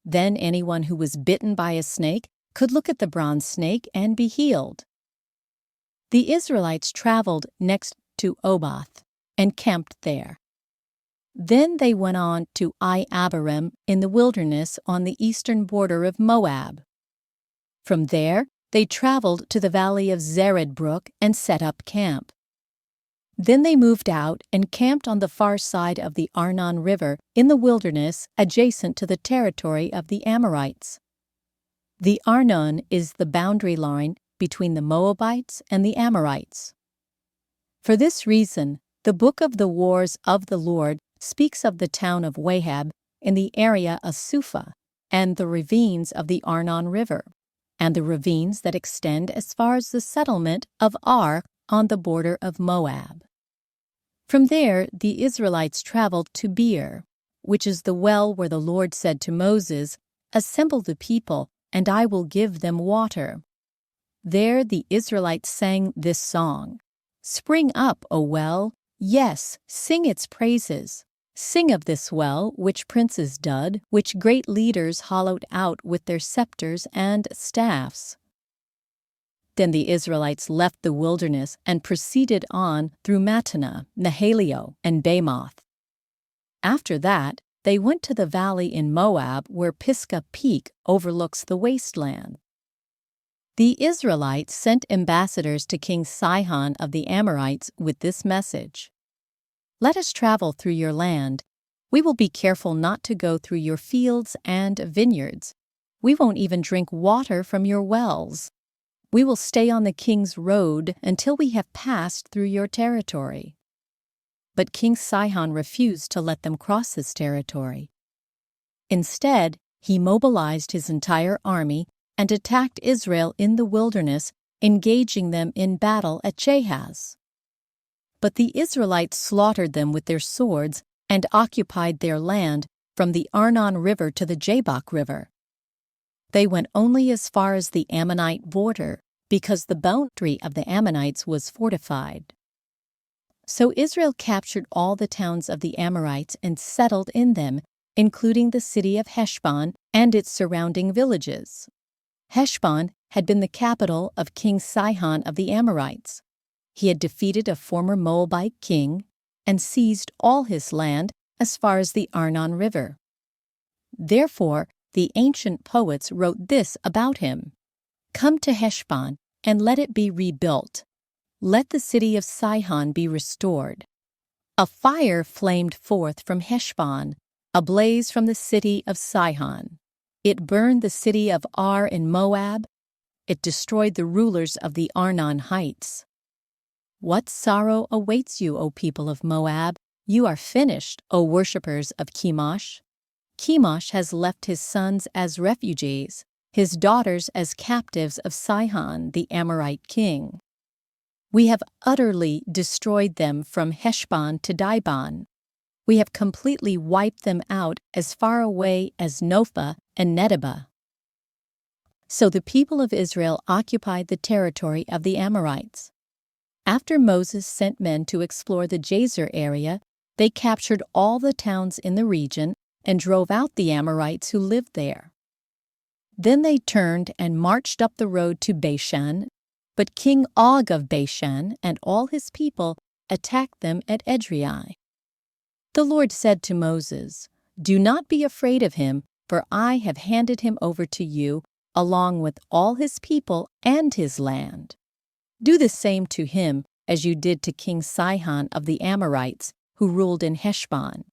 Then anyone who was bitten by a snake could look at the bronze snake and be healed. The Israelites traveled next to Oboth and camped there. Then they went on to Abarim in the wilderness on the eastern border of Moab. From there, they traveled to the valley of Zered Brook and set up camp. Then they moved out and camped on the far side of the Arnon River in the wilderness adjacent to the territory of the Amorites. The Arnon is the boundary line between the Moabites and the Amorites. For this reason, the book of the Wars of the Lord speaks of the town of Wahab in the area of Suphah and the ravines of the Arnon River, and the ravines that extend as far as the settlement of Ar on the border of Moab. From there, the Israelites traveled to Beer, which is the well where the Lord said to Moses, "Assemble the people, and I will give them water." There the Israelites sang this song, "Spring up, O well, yes, sing its praises. Sing of this well, which princes dug, which great leaders hollowed out with their scepters and staffs." Then the Israelites left the wilderness and proceeded on through Mattanah, Nahalio, and Bamoth. After that, they went to the valley in Moab where Pisgah Peak overlooks the wasteland. The Israelites sent ambassadors to King Sihon of the Amorites with this message: "Let us travel through your land. We will be careful not to go through your fields and vineyards. We won't even drink water from your wells. We will stay on the king's road until we have passed through your territory." But King Sihon refused to let them cross his territory. Instead, he mobilized his entire army and attacked Israel in the wilderness, engaging them in battle at Jahaz. But the Israelites slaughtered them with their swords and occupied their land from the Arnon River to the Jabbok River. They went only as far as the Ammonite border, because the boundary of the Ammonites was fortified. So Israel captured all the towns of the Amorites and settled in them, including the city of Heshbon and its surrounding villages. Heshbon had been the capital of King Sihon of the Amorites. He had defeated a former Moabite king and seized all his land as far as the Arnon River. Therefore, the ancient poets wrote this about him: "Come to Heshbon, and let it be rebuilt. Let the city of Sihon be restored. A fire flamed forth from Heshbon, a blaze from the city of Sihon. It burned the city of Ar in Moab. It destroyed the rulers of the Arnon heights. What sorrow awaits you, O people of Moab? You are finished, O worshippers of Chemosh. Chemosh has left his sons as refugees, his daughters as captives of Sihon, the Amorite king. We have utterly destroyed them from Heshbon to Dibon. We have completely wiped them out as far away as Nophah and Nedeba." So the people of Israel occupied the territory of the Amorites. After Moses sent men to explore the Jazer area, they captured all the towns in the region and drove out the Amorites who lived there. Then they turned and marched up the road to Bashan, but King Og of Bashan and all his people attacked them at Edrei. The Lord said to Moses, "Do not be afraid of him, for I have handed him over to you, along with all his people and his land. Do the same to him as you did to King Sihon of the Amorites, who ruled in Heshbon."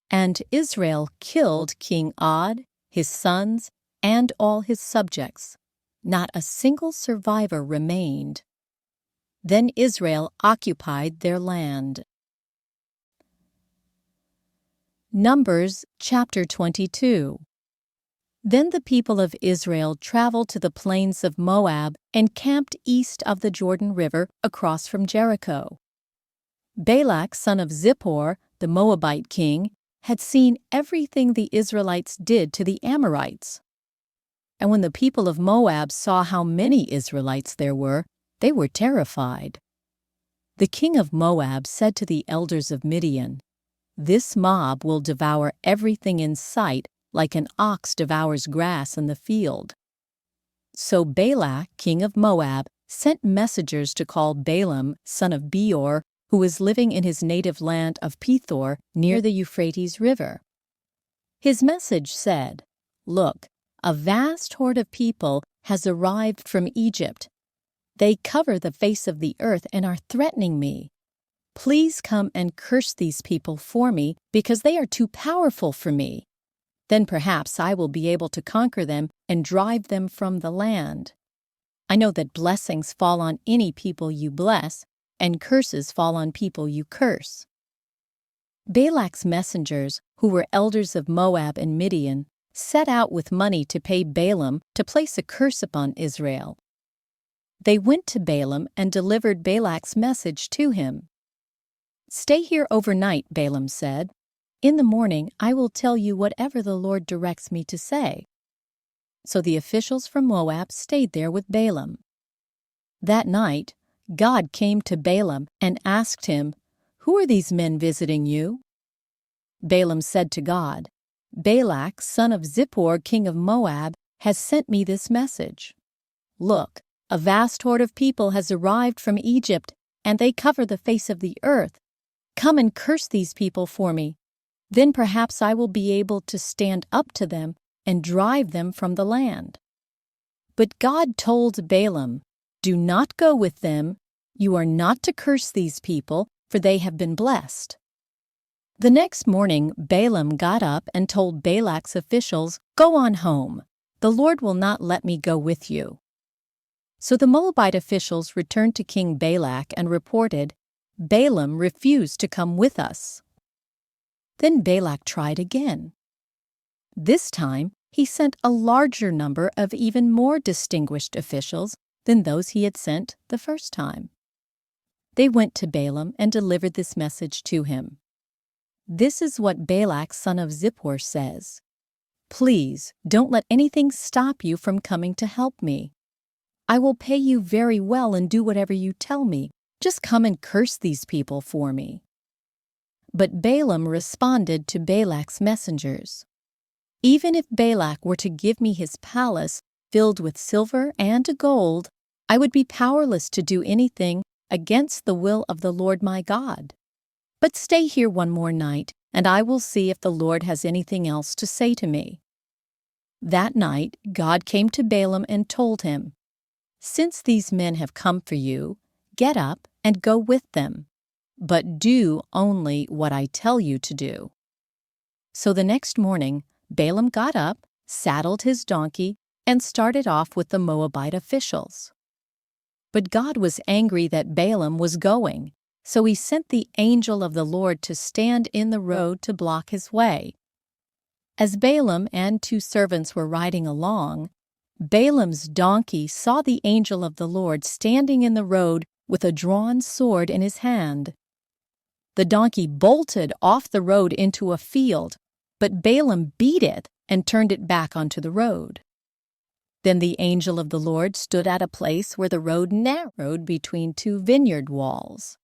And Israel killed King Og, his sons, and all his subjects. Not a single survivor remained. Then Israel occupied their land. Numbers chapter 22. Then the people of Israel traveled to the plains of Moab and camped east of the Jordan River across from Jericho. Balak, son of Zippor, the Moabite king, had seen everything the Israelites did to the Amorites. And when the people of Moab saw how many Israelites there were, They were terrified. The king of Moab said to the elders of Midian, "This mob will devour everything in sight like an ox devours grass in the field." So Balak, king of Moab, sent messengers to call Balaam, son of Beor, who was living in his native land of Pethor near the Euphrates River. His message said, "Look, a vast horde of people has arrived from Egypt. They cover the face of the earth and are threatening me. Please come and curse these people for me, because they are too powerful for me. Then perhaps I will be able to conquer them and drive them from the land. I know that blessings fall on any people you bless, and curses fall on people you curse." Balak's messengers, who were elders of Moab and Midian, set out with money to pay Balaam to place a curse upon Israel. They went to Balaam and delivered Balak's message to him. "Stay here overnight," Balaam said. "In the morning I will tell you whatever the Lord directs me to say." So the officials from Moab stayed there with Balaam. That night, God came to Balaam and asked him, "Who are these men visiting you?" Balaam said to God, "Balak, son of Zippor, king of Moab, has sent me this message. Look, a vast horde of people has arrived from Egypt, and they cover the face of the earth. Come and curse these people for me. Then perhaps I will be able to stand up to them and drive them from the land." But God told Balaam, "Do not go with them. You are not to curse these people, for they have been blessed." The next morning, Balaam got up and told Balak's officials, "Go on home. The Lord will not let me go with you." So the Moabite officials returned to King Balak and reported, "Balaam refused to come with us." Then Balak tried again. This time, he sent a larger number of even more distinguished officials than those he had sent the first time. They went to Balaam and delivered this message to him. "This is what Balak, son of Zippor, says. Please, don't let anything stop you from coming to help me. I will pay you very well and do whatever you tell me. Just come and curse these people for me." But Balaam responded to Balak's messengers, "Even if Balak were to give me his palace filled with silver and gold, I would be powerless to do anything against the will of the Lord my God. But stay here one more night, and I will see if the Lord has anything else to say to me." That night, God came to Balaam and told him, "Since these men have come for you, get up and go with them, but do only what I tell you to do." So the next morning, Balaam got up, saddled his donkey, and started off with the Moabite officials. But God was angry that Balaam was going, so he sent the angel of the Lord to stand in the road to block his way. As Balaam and 2 servants were riding along, Balaam's donkey saw the angel of the Lord standing in the road with a drawn sword in his hand. The donkey bolted off the road into a field, but Balaam beat it and turned it back onto the road. Then the angel of the Lord stood at a place where the road narrowed between 2 vineyard walls.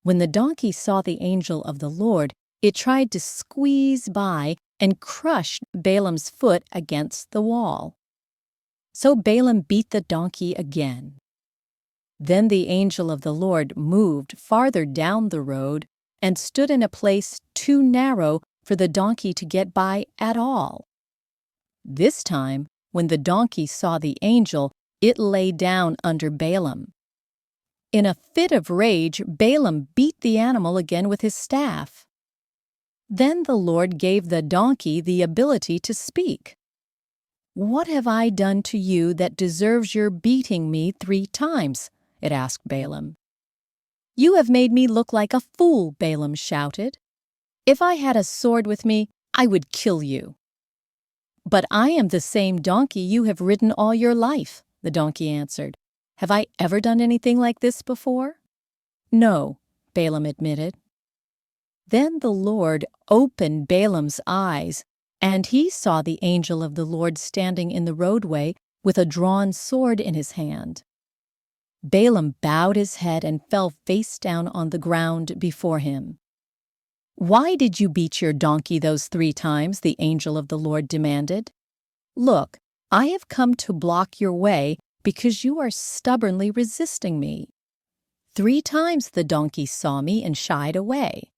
When the donkey saw the angel of the Lord, it tried to squeeze by and crushed Balaam's foot against the wall. So Balaam beat the donkey again. Then the angel of the Lord moved farther down the road and stood in a place too narrow for the donkey to get by at all. This time, when the donkey saw the angel, it lay down under Balaam. In a fit of rage, Balaam beat the animal again with his staff. Then the Lord gave the donkey the ability to speak. "What have I done to you that deserves your beating me 3 times?" it asked Balaam. "You have made me look like a fool," Balaam shouted. "If I had a sword with me, I would kill you." "But I am the same donkey you have ridden all your life," the donkey answered. "Have I ever done anything like this before?" "No," Balaam admitted. Then the Lord opened Balaam's eyes, and he saw the angel of the Lord standing in the roadway with a drawn sword in his hand. Balaam bowed his head and fell face down on the ground before him. "Why did you beat your donkey those 3 times?" the angel of the Lord demanded. "Look, I have come to block your way because you are stubbornly resisting me. 3 times the donkey saw me and shied away.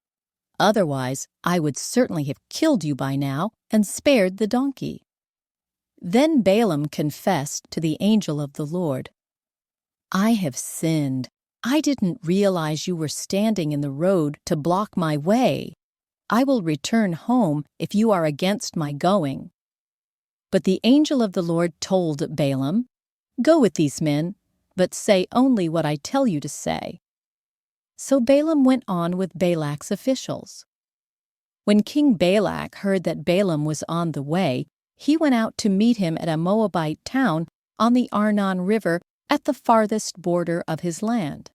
Otherwise, I would certainly have killed you by now and spared the donkey." Then Balaam confessed to the angel of the Lord, "I have sinned. I didn't realize you were standing in the road to block my way. I will return home if you are against my going." But the angel of the Lord told Balaam, "Go with these men, but say only what I tell you to say." So Balaam went on with Balak's officials. When King Balak heard that Balaam was on the way, he went out to meet him at a Moabite town on the Arnon River at the farthest border of his land.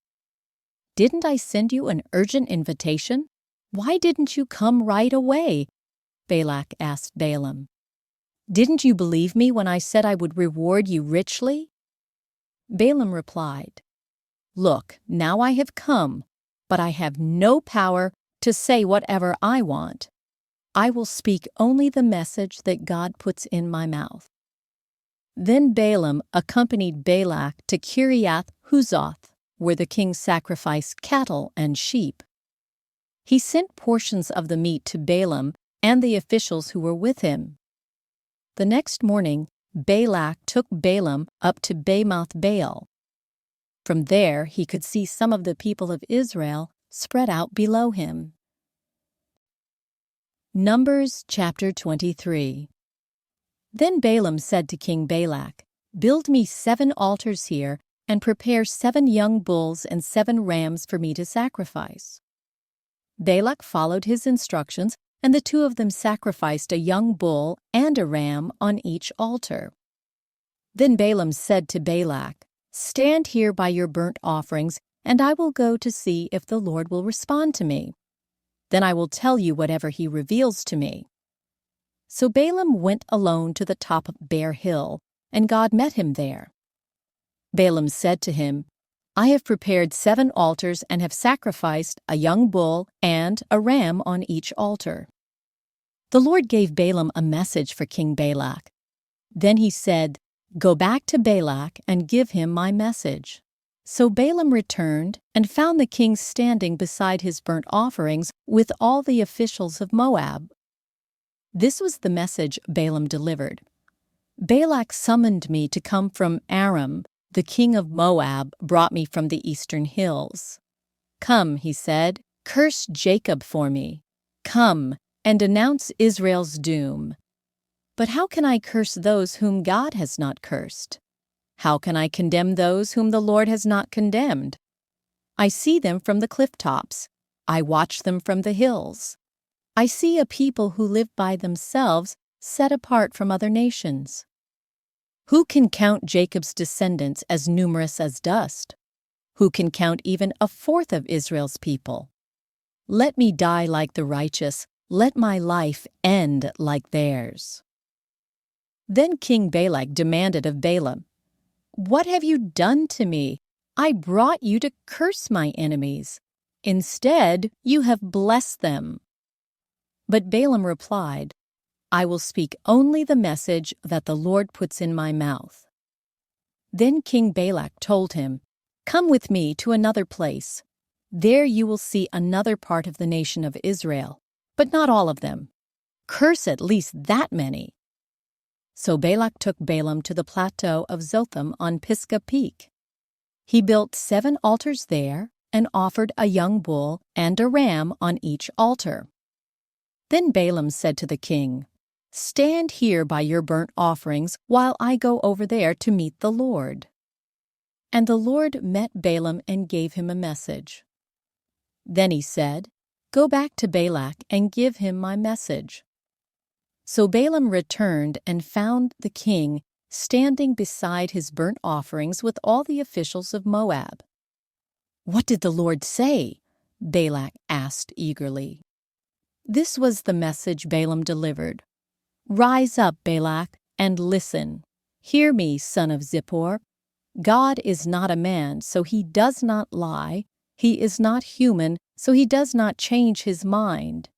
"Didn't I send you an urgent invitation? Why didn't you come right away?" Balak asked Balaam. "Didn't you believe me when I said I would reward you richly?" Balaam replied, "Look, now I have come, but I have no power to say whatever I want. I will speak only the message that God puts in my mouth." Then Balaam accompanied Balak to Kiriath Huzoth, where the king sacrificed cattle and sheep. He sent portions of the meat to Balaam and the officials who were with him. The next morning, Balak took Balaam up to Bamoth Baal. From there, he could see some of the people of Israel spread out below him. Numbers chapter 23. Then Balaam said to King Balak, "Build me 7 altars here and prepare 7 young bulls and 7 rams for me to sacrifice." Balak followed his instructions, and the 2 of them sacrificed a young bull and a ram on each altar. Then Balaam said to Balak, "Stand here by your burnt offerings, and I will go to see if the Lord will respond to me. Then I will tell you whatever he reveals to me." So Balaam went alone to the top of Bear Hill, and God met him there. Balaam said to him, "I have prepared 7 altars and have sacrificed a young bull and a ram on each altar." The Lord gave Balaam a message for King Balak. Then he said, "Go back to Balak and give him my message." So Balaam returned and found the king standing beside his burnt offerings with all the officials of Moab. This was the message Balaam delivered. "Balak summoned me to come from Aram. The king of Moab brought me from the eastern hills. 'Come,' he said, 'curse Jacob for me. Come and announce Israel's doom.' But how can I curse those whom God has not cursed? How can I condemn those whom the Lord has not condemned? I see them from the cliff tops. I watch them from the hills. I see a people who live by themselves, set apart from other nations. Who can count Jacob's descendants as numerous as dust? Who can count even 1/4 of Israel's people? Let me die like the righteous. Let my life end like theirs." Then King Balak demanded of Balaam, "What have you done to me? I brought you to curse my enemies. Instead, you have blessed them." But Balaam replied, "I will speak only the message that the Lord puts in my mouth." Then King Balak told him, "Come with me to another place. There you will see another part of the nation of Israel, but not all of them. Curse at least that many." So Balak took Balaam to the plateau of Zotham on Pisgah Peak. He built 7 altars there and offered a young bull and a ram on each altar. Then Balaam said to the king, "Stand here by your burnt offerings while I go over there to meet the Lord." And the Lord met Balaam and gave him a message. Then he said, "Go back to Balak and give him my message." So Balaam returned and found the king standing beside his burnt offerings with all the officials of Moab. "What did the Lord say?" Balak asked eagerly. This was the message Balaam delivered. "Rise up, Balak, and listen. Hear me, son of Zippor. God is not a man, so he does not lie. He is not human, so he does not change his mind.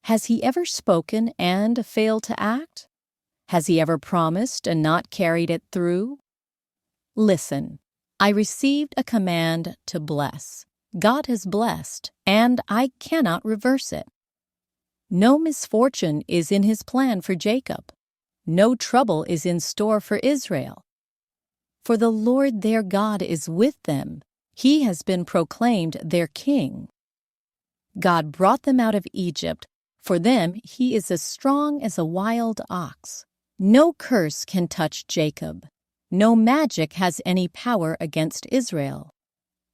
Has he ever spoken and failed to act? Has he ever promised and not carried it through? Listen, I received a command to bless. God has blessed, and I cannot reverse it. No misfortune is in his plan for Jacob. No trouble is in store for Israel. For the Lord their God is with them. He has been proclaimed their king. God brought them out of Egypt. For them he is as strong as a wild ox. No curse can touch Jacob. No magic has any power against Israel.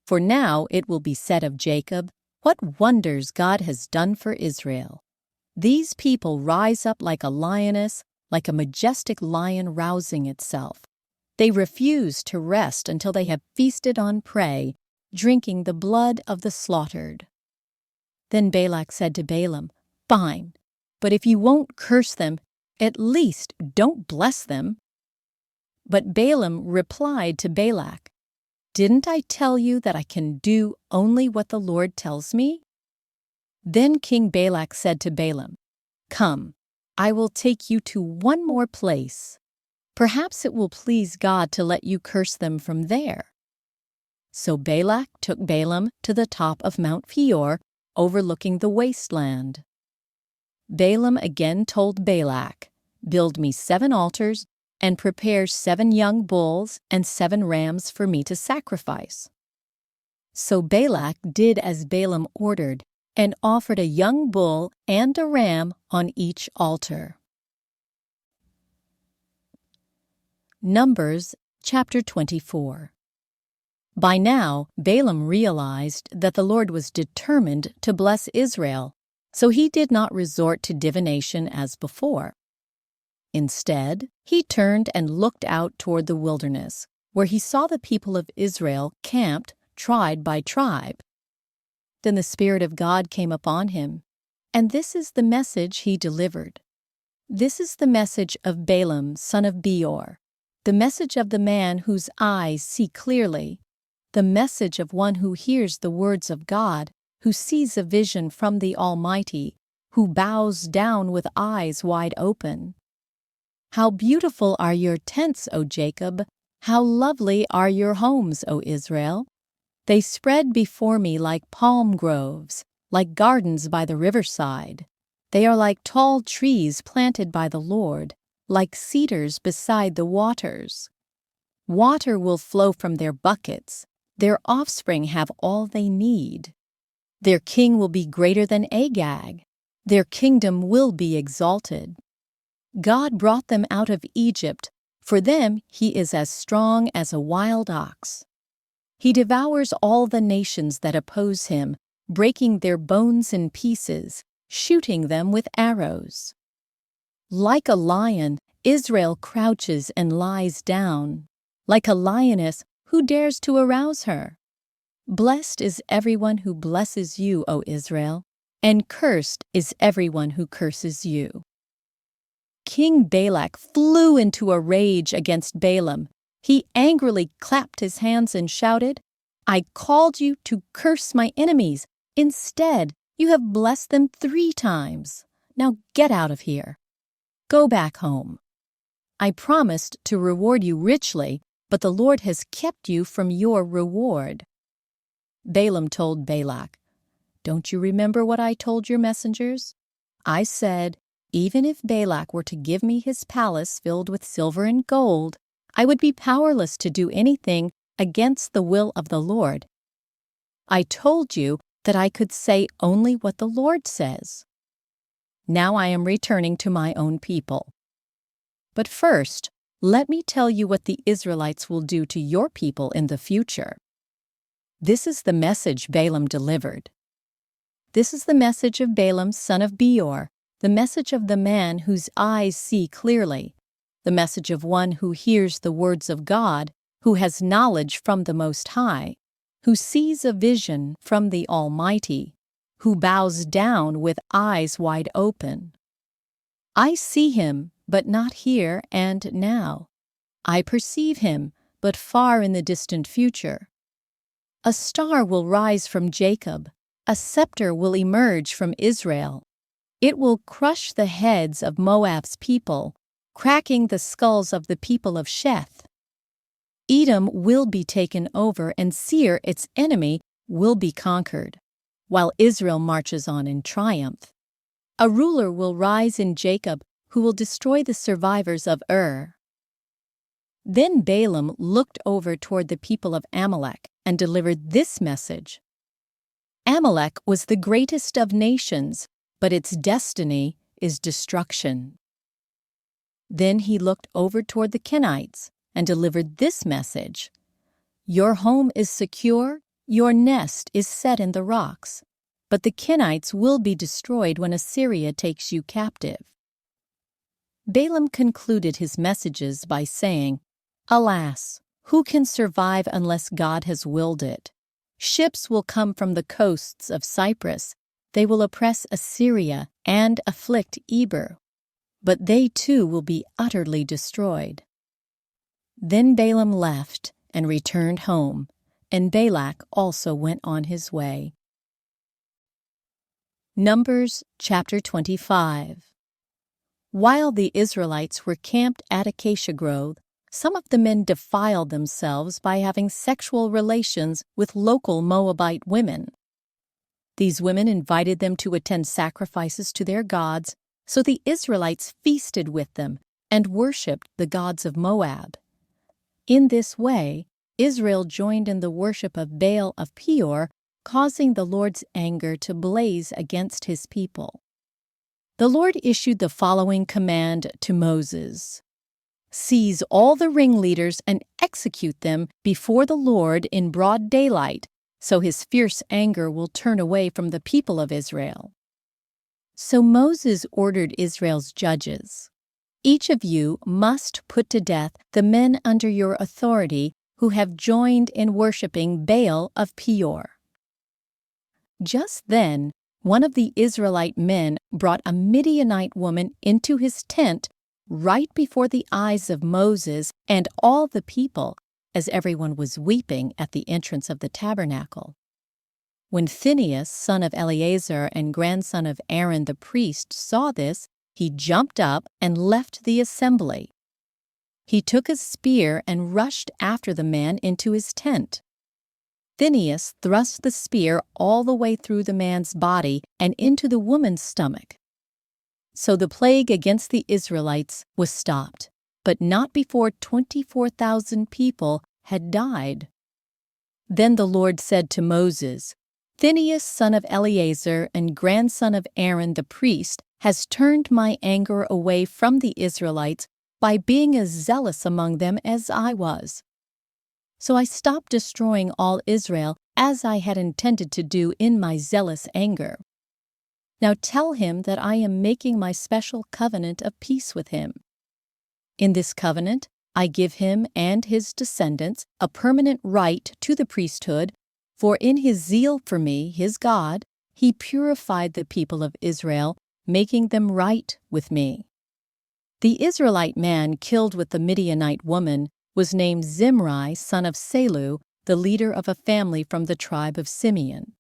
For now it will be said of Jacob, what wonders God has done for Israel. These people rise up like a lioness, like a majestic lion rousing itself. They refuse to rest until they have feasted on prey, drinking the blood of the slaughtered. Then Balak said to Balaam, Fine, but if you won't curse them, at least don't bless them. But Balaam replied to Balak, Didn't I tell you that I can do only what the Lord tells me? Then King Balak said to Balaam, Come, I will take you to one more place. Perhaps it will please God to let you curse them from there. So Balak took Balaam to the top of Mount Peor, overlooking the wasteland. Balaam again told Balak, Build me 7 altars, and prepare 7 young bulls and 7 rams for me to sacrifice. So Balak did as Balaam ordered, and offered a young bull and a ram on each altar. Numbers chapter 24. By now, Balaam realized that the Lord was determined to bless Israel, so he did not resort to divination as before. Instead, he turned and looked out toward the wilderness, where he saw the people of Israel camped, tribe by tribe. Then the Spirit of God came upon him, and this is the message he delivered. This is the message of Balaam, son of Beor, the message of the man whose eyes see clearly, the message of one who hears the words of God, who sees a vision from the Almighty, who bows down with eyes wide open. How beautiful are your tents, O Jacob! How lovely are your homes, O Israel! They spread before me like palm groves, like gardens by the riverside. They are like tall trees planted by the Lord, like cedars beside the waters. Water will flow from their buckets. Their offspring have all they need. Their king will be greater than Agag. Their kingdom will be exalted. God brought them out of Egypt. For them he is as strong as a wild ox. He devours all the nations that oppose him, breaking their bones in pieces, shooting them with arrows. Like a lion, Israel crouches and lies down. Like a lioness, who dares to arouse her? Blessed is everyone who blesses you, O Israel, and cursed is everyone who curses you. King Balak flew into a rage against Balaam. He angrily clapped his hands and shouted, I called you to curse my enemies. Instead, you have blessed them 3 times. Now get out of here. Go back home. I promised to reward you richly, but the Lord has kept you from your reward. Balaam told Balak, Don't you remember what I told your messengers? I said, even if Balak were to give me his palace filled with silver and gold, I would be powerless to do anything against the will of the Lord. I told you that I could say only what the Lord says. Now I am returning to my own people. But first, let me tell you what the Israelites will do to your people in the future. This is the message Balaam delivered. This is the message of Balaam, son of Beor, the message of the man whose eyes see clearly, the message of one who hears the words of God, who has knowledge from the Most High, who sees a vision from the Almighty, who bows down with eyes wide open. I see him, but not here and now. I perceive him, but far in the distant future. A star will rise from Jacob, a scepter will emerge from Israel. It will crush the heads of Moab's people, cracking the skulls of the people of Sheth. Edom will be taken over, and Seir, its enemy, will be conquered, while Israel marches on in triumph. A ruler will rise in Jacob who will destroy the survivors of Ur. Then Balaam looked over toward the people of Amalek and delivered this message. Amalek was the greatest of nations, but its destiny is destruction. Then he looked over toward the Kenites and delivered this message. Your home is secure, your nest is set in the rocks, but the Kenites will be destroyed when Assyria takes you captive. Balaam concluded his messages by saying, Alas, who can survive unless God has willed it? Ships will come from the coasts of Cyprus. They will oppress Assyria and afflict Eber, but they too will be utterly destroyed. Then Balaam left and returned home, and Balak also went on his way. Numbers chapter 25. While the Israelites were camped at Acacia Grove, some of the men defiled themselves by having sexual relations with local Moabite women. These women invited them to attend sacrifices to their gods, so the Israelites feasted with them and worshipped the gods of Moab. In this way, Israel joined in the worship of Baal of Peor, causing the Lord's anger to blaze against his people. The Lord issued the following command to Moses. Seize all the ringleaders and execute them before the Lord in broad daylight, so his fierce anger will turn away from the people of Israel. So Moses ordered Israel's judges, Each of you must put to death the men under your authority who have joined in worshiping Baal of Peor. Just then, one of the Israelite men brought a Midianite woman into his tent right before the eyes of Moses and all the people, as everyone was weeping at the entrance of the tabernacle. When Phinehas, son of Eleazar and grandson of Aaron the priest, saw this, he jumped up and left the assembly. He took a spear and rushed after the man into his tent. Phinehas thrust the spear all the way through the man's body and into the woman's stomach. So the plague against the Israelites was stopped, but not before 24,000 people had died. Then the Lord said to Moses, Phinehas, son of Eleazar and grandson of Aaron the priest, has turned my anger away from the Israelites by being as zealous among them as I was. So I stopped destroying all Israel as I had intended to do in my zealous anger. Now tell him that I am making my special covenant of peace with him. In this covenant, I give him and his descendants a permanent right to the priesthood, for in his zeal for me, his God, he purified the people of Israel, making them right with me. The Israelite man killed with the Midianite woman was named Zimri, son of Salu, the leader of a family from the tribe of Simeon.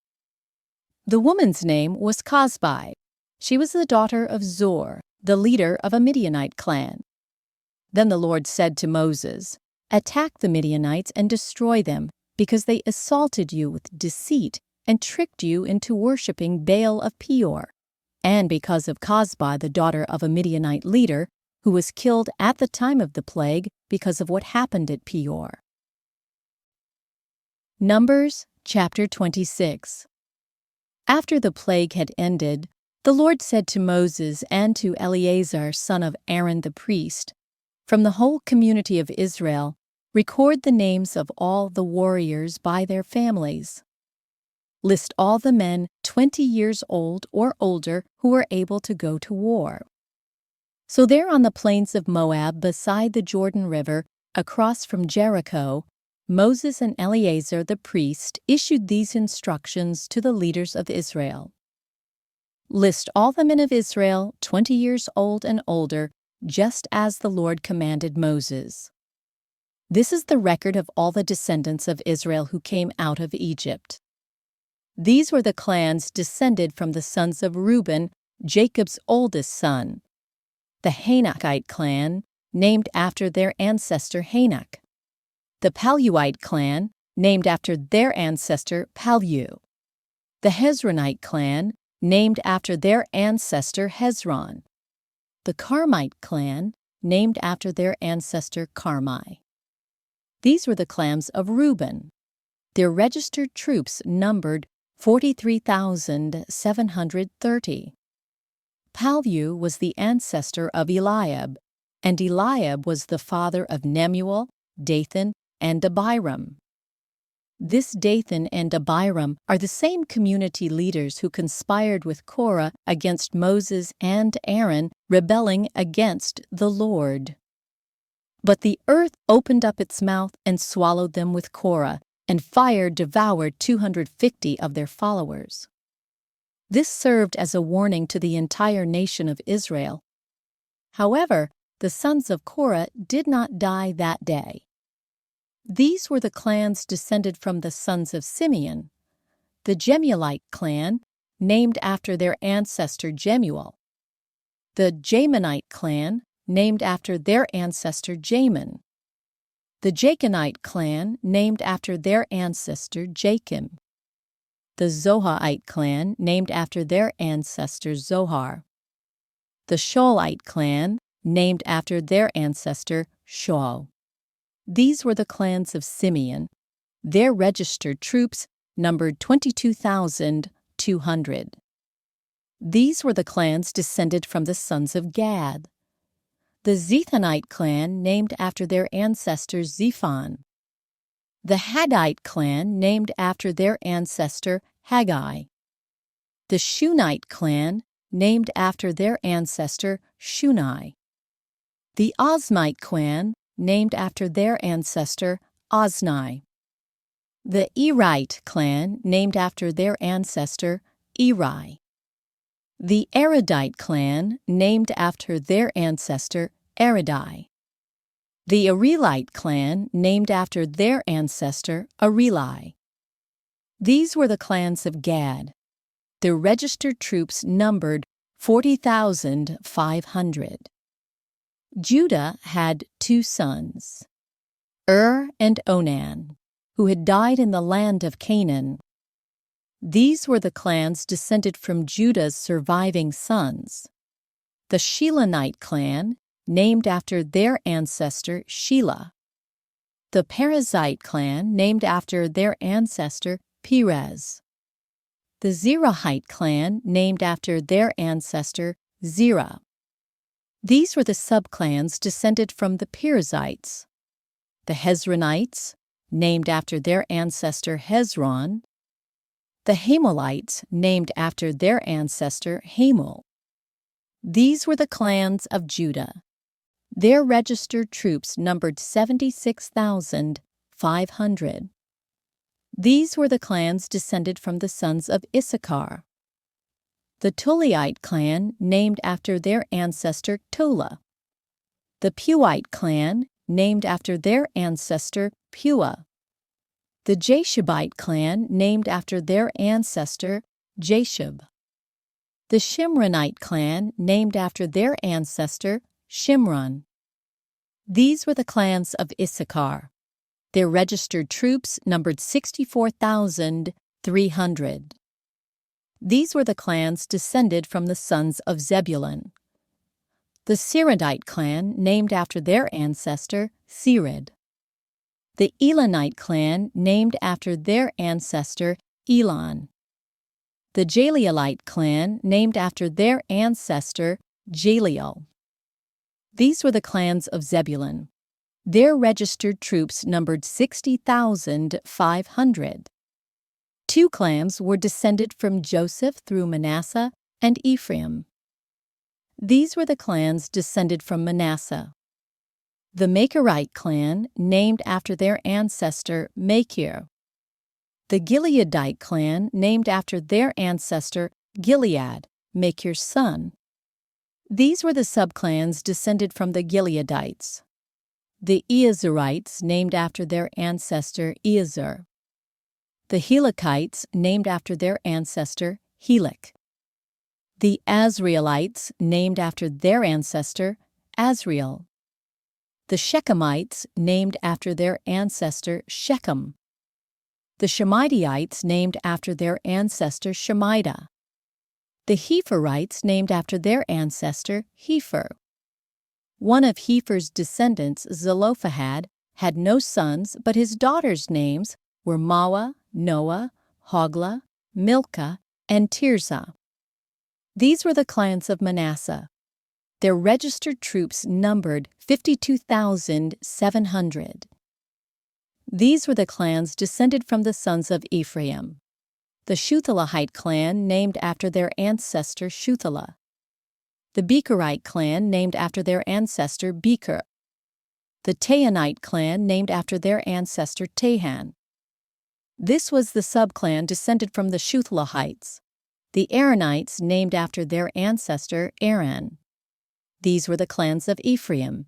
The woman's name was Cosbi. She was the daughter of Zor, the leader of a Midianite clan. Then the Lord said to Moses, Attack the Midianites and destroy them, because they assaulted you with deceit and tricked you into worshiping Baal of Peor, and because of Cosbi, the daughter of a Midianite leader, who was killed at the time of the plague because of what happened at Peor. Numbers chapter 26. After the plague had ended, the Lord said to Moses and to Eleazar, son of Aaron the priest, From the whole community of Israel, record the names of all the warriors by their families. List all the men 20 years old or older who are able to go to war. So there on the plains of Moab, beside the Jordan River, across from Jericho, Moses and Eleazar the priest issued these instructions to the leaders of Israel. List all the men of Israel 20 years old and older, just as the Lord commanded Moses. This is the record of all the descendants of Israel who came out of Egypt. These were the clans descended from the sons of Reuben, Jacob's oldest son. The Hanokite clan, named after their ancestor Hanok. The Paluite clan, named after their ancestor Palu. The Hezronite clan, named after their ancestor Hezron. The Carmite clan, named after their ancestor Carmi. These were the clans of Reuben. Their registered troops numbered 43,730. Palu was the ancestor of Eliab, and Eliab was the father of Nemuel, Dathan, and Abiram. This Dathan and Abiram are the same community leaders who conspired with Korah against Moses and Aaron, rebelling against the Lord. But the earth opened up its mouth and swallowed them with Korah, and fire devoured 250 of their followers. This served as a warning to the entire nation of Israel. However, the sons of Korah did not die that day. These were the clans descended from the sons of Simeon, the Jemuelite clan, named after their ancestor Jemuel, the Jaminite clan, named after their ancestor Jamin, the Jachinite clan, named after their ancestor Jachim, the Zohaite clan, named after their ancestor Zohar, the Shaulite clan, named after their ancestor Shaul. These were the clans of Simeon. Their registered troops numbered 22,200. These were the clans descended from the sons of Gad. The Zethonite clan, named after their ancestor Zephon. The Haggite clan, named after their ancestor Haggai. The Shunite clan, named after their ancestor Shunai. The Ozmite clan, named after their ancestor Ozni. The Erite clan, named after their ancestor Eri. The Eridite clan, named after their ancestor Eridai. The Arelite clan, named after their ancestor Areli. These were the clans of Gad. Their registered troops numbered 40,500. Judah had two sons, and Onan, who had died in the land of Canaan. These were the clans descended from Judah's surviving sons. The Shilonite clan, named after their ancestor Shelah. The Perizzite clan, named after their ancestor Perez. The Zerahite clan, named after their ancestor Zerah. These were the subclans descended from the Perizzites. The Hezronites, named after their ancestor Hezron. The Hamolites, named after their ancestor Hamul. These were the clans of Judah. Their registered troops numbered 76,500. These were the clans descended from the sons of Issachar. The Tolaite clan, named after their ancestor Tola. The Puite clan, named after their ancestor Pua. The Jashubite clan, named after their ancestor Jashub. The Shimronite clan, named after their ancestor Shimron. These were the clans of Issachar. Their registered troops numbered 64,300. These were the clans descended from the sons of Zebulun. The Siridite clan, named after their ancestor Sirid. The Elonite clan, named after their ancestor Elon. The Jaleelite clan, named after their ancestor Jaleel. These were the clans of Zebulun. Their registered troops numbered 60,500. Two clans were descended from Joseph through Manasseh and Ephraim. These were the clans descended from Manasseh. The Machirite clan, named after their ancestor Machir. The Gileadite clan, named after their ancestor Gilead, Machir's son. These were the subclans descended from the Gileadites. the Eazerites, named after their ancestor Eazer, the Helekites, named after their ancestor Helek, the Asrielites, named after their ancestor Asriel, the Shechemites, named after their ancestor Shechem, the Shemidaites, named after their ancestor Shemida, the Hepherites, named after their ancestor Hepher. One of Hepher's descendants, Zelophehad, had no sons, but his daughters' names were Mawah, Noah, Hoglah, Milcah, and Tirzah. These were the clans of Manasseh. Their registered troops numbered 52,700. These were the clans descended from the sons of Ephraim. The Shuthelahite clan, named after their ancestor Shuthelah. The Becherite clan, named after their ancestor Becher. The Tahanite clan, named after their ancestor Tahan. This was the subclan descended from the Shuthelahites. The Aaronites, named after their ancestor Aaron. These were the clans of Ephraim.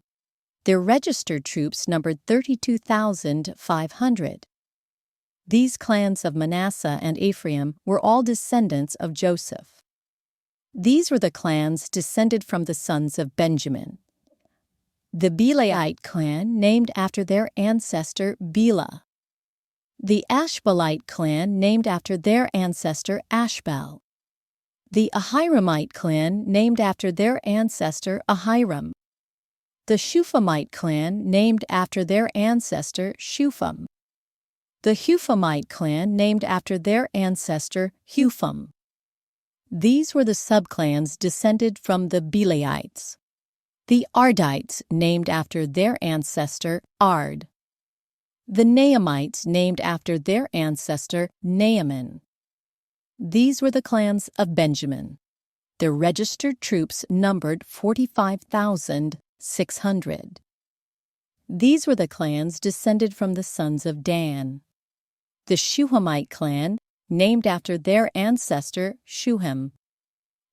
Their registered troops numbered 32,500. These clans of Manasseh and Ephraim were all descendants of Joseph. These were the clans descended from the sons of Benjamin. The Belaite clan, named after their ancestor Bela. The Ashbelite clan, named after their ancestor Ashbel. The Ahiramite clan, named after their ancestor Ahiram. The Shuphamite clan, named after their ancestor Shupham. The Huphamite clan, named after their ancestor Hupham. These were the subclans descended from the Belaites. The Ardites, named after their ancestor Ard. The Naamites, named after their ancestor Naaman. These were the clans of Benjamin. Their registered troops numbered 45,600. These were the clans descended from the sons of Dan. The Shuhamite clan, named after their ancestor Shuham.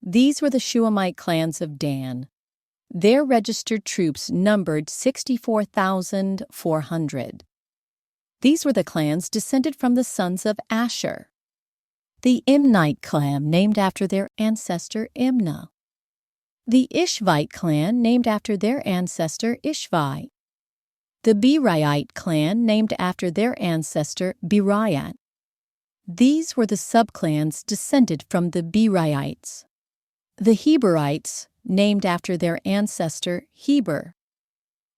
These were the Shuhamite clans of Dan. Their registered troops numbered 64,400. These were the clans descended from the sons of Asher. The Imnite clan, named after their ancestor Imnah. The Ishvite clan, named after their ancestor Ishvi. The Beriite clan, named after their ancestor Beriat. These were the subclans descended from the Beriites. The Heberites, named after their ancestor Heber.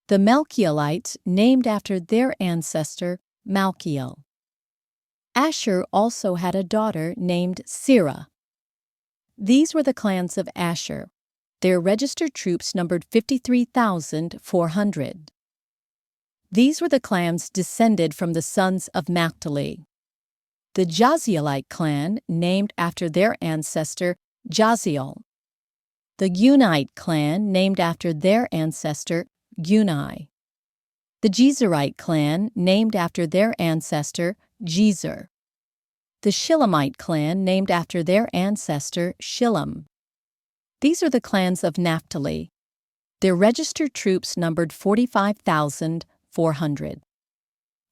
The Malchielites, named after their ancestor Malchiel. Asher also had a daughter named Serah. These were the clans of Asher. Their registered troops numbered 53,400. These were the clans descended from the sons of Naphtali. The Jazielite clan, named after their ancestor Jaziel. The Gunite clan, named after their ancestor Guni. The Jezerite clan, named after their ancestor Jezer. The Shilamite clan, named after their ancestor Shillam. These are the clans of Naphtali. Their registered troops numbered 45,400.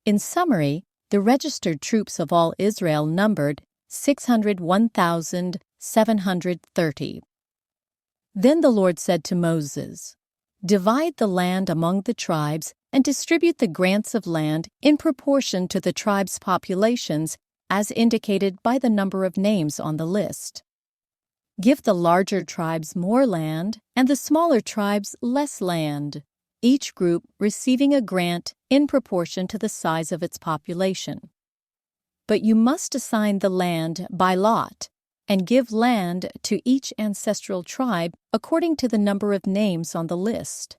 In summary, the registered troops of all Israel numbered 601,730. Then the Lord said to Moses, "Divide the land among the tribes and distribute the grants of land in proportion to the tribes' populations as indicated by the number of names on the list. Give the larger tribes more land and the smaller tribes less land, each group receiving a grant in proportion to the size of its population. But you must assign the land by lot and give land to each ancestral tribe according to the number of names on the list.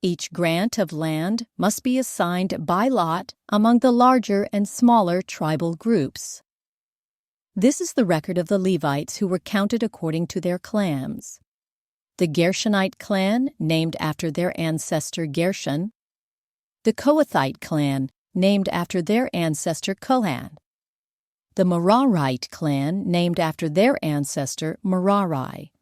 Each grant of land must be assigned by lot among the larger and smaller tribal groups." This is the record of the Levites who were counted according to their clans. The Gershonite clan, named after their ancestor Gershon. The Kohathite clan, named after their ancestor Kohath. The Merarite clan, named after their ancestor Merari.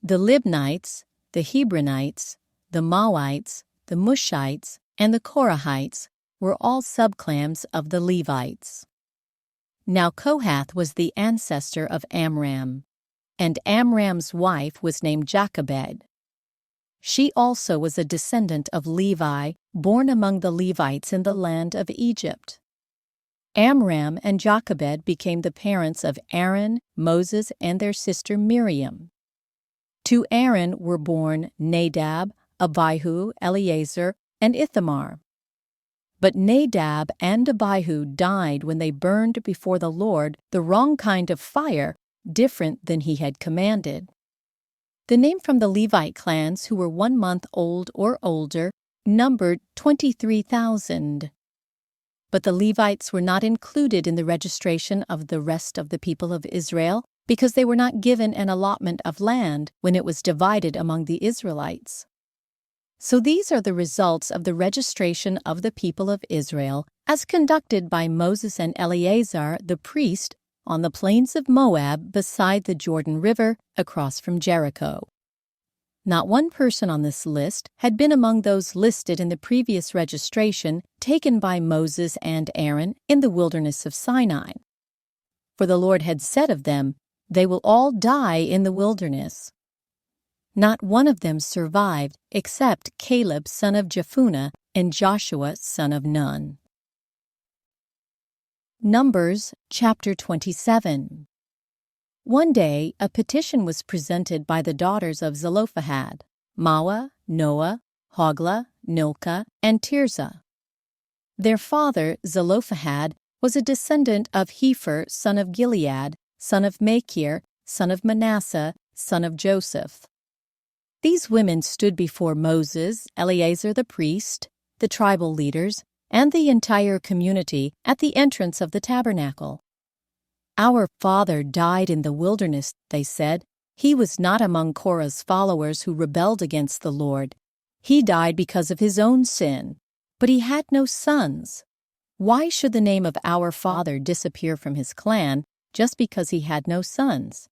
The Libnites, the Hebronites, the Mawites, the Mushites, and the Korahites were all subclans of the Levites. Now Kohath was the ancestor of Amram, and Amram's wife was named Jochebed. She also was a descendant of Levi, born among the Levites in the land of Egypt. Amram and Jochebed became the parents of Aaron, Moses, and their sister Miriam. To Aaron were born Nadab, Abihu, Eleazar, and Ithamar. But Nadab and Abihu died when they burned before the Lord the wrong kind of fire, different than he had commanded. The name from the Levite clans who were 1 month old or older numbered 23,000. But the Levites were not included in the registration of the rest of the people of Israel because they were not given an allotment of land when it was divided among the Israelites. So these are the results of the registration of the people of Israel as conducted by Moses and Eleazar the priest on the plains of Moab beside the Jordan River across from Jericho. Not one person on this list had been among those listed in the previous registration taken by Moses and Aaron in the wilderness of Sinai. For the Lord had said of them, "They will all die in the wilderness." Not one of them survived except Caleb son of Jephunneh and Joshua son of Nun. Numbers chapter 27. One day a petition was presented by the daughters of Zelophehad, Mawah, Noah, Hoglah, Milcah, and Tirzah. Their father, Zelophehad, was a descendant of Hepher, son of Gilead, son of Machir, son of Manasseh, son of Joseph. These women stood before Moses, Eleazar the priest, the tribal leaders, and the entire community at the entrance of the tabernacle. "Our father died in the wilderness," they said. "He was not among Korah's followers who rebelled against the Lord. He died because of his own sin, but he had no sons. Why should the name of our father disappear from his clan just because he had no sons?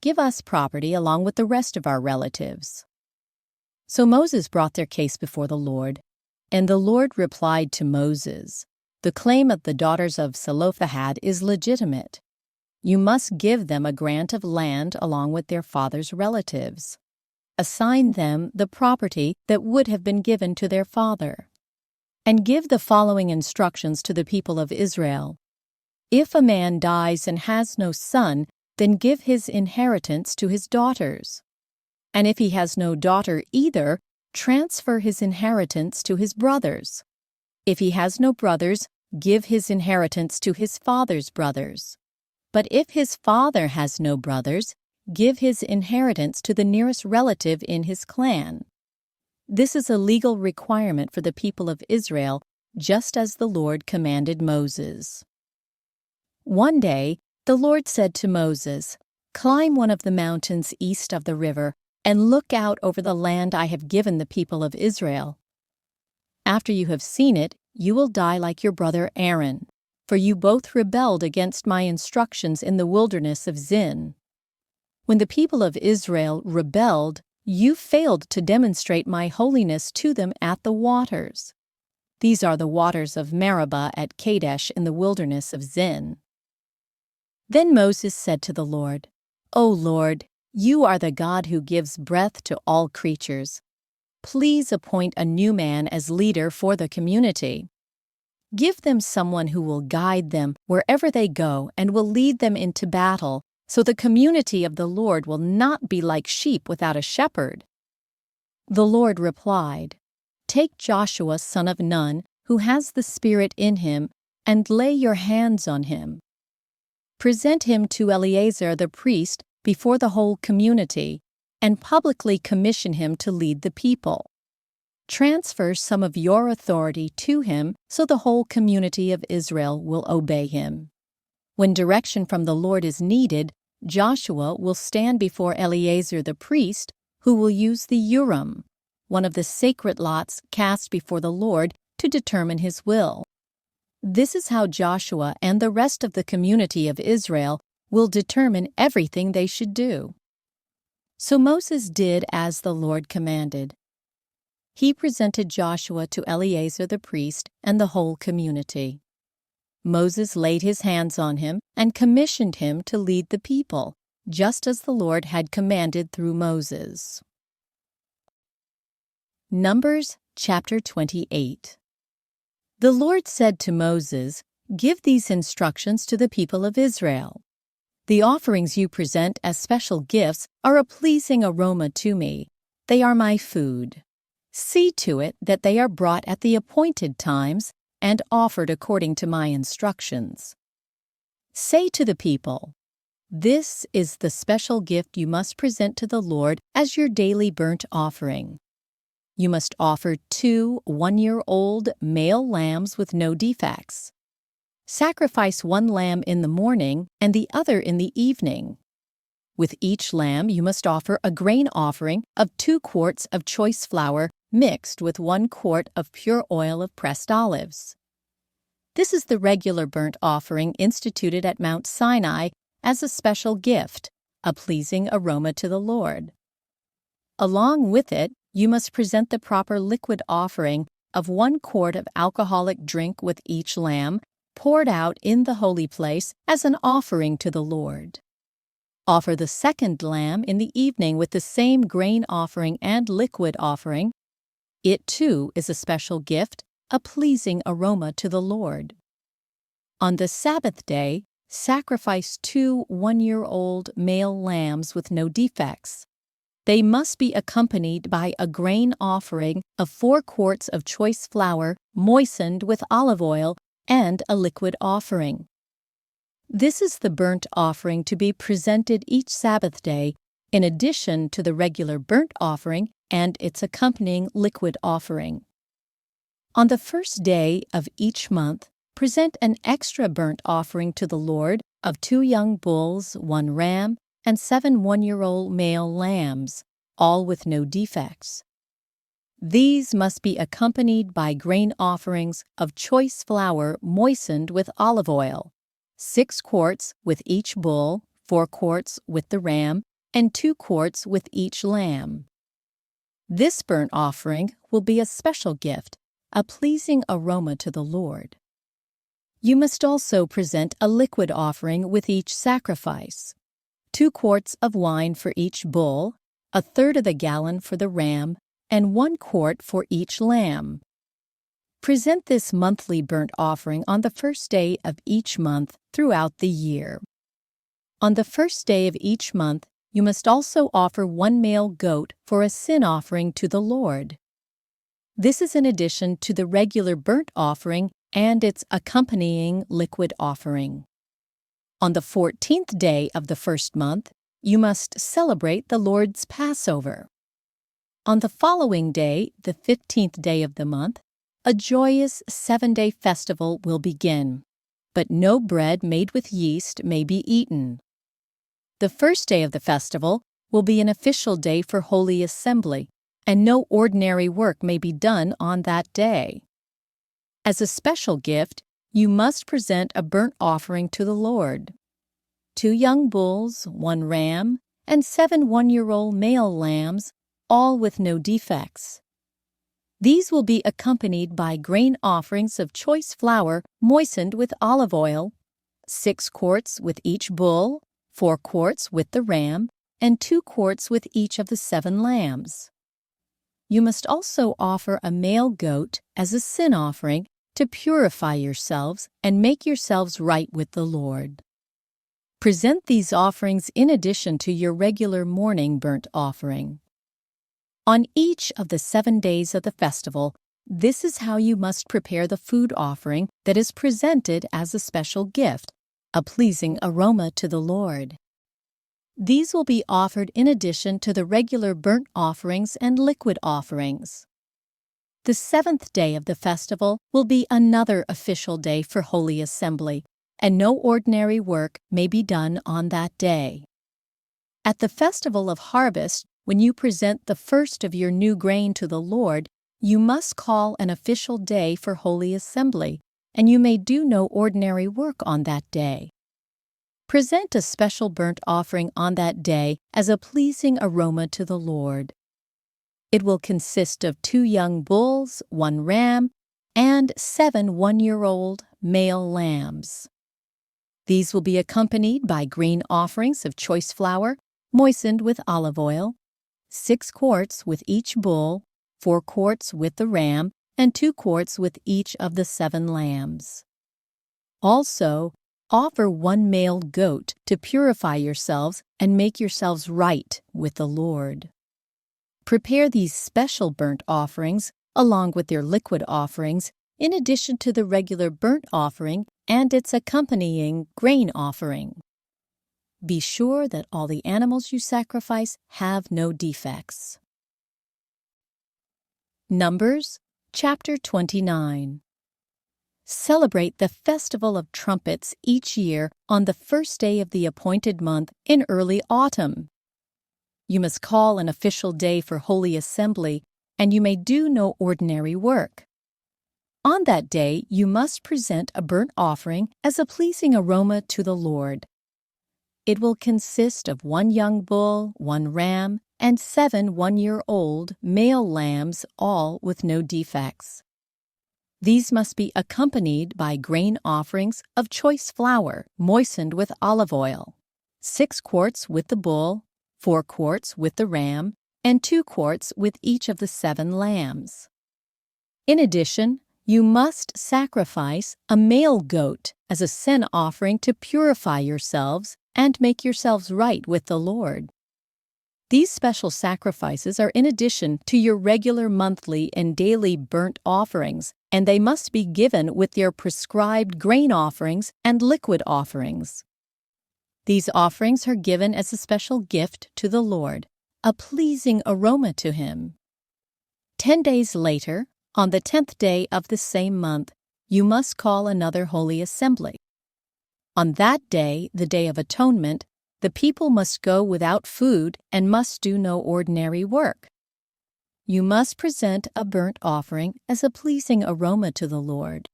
Give us property along with the rest of our relatives." So Moses brought their case before the Lord, and the Lord replied to Moses, "The claim of the daughters of Zelophehad is legitimate. You must give them a grant of land along with their father's relatives. Assign them the property that would have been given to their father. And give the following instructions to the people of Israel. If a man dies and has no son, then give his inheritance to his daughters. And if he has no daughter either, transfer his inheritance to his brothers. If he has no brothers, give his inheritance to his father's brothers. But if his father has no brothers, give his inheritance to the nearest relative in his clan. This is a legal requirement for the people of Israel, just as the Lord commanded Moses." One day, the Lord said to Moses, "Climb one of the mountains east of the river and look out over the land I have given the people of Israel. After you have seen it, you will die like your brother Aaron, for you both rebelled against my instructions in the wilderness of Zin. When the people of Israel rebelled, you failed to demonstrate my holiness to them at the waters. These are the waters of Meribah at Kadesh in the wilderness of Zin." Then Moses said to the Lord, "O Lord, you are the God who gives breath to all creatures. Please appoint a new man as leader for the community. Give them someone who will guide them wherever they go and will lead them into battle, so the community of the Lord will not be like sheep without a shepherd." The Lord replied, "Take Joshua son of Nun, who has the Spirit in him, and lay your hands on him. Present him to Eleazar the priest before the whole community, and publicly commission him to lead the people. Transfer some of your authority to him so the whole community of Israel will obey him. When direction from the Lord is needed, Joshua will stand before Eleazar the priest, who will use the Urim, one of the sacred lots cast before the Lord to determine his will. This is how Joshua and the rest of the community of Israel will determine everything they should do." So Moses did as the Lord commanded. he presented Joshua to Eleazar the priest and the whole community. Moses laid his hands on him and commissioned him to lead the people, just as the Lord had commanded through Moses. Numbers chapter 28. The Lord said to Moses, "Give these instructions to the people of Israel. The offerings you present as special gifts are a pleasing aroma to me. They are my food. See to it that they are brought at the appointed times and offered according to my instructions. Say to the people, 'This is the special gift you must present to the Lord as your daily burnt offering. You must offer 2 one-year-old male lambs with no defects. Sacrifice 1 lamb in the morning and the other in the evening. With each lamb you must offer a grain offering of 2 quarts of choice flour mixed with 1 quart of pure oil of pressed olives. This is the regular burnt offering instituted at Mount Sinai as a special gift, a pleasing aroma to the Lord. Along with it, you must present the proper liquid offering of 1 quart of alcoholic drink with each lamb, poured out in the holy place as an offering to the Lord. Offer the 2nd lamb in the evening with the same grain offering and liquid offering. It too is a special gift, a pleasing aroma to the Lord. On the Sabbath day, sacrifice 2 one-year-old male lambs with no defects. They must be accompanied by a grain offering of 4 quarts of choice flour moistened with olive oil and a liquid offering. This is the burnt offering to be presented each Sabbath day, in addition to the regular burnt offering and its accompanying liquid offering. On the first day of each month, present an extra burnt offering to the Lord of 2 young bulls, 1 ram, and 7 one-year-old male lambs, all with no defects. These must be accompanied by grain offerings of choice flour moistened with olive oil, 6 quarts with each bull, 4 quarts with the ram, and 2 quarts with each lamb. This burnt offering will be a special gift, a pleasing aroma to the Lord. You must also present a liquid offering with each sacrifice, 2 quarts of wine for each bull, 1/3 of a gallon for the ram, and 1 quart for each lamb. Present this monthly burnt offering on the first day of each month throughout the year. On the first day of each month, you must also offer 1 male goat for a sin offering to the Lord. This is in addition to the regular burnt offering and its accompanying liquid offering. On the 14th day of the first month, you must celebrate the Lord's Passover. On the following day, the 15th day of the month, a joyous 7-day festival will begin, but no bread made with yeast may be eaten. The first day of the festival will be an official day for Holy Assembly, and no ordinary work may be done on that day. As a special gift, you must present a burnt offering to the Lord: 2 young bulls, 1 ram, and 7 one-year-old male lambs, all with no defects. These will be accompanied by grain offerings of choice flour moistened with olive oil, 6 quarts with each bull, 4 quarts with the ram, and 2 quarts with each of the 7 lambs. You must also offer a male goat as a sin offering to purify yourselves and make yourselves right with the Lord. Present these offerings in addition to your regular morning burnt offering. On each of the 7 days of the festival, this is how you must prepare the food offering that is presented as a special gift, a pleasing aroma to the Lord. These will be offered in addition to the regular burnt offerings and liquid offerings. The 7th day of the festival will be another official day for Holy Assembly, and no ordinary work may be done on that day. At the Festival of Harvest, when you present the first of your new grain to the Lord, you must call an official day for Holy Assembly, and you may do no ordinary work on that day. Present a special burnt offering on that day as a pleasing aroma to the Lord. It will consist of 2 young bulls, 1 ram, and 7 one-year-old male lambs. These will be accompanied by grain offerings of choice flour moistened with olive oil, 6 quarts with each bull, 4 quarts with the ram, and 2 quarts with each of the 7 lambs. Also, offer 1 male goat to purify yourselves and make yourselves right with the Lord. Prepare these special burnt offerings along with their liquid offerings in addition to the regular burnt offering and its accompanying grain offering. Be sure that all the animals you sacrifice have no defects. Numbers chapter 29. Celebrate the Festival of Trumpets each year on the first day of the appointed month in early autumn. You must call an official day for Holy Assembly, and you may do no ordinary work. On that day, you must present a burnt offering as a pleasing aroma to the Lord. It will consist of 1 young bull, 1 ram, and 7 one-year-old male lambs, all with no defects. These must be accompanied by grain offerings of choice flour moistened with olive oil, 6 quarts with the bull, 4 quarts with the ram, and 2 quarts with each of the 7 lambs. In addition, you must sacrifice a male goat as a sin offering to purify yourselves and make yourselves right with the Lord. These special sacrifices are in addition to your regular monthly and daily burnt offerings, and they must be given with your prescribed grain offerings and liquid offerings. These offerings are given as a special gift to the Lord, a pleasing aroma to Him. 10 days later, on the 10th day of the same month, you must call another holy assembly. On that day, the Day of Atonement, the people must go without food and must do no ordinary work. You must present a burnt offering as a pleasing aroma to the Lord.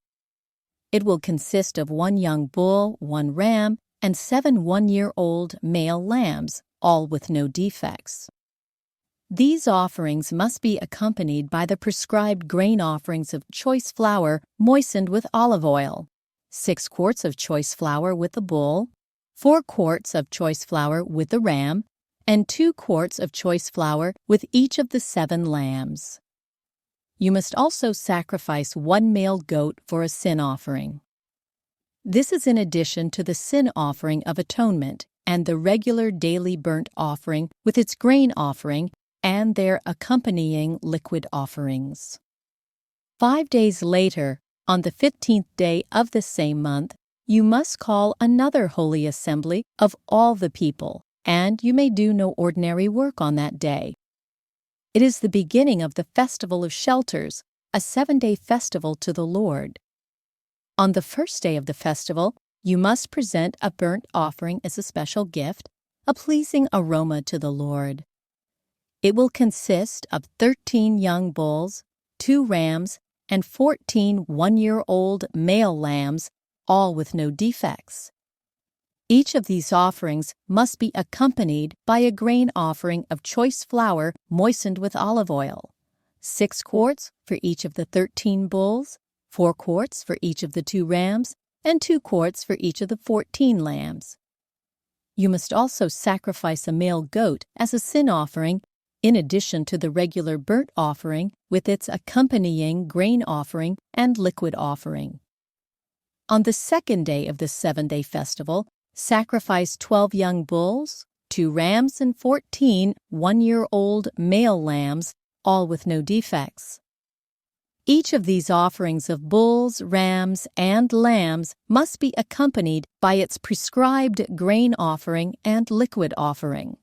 It will consist of 1 young bull, 1 ram, and 7 one-year-old male lambs, all with no defects. These offerings must be accompanied by the prescribed grain offerings of choice flour moistened with olive oil, 6 quarts of choice flour with the bull, 4 quarts of choice flour with the ram, and 2 quarts of choice flour with each of the 7 lambs. You must also sacrifice 1 male goat for a sin offering. This is in addition to the sin offering of atonement and the regular daily burnt offering with its grain offering and their accompanying liquid offerings. 5 days later, on the 15th day of the same month, you must call another holy assembly of all the people, and you may do no ordinary work on that day. It is the beginning of the Festival of Shelters, a 7-day festival to the Lord. On the first day of the festival, you must present a burnt offering as a special gift, a pleasing aroma to the Lord. It will consist of 13 young bulls, 2 rams, and 14 one-year-old male lambs, all with no defects. Each of these offerings must be accompanied by a grain offering of choice flour moistened with olive oil, 6 quarts for each of the 13 bulls, 4 quarts for each of the 2 rams, and 2 quarts for each of the 14 lambs. You must also sacrifice a male goat as a sin offering in addition to the regular burnt offering with its accompanying grain offering and liquid offering. On the 2nd day of the 7-day festival, sacrifice 12 young bulls, 2 rams, and 14 one-year-old male lambs, all with no defects. Each of these offerings of bulls, rams, and lambs must be accompanied by its prescribed grain offering and liquid offering.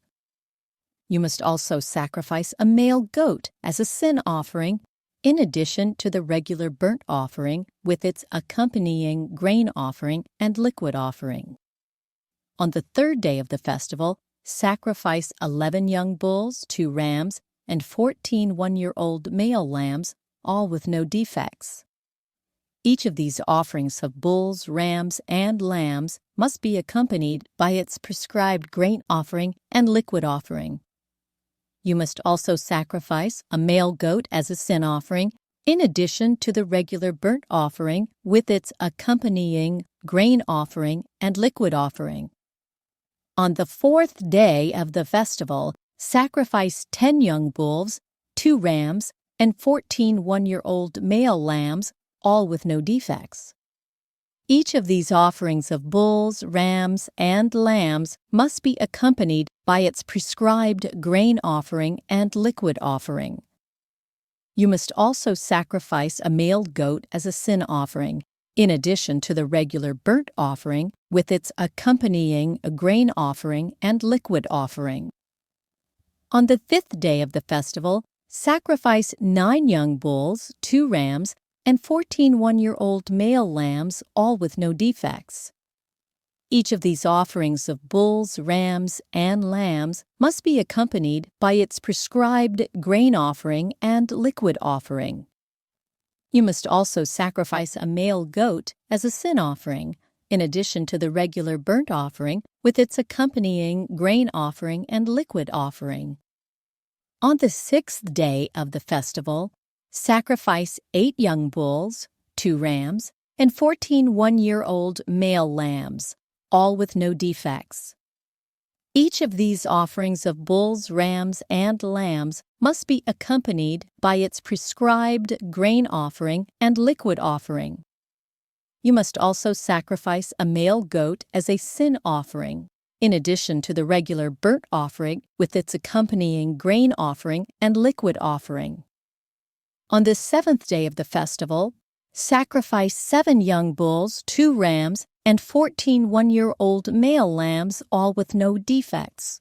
You must also sacrifice a male goat as a sin offering, in addition to the regular burnt offering with its accompanying grain offering and liquid offering. On the 3rd day of the festival, sacrifice 11 young bulls, 2 rams, and 14 one-year-old male lambs, all with no defects. Each of these offerings of bulls, rams, and lambs must be accompanied by its prescribed grain offering and liquid offering. You must also sacrifice a male goat as a sin offering, in addition to the regular burnt offering with its accompanying grain offering and liquid offering. On the 4th day of the festival, sacrifice 10 young bulls, 2 rams, and 14 one-year-old male lambs, all with no defects. Each of these offerings of bulls, rams, and lambs must be accompanied by its prescribed grain offering and liquid offering. You must also sacrifice a male goat as a sin offering, in addition to the regular burnt offering with its accompanying grain offering and liquid offering. On the 5th day of the festival, sacrifice 9 young bulls, 2 rams, and 14 one-year-old male lambs, all with no defects. Each of these offerings of bulls, rams, and lambs must be accompanied by its prescribed grain offering and liquid offering. You must also sacrifice a male goat as a sin offering, in addition to the regular burnt offering with its accompanying grain offering and liquid offering. On the 6th day of the festival, sacrifice 8 young bulls, 2 rams, and 14 one-year-old male lambs, all with no defects. Each of these offerings of bulls, rams, and lambs must be accompanied by its prescribed grain offering and liquid offering. You must also sacrifice a male goat as a sin offering, in addition to the regular burnt offering with its accompanying grain offering and liquid offering. On the 7th day of the festival, sacrifice 7 young bulls, 2 rams, and 14 one-year-old male lambs, all with no defects.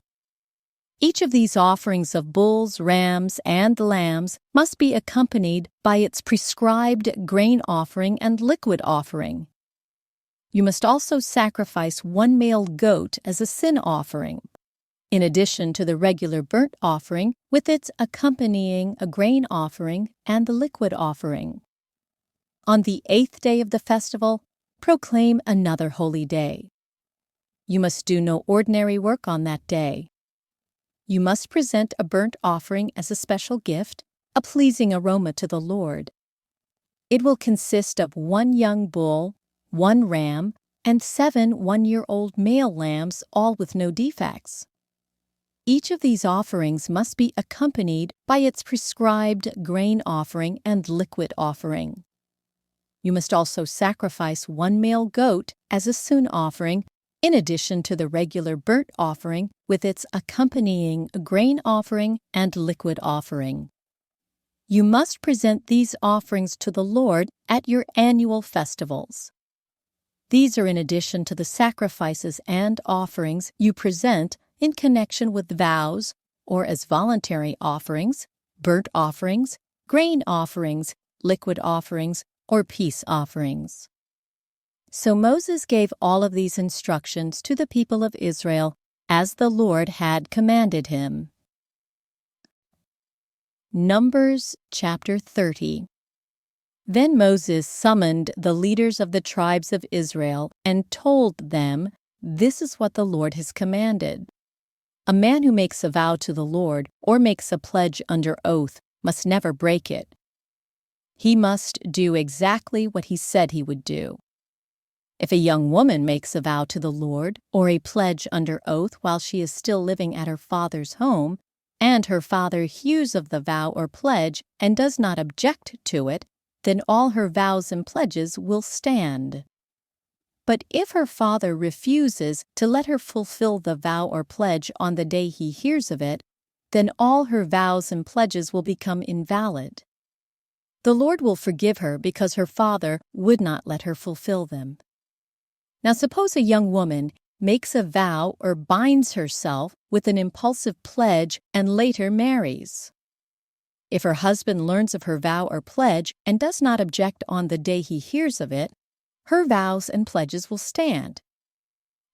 Each of these offerings of bulls, rams, and lambs must be accompanied by its prescribed grain offering and liquid offering. You must also sacrifice 1 male goat as a sin offering, in addition to the regular burnt offering with its accompanying grain offering and the liquid offering. On the 8th day of the festival, proclaim another holy day. You must do no ordinary work on that day. You must present a burnt offering as a special gift, a pleasing aroma to the Lord. It will consist of 1 young bull, 1 ram, and 7 one-year-old male lambs, all with no defects. Each of these offerings must be accompanied by its prescribed grain offering and liquid offering. You must also sacrifice 1 male goat as a sin offering, in addition to the regular burnt offering with its accompanying grain offering and liquid offering. You must present these offerings to the Lord at your annual festivals. These are in addition to the sacrifices and offerings you present in connection with vows or as voluntary offerings, burnt offerings, grain offerings, liquid offerings, or peace offerings. So Moses gave all of these instructions to the people of Israel as the Lord had commanded him. Numbers chapter 30. Then Moses summoned the leaders of the tribes of Israel and told them, "This is what the Lord has commanded. A man who makes a vow to the Lord or makes a pledge under oath must never break it. He must do exactly what he said he would do. If a young woman makes a vow to the Lord or a pledge under oath while she is still living at her father's home, and her father hears of the vow or pledge and does not object to it, then all her vows and pledges will stand. But if her father refuses to let her fulfill the vow or pledge on the day he hears of it, then all her vows and pledges will become invalid. The Lord will forgive her because her father would not let her fulfill them." Now suppose a young woman makes a vow or binds herself with an impulsive pledge and later marries. If her husband learns of her vow or pledge and does not object on the day he hears of it, her vows and pledges will stand.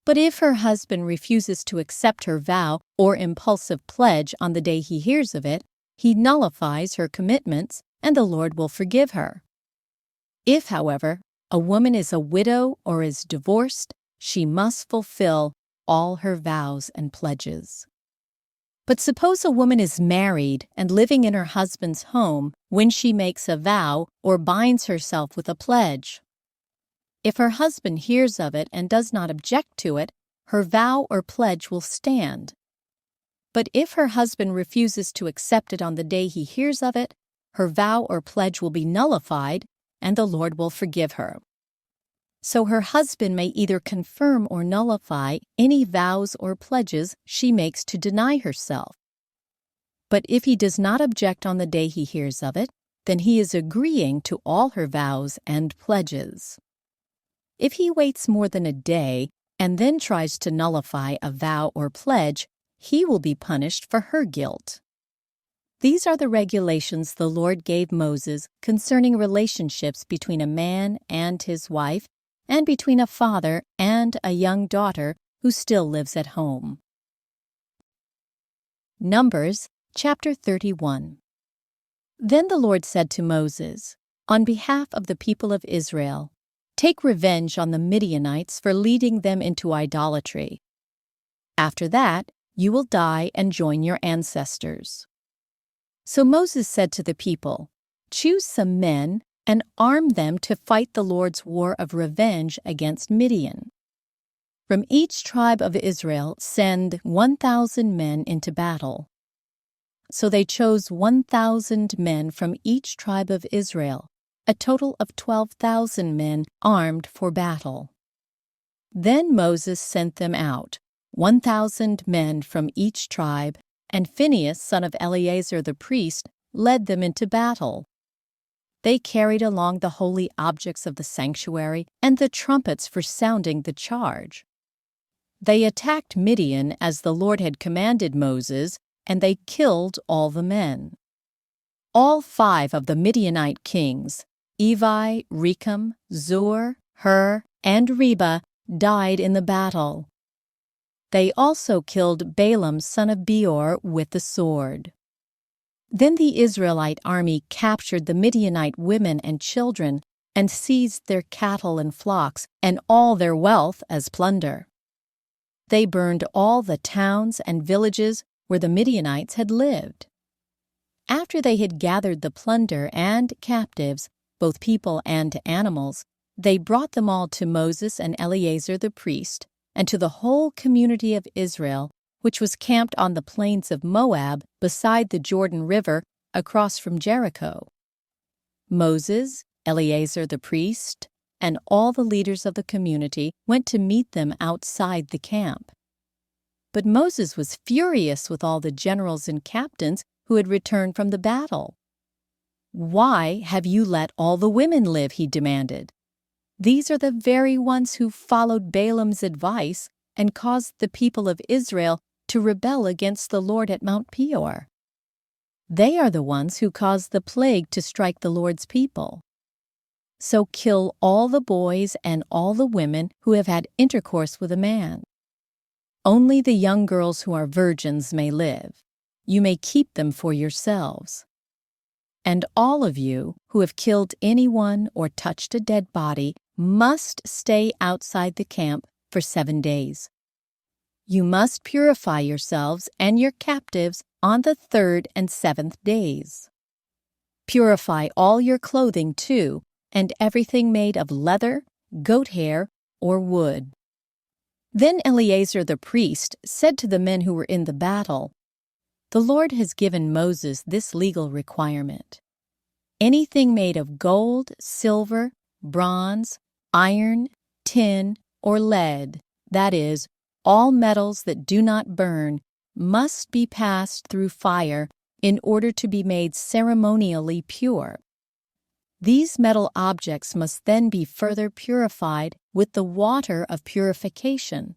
But if her husband refuses to accept her vow or impulsive pledge on the day he hears of it, he nullifies her commitments and the Lord will forgive her. If, however, a woman is a widow or is divorced, she must fulfill all her vows and pledges. But suppose a woman is married and living in her husband's home when she makes a vow or binds herself with a pledge. If her husband hears of it and does not object to it, her vow or pledge will stand. But if her husband refuses to accept it on the day he hears of it, her vow or pledge will be nullified, and the Lord will forgive her. So her husband may either confirm or nullify any vows or pledges she makes to deny herself. But if he does not object on the day he hears of it, then he is agreeing to all her vows and pledges. If he waits more than a day and then tries to nullify a vow or pledge, he will be punished for her guilt. These are the regulations the Lord gave Moses concerning relationships between a man and his wife, and between a father and a young daughter who still lives at home. Numbers chapter 31. Then the Lord said to Moses, on behalf of the people of Israel, "Take revenge on the Midianites for leading them into idolatry. After that, you will die and join your ancestors." So Moses said to the people, "Choose some men and arm them to fight the Lord's war of revenge against Midian. From each tribe of Israel send 1,000 men into battle." So they chose 1,000 men from each tribe of Israel, a total of 12,000 men armed for battle. Then Moses sent them out, 1,000 men from each tribe, and Phinehas, son of Eleazar the priest, led them into battle. They carried along the holy objects of the sanctuary and the trumpets for sounding the charge. They attacked Midian as the Lord had commanded Moses, and they killed all the men. All 5 of the Midianite kings, Evi, Rekam, Zur, Hur, and Reba, died in the battle. They also killed Balaam son of Beor with the sword. Then the Israelite army captured the Midianite women and children and seized their cattle and flocks and all their wealth as plunder. They burned all the towns and villages where the Midianites had lived. After they had gathered the plunder and captives, both people and animals, they brought them all to Moses and Eleazar the priest, and to the whole community of Israel, which was camped on the plains of Moab beside the Jordan River across from Jericho. Moses, Eleazar the priest, and all the leaders of the community went to meet them outside the camp. But Moses was furious with all the generals and captains who had returned from the battle. "Why have you let all the women live?" he demanded. "These are the very ones who followed Balaam's advice and caused the people of Israel to rebel against the Lord at Mount Peor. They are the ones who caused the plague to strike the Lord's people. So kill all the boys and all the women who have had intercourse with a man. Only the young girls who are virgins may live. You may keep them for yourselves. And all of you who have killed anyone or touched a dead body must stay outside the camp for 7 days. You must purify yourselves and your captives on the 3rd and 7th days. Purify all your clothing too, and everything made of leather, goat hair, or wood." Then Eleazar the priest said to the men who were in the battle, "The Lord has given Moses this legal requirement. Anything made of gold, silver, bronze, iron, tin, or lead, that is, all metals that do not burn, must be passed through fire in order to be made ceremonially pure. These metal objects must then be further purified with the water of purification.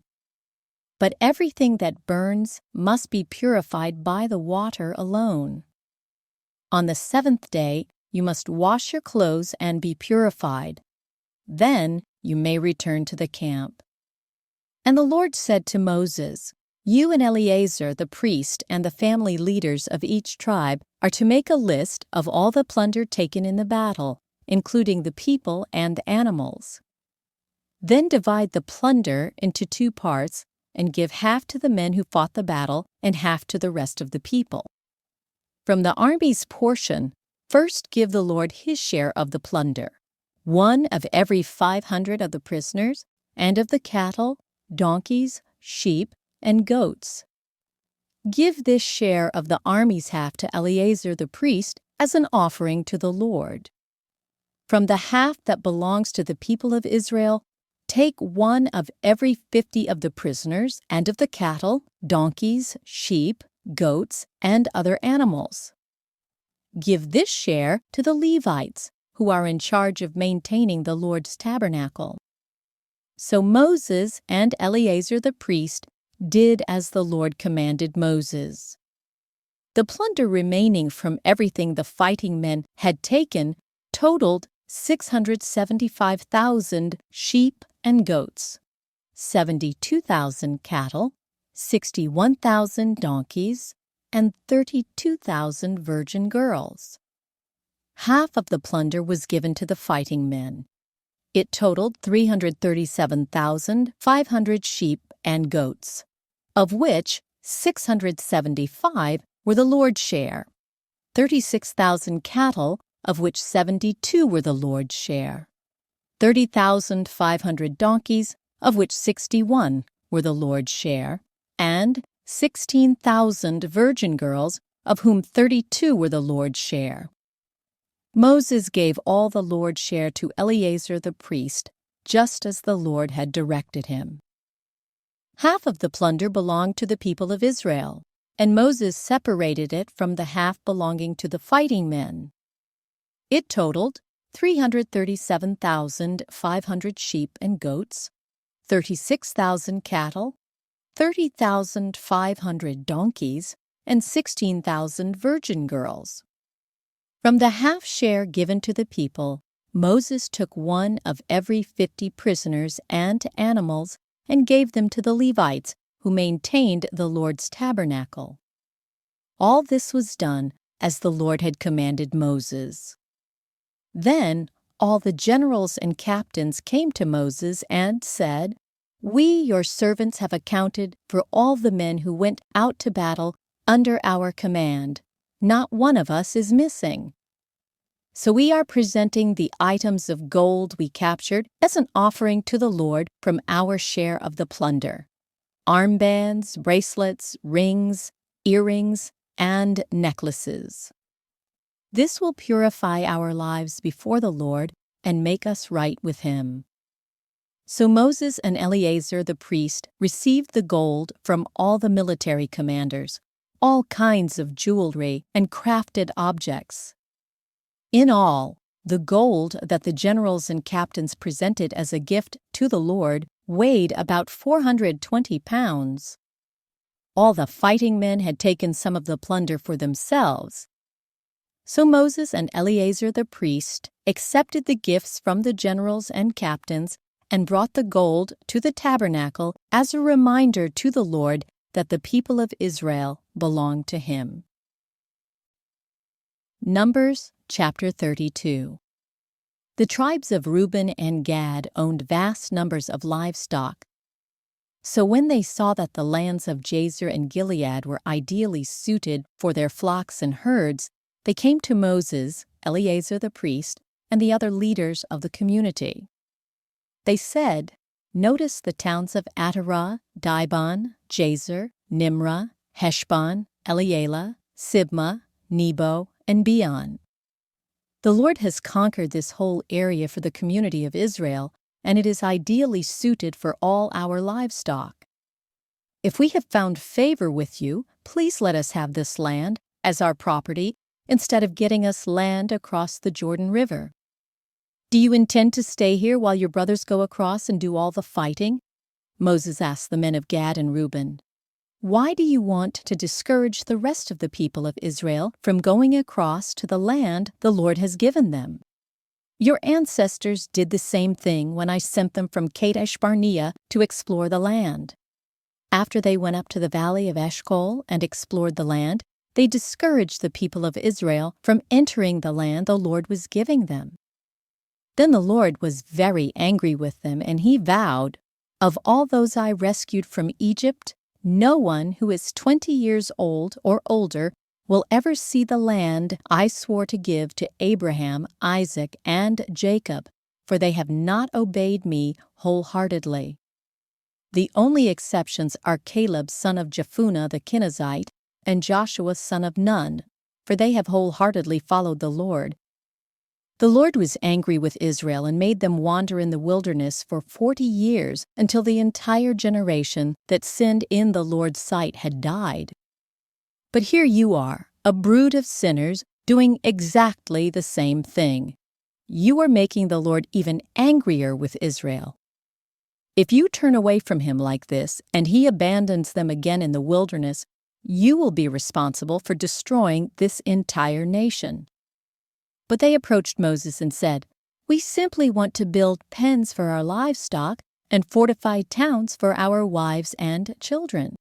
But everything that burns must be purified by the water alone. On the 7th day, you must wash your clothes and be purified. Then you may return to the camp." And the Lord said to Moses, "You and Eleazar the priest and the family leaders of each tribe are to make a list of all the plunder taken in the battle, including the people and animals. Then divide the plunder into 2 parts and give half to the men who fought the battle and half to the rest of the people. From the army's portion, first give the Lord his share of the plunder, 1 of every 500 of the prisoners, and of the cattle, donkeys, sheep, and goats. Give this share of the army's half to Eleazar the priest as an offering to the Lord. From the half that belongs to the people of Israel, take 1 of every 50 of the prisoners and of the cattle, donkeys, sheep, goats, and other animals. Give this share to the Levites, who are in charge of maintaining the Lord's tabernacle. So Moses and Eleazar the priest did as the Lord commanded Moses. The plunder remaining from everything the fighting men had taken totaled 675,000 sheep and goats, 72,000 cattle, 61,000 donkeys, and 32,000 virgin girls. Half of the plunder was given to the fighting men. It totaled 337,500 sheep and goats, of which 675 were the Lord's share, 36,000 cattle, of which 72 were the Lord's share, 30,500 donkeys, of which 61 were the Lord's share, and 16,000 virgin girls, of whom 32 were the Lord's share. Moses gave all the Lord's share to Eleazar the priest, just as the Lord had directed him. Half of the plunder belonged to the people of Israel, and Moses separated it from the half belonging to the fighting men. It totaled 337,500 sheep and goats, 36,000 cattle, 30,500 donkeys, and 16,000 virgin girls. From the half share given to the people, Moses took 1 of every 50 prisoners and animals and gave them to the Levites, who maintained the Lord's tabernacle. All this was done as the Lord had commanded Moses. Then all the generals and captains came to Moses and said, "We, your servants, have accounted for all the men who went out to battle under our command. Not one of us is missing. So we are presenting the items of gold we captured as an offering to the Lord from our share of the plunder: armbands, bracelets, rings, earrings, and necklaces. This will purify our lives before the Lord and make us right with Him." So Moses and Eleazar the priest received the gold from all the military commanders, all kinds of jewelry and crafted objects. In all, the gold that the generals and captains presented as a gift to the Lord weighed about 420 pounds. All the fighting men had taken some of the plunder for themselves. So Moses and Eleazar the priest accepted the gifts from the generals and captains and brought the gold to the tabernacle as a reminder to the Lord that the people of Israel belonged to Him. Numbers chapter 32. The tribes of Reuben and Gad owned vast numbers of livestock. So when they saw that the lands of Jazer and Gilead were ideally suited for their flocks and herds, they came to Moses, Eleazar the priest, and the other leaders of the community. They said, "Notice the towns of Attarah, Dibon, Jazer, Nimrah, Heshbon, Elealeh, Sibmah, Nebo, and Beon. The Lord has conquered this whole area for the community of Israel, and it is ideally suited for all our livestock. If we have found favor with you, please let us have this land as our property instead of getting us land across the Jordan River. Do you intend to stay here while your brothers go across and do all the fighting?" Moses asked the men of Gad and Reuben. "Why do you want to discourage the rest of the people of Israel from going across to the land the Lord has given them? Your ancestors did the same thing when I sent them from Kadesh Barnea to explore the land. After they went up to the valley of Eshcol and explored the land, they discouraged the people of Israel from entering the land the Lord was giving them. Then the Lord was very angry with them, and He vowed, Of all those I rescued from Egypt, no one who is 20 years old or older will ever see the land I swore to give to Abraham, Isaac, and Jacob, for they have not obeyed me wholeheartedly. The only exceptions are Caleb son of Jephunneh the Kenizzite and Joshua son of Nun, for they have wholeheartedly followed the Lord. The Lord was angry with Israel and made them wander in the wilderness for 40 years until the entire generation that sinned in the Lord's sight had died. But here you are, a brood of sinners, doing exactly the same thing. You are making the Lord even angrier with Israel. If you turn away from him like this and he abandons them again in the wilderness, you will be responsible for destroying this entire nation. But they approached Moses and said, "We simply want to build pens for our livestock and fortified towns for our wives and children.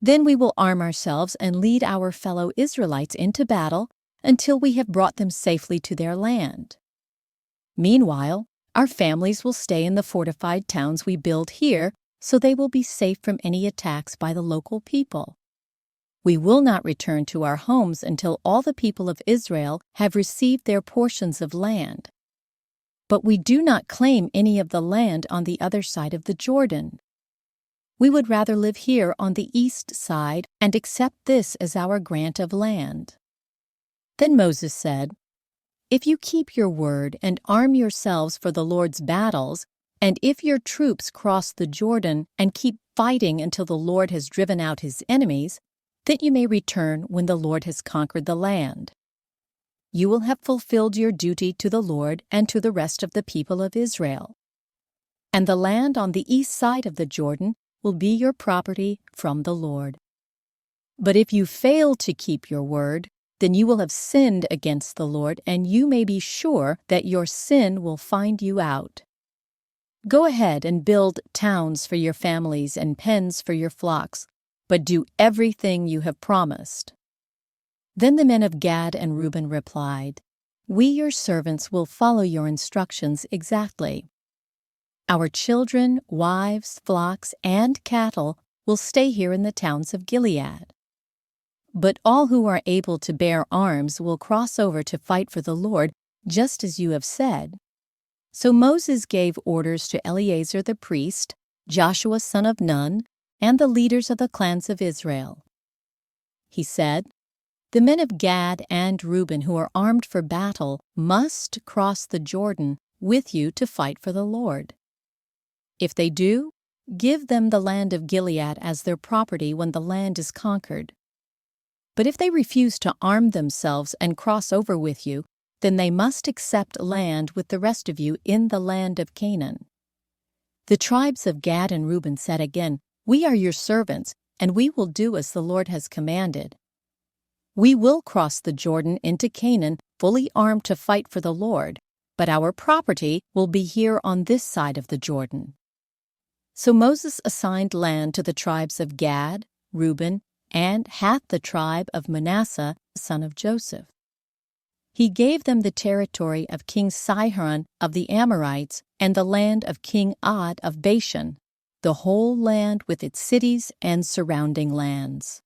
Then we will arm ourselves and lead our fellow Israelites into battle until we have brought them safely to their land. Meanwhile, our families will stay in the fortified towns we build here, so they will be safe from any attacks by the local people. We will not return to our homes until all the people of Israel have received their portions of land. But we do not claim any of the land on the other side of the Jordan. We would rather live here on the east side and accept this as our grant of land." Then Moses said, "If you keep your word and arm yourselves for the Lord's battles, and if your troops cross the Jordan and keep fighting until the Lord has driven out his enemies, then you may return when the Lord has conquered the land. You will have fulfilled your duty to the Lord and to the rest of the people of Israel. And the land on the east side of the Jordan will be your property from the Lord. But if you fail to keep your word, then you will have sinned against the Lord, and you may be sure that your sin will find you out. Go ahead and build towns for your families and pens for your flocks, but do everything you have promised." Then the men of Gad and Reuben replied, "We, your servants, will follow your instructions exactly. Our children, wives, flocks, and cattle will stay here in the towns of Gilead. But all who are able to bear arms will cross over to fight for the Lord, just as you have said." So Moses gave orders to Eleazar the priest, Joshua son of Nun, and the leaders of the clans of Israel. He said, "The men of Gad and Reuben who are armed for battle must cross the Jordan with you to fight for the Lord. If they do, give them the land of Gilead as their property when the land is conquered. But if they refuse to arm themselves and cross over with you, then they must accept land with the rest of you in the land of Canaan." The tribes of Gad and Reuben said again, "We are your servants, and we will do as the Lord has commanded. We will cross the Jordan into Canaan fully armed to fight for the Lord, but our property will be here on this side of the Jordan." So Moses assigned land to the tribes of Gad, Reuben, and half the tribe of Manasseh, son of Joseph. He gave them the territory of King Sihon of the Amorites and the land of King Og of Bashan, the whole land with its cities and surrounding lands.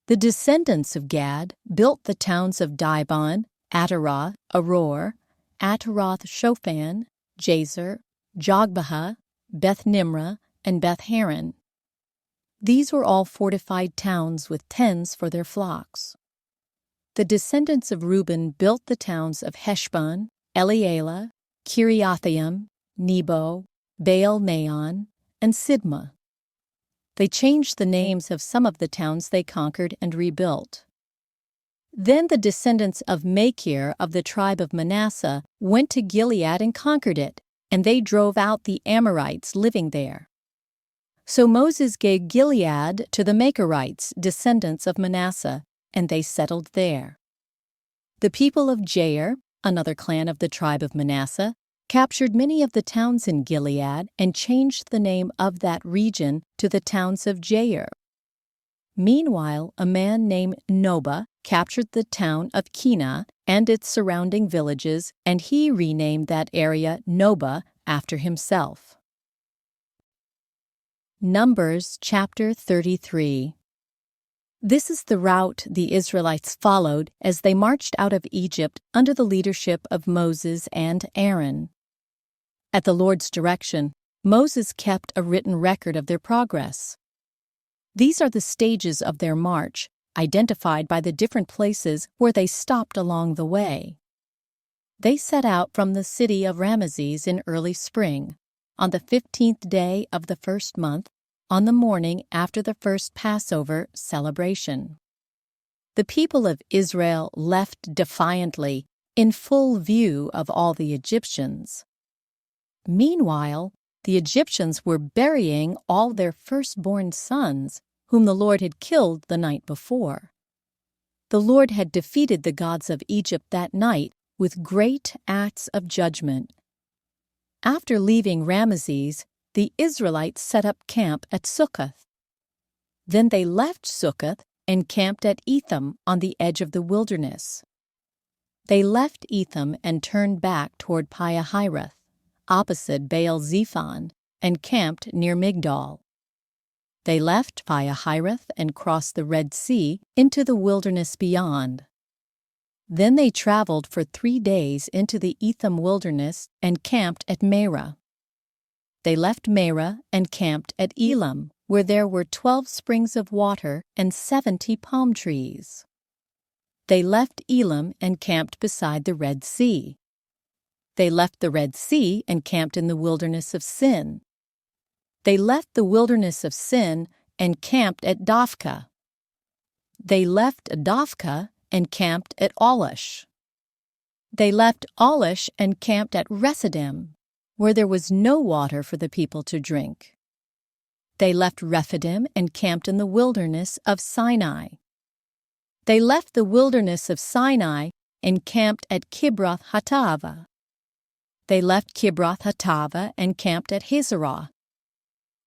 The descendants of Gad built the towns of Dibon, Ataroth, Aror, Ataroth-Shophan, Jazer, Jogbehah, Beth-Nimrah, and Beth-Haran. These were all fortified towns with tens for their flocks. The descendants of Reuben built the towns of Heshbon, Elealeh, Kiriathaim, Nebo, Baal-Maon, and Sibmah. They changed the names of some of the towns they conquered and rebuilt. Then the descendants of Machir of the tribe of Manasseh went to Gilead and conquered it, and they drove out the Amorites living there. So Moses gave Gilead to the Machirites, descendants of Manasseh, and they settled there. The people of Jair, another clan of the tribe of Manasseh, captured many of the towns in Gilead and changed the name of that region to the towns of Jair. Meanwhile, a man named Nobah captured the town of Kenah and its surrounding villages, and he renamed that area Nobah after himself. Numbers chapter 33. This is the route the Israelites followed as they marched out of Egypt under the leadership of Moses and Aaron. At the Lord's direction, Moses kept a written record of their progress. These are the stages of their march, identified by the different places where they stopped along the way. They set out from the city of Ramesses in early spring, on the 15th day of the first month, on the morning after the first Passover celebration. The people of Israel left defiantly, in full view of all the Egyptians. Meanwhile, the Egyptians were burying all their firstborn sons, whom the Lord had killed the night before. The Lord had defeated the gods of Egypt that night with great acts of judgment. After leaving Ramesses, the Israelites set up camp at Succoth. Then they left Succoth and camped at Etham on the edge of the wilderness. They left Etham and turned back toward Pihahiroth, opposite Baal-zephon, and camped near Migdol. They left Pihahiroth and crossed the Red Sea into the wilderness beyond. Then they traveled for 3 days into the Etham wilderness and camped at Marah. They left Marah and camped at Elam, where there were 12 springs of water and 70 palm trees. They left Elam and camped beside the Red Sea. They left the Red Sea and camped in the wilderness of Sin. They left the wilderness of Sin and camped at Dophkah. They left Dophkah and camped at Olash. They left Olash and camped at Rephidim, where there was no water for the people to drink. They left Rephidim and camped in the wilderness of Sinai. They left the wilderness of Sinai and camped at Kibroth Hattaavah. They left Kibroth Hattaavah and camped at Hazerah.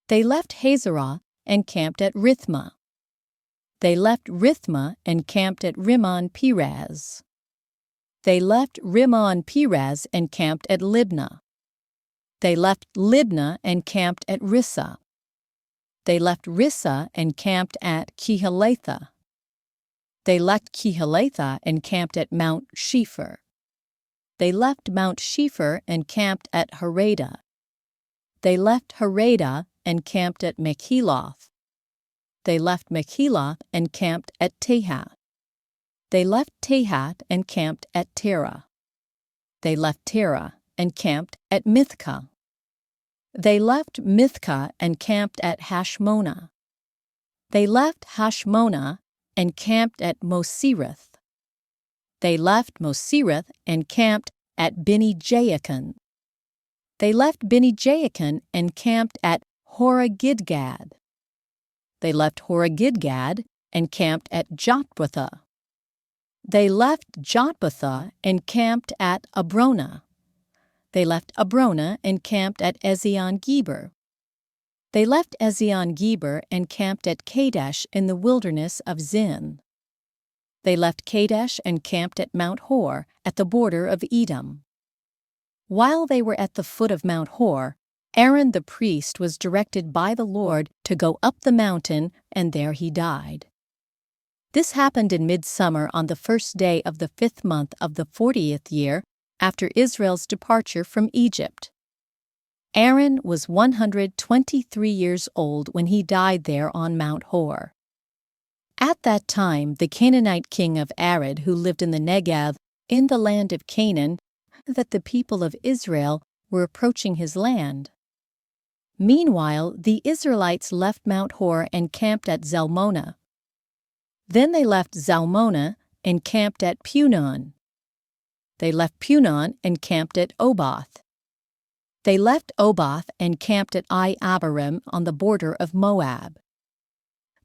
They left Hazerah and camped at Rithmah. They left Rithmah and camped at Rimmon Perez. They left Rimmon Perez and camped at Libnah. They left Libnah and camped at Rissah. They left Rissah and camped at Kehelatha. They left Kehelatha and camped at Mount Shepher. They left Mount Shepher and camped at Harada. They left Harada and camped at Mekheloth. They left Mekheloth and camped at Tahath. They left Tahath and camped at Terah. They left Terah and camped at Mithkah. They left Mithkah and camped at Hashmonah. They left Hashmonah and camped at Mosirith. They left Mosirith and camped at Beni-Jaakan. They left Beni-Jaakan and camped at Horah-Gidgad. They left Horah-Gidgad and camped at Jotbathah. They left Jotbathah and camped at Abronah. They left Abronah and camped at Ezion-Geber. They left Ezion-Geber and camped at Kadesh in the wilderness of Zin. They left Kadesh and camped at Mount Hor at the border of Edom. While they were at the foot of Mount Hor, Aaron the priest was directed by the Lord to go up the mountain, and there he died. This happened in midsummer on the first day of the 5th month of the 40th year after Israel's departure from Egypt. Aaron was 123 years old when he died there on Mount Hor. At that time, the Canaanite king of Arad, who lived in the Negev, in the land of Canaan, that the people of Israel were approaching his land. Meanwhile, the Israelites left Mount Hor and camped at Zalmonah. Then they left Zalmonah and camped at Punon. They left Punon and camped at Oboth. They left Oboth and camped at Ai-Abarim on the border of Moab.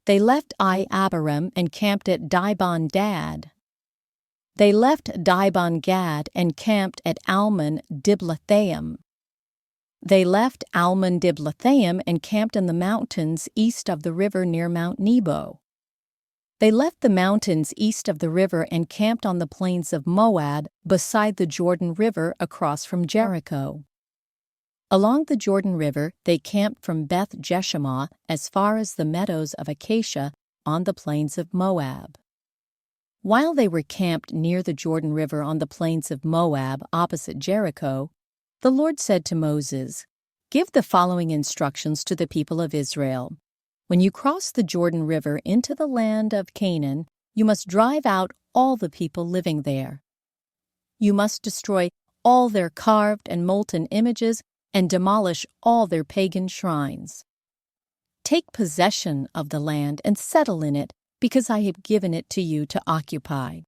They left Ai-Abarim and camped at Dibon-Gad. They left Dibon-Gad and camped at Almon-Diblathaim. They left Almon-Diblathaim and camped in the mountains east of the river near Mount Nebo. They left the mountains east of the river and camped on the plains of Moab beside the Jordan River across from Jericho. Along the Jordan River, they camped from Beth Jeshimah as far as the meadows of Acacia on the plains of Moab. While they were camped near the Jordan River on the plains of Moab opposite Jericho, the Lord said to Moses, "Give the following instructions to the people of Israel. When you cross the Jordan River into the land of Canaan, you must drive out all the people living there. You must destroy all their carved and molten images and demolish all their pagan shrines. Take possession of the land and settle in it, because I have given it to you to occupy.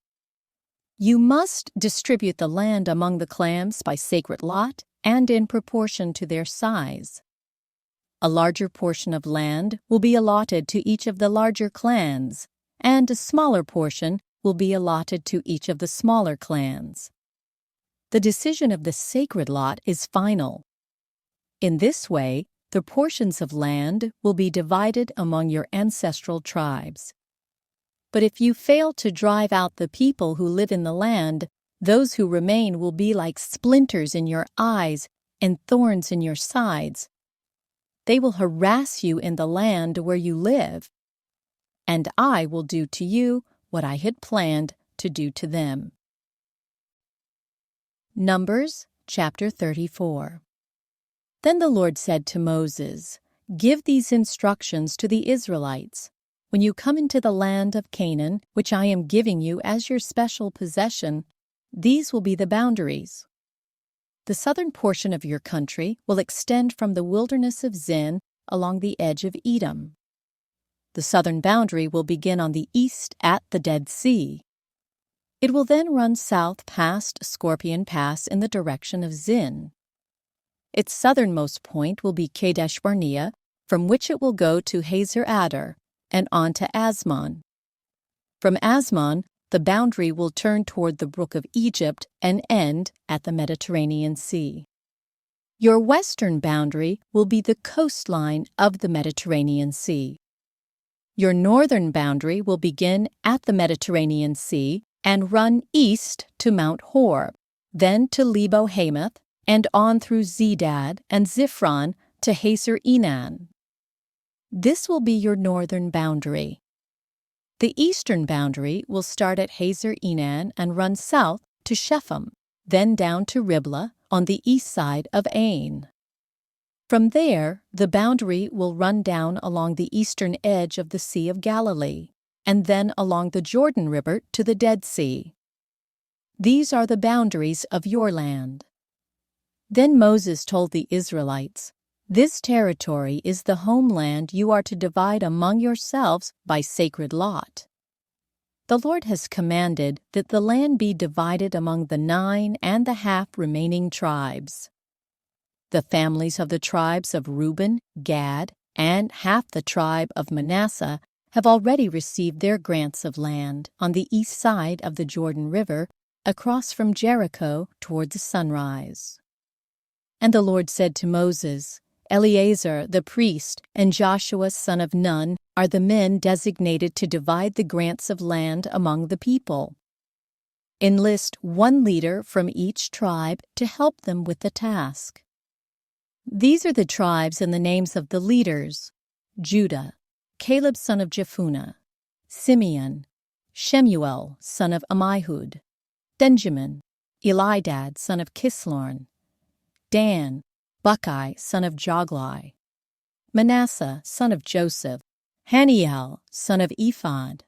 You must distribute the land among the clans by sacred lot and in proportion to their size. A larger portion of land will be allotted to each of the larger clans, and a smaller portion will be allotted to each of the smaller clans. The decision of the sacred lot is final. In this way, the portions of land will be divided among your ancestral tribes. But if you fail to drive out the people who live in the land, those who remain will be like splinters in your eyes and thorns in your sides. They will harass you in the land where you live, and I will do to you what I had planned to do to them." Numbers chapter 34. Then the Lord said to Moses, "Give these instructions to the Israelites. When you come into the land of Canaan, which I am giving you as your special possession, these will be the boundaries. The southern portion of your country will extend from the wilderness of Zin along the edge of Edom. The southern boundary will begin on the east at the Dead Sea. It will then run south past Scorpion Pass in the direction of Zin. Its southernmost point will be Kadesh Barnea, from which it will go to Hazer Adar and on to Asmon. From Asmon, the boundary will turn toward the brook of Egypt and end at the Mediterranean Sea. Your western boundary will be the coastline of the Mediterranean Sea. Your northern boundary will begin at the Mediterranean Sea and run east to Mount Hor, then to Lebo Hamath, and on through Zedad and Ziphron to Hazer Enan. This will be your northern boundary. The eastern boundary will start at Hazer Enan and run south to Shepham, then down to Riblah on the east side of Ain. From there, the boundary will run down along the eastern edge of the Sea of Galilee, and then along the Jordan River to the Dead Sea. These are the boundaries of your land. Then Moses told the Israelites, "This territory is the homeland you are to divide among yourselves by sacred lot. The Lord has commanded that the land be divided among the 9.5 remaining tribes. The families of the tribes of Reuben, Gad, and half the tribe of Manasseh have already received their grants of land on the east side of the Jordan River, across from Jericho toward the sunrise." And the Lord said to Moses, "Eleazar the priest and Joshua son of Nun are the men designated to divide the grants of land among the people. Enlist one leader from each tribe to help them with the task." These are the tribes and the names of the leaders: Judah, Caleb son of Jephunneh; Simeon, Shemuel son of Ammihud; Benjamin, Elidad son of Kislorn; Dan, Buckai son of Joglai; Manasseh son of Joseph; Haniel son of Ephod;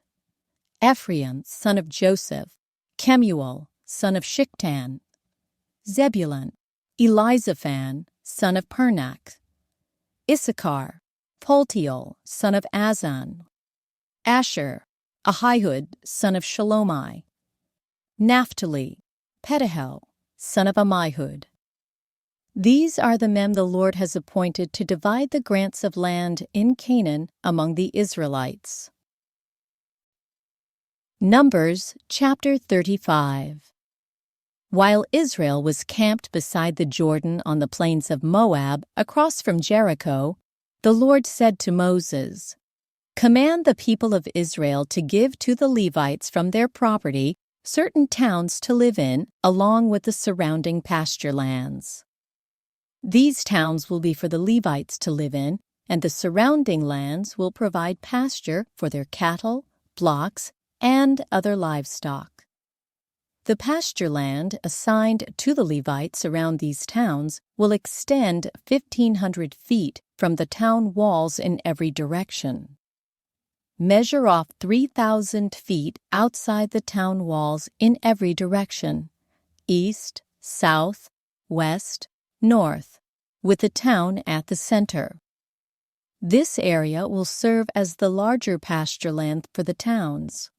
Ephraim son of Joseph; Kemuel son of Shiktan; Zebulun, Elizaphan son of Pernak; Issachar, Paltiel son of Azan; Asher, Ahihud son of Shalomai; Naphtali, Pedahel son of Ammihud. These are the men the Lord has appointed to divide the grants of land in Canaan among the Israelites. Numbers chapter 35. While Israel was camped beside the Jordan on the plains of Moab, across from Jericho, the Lord said to Moses, "Command the people of Israel to give to the Levites from their property certain towns to live in, along with the surrounding pasture lands." These towns will be for the Levites to live in, and the surrounding lands will provide pasture for their cattle, flocks, and other livestock. The pasture land assigned to the Levites around these towns will extend 1,500 feet from the town walls in every direction. Measure off 3,000 feet outside the town walls in every direction, east, south, west, north, with the town at the center. This area will serve as the larger pasture land for the towns.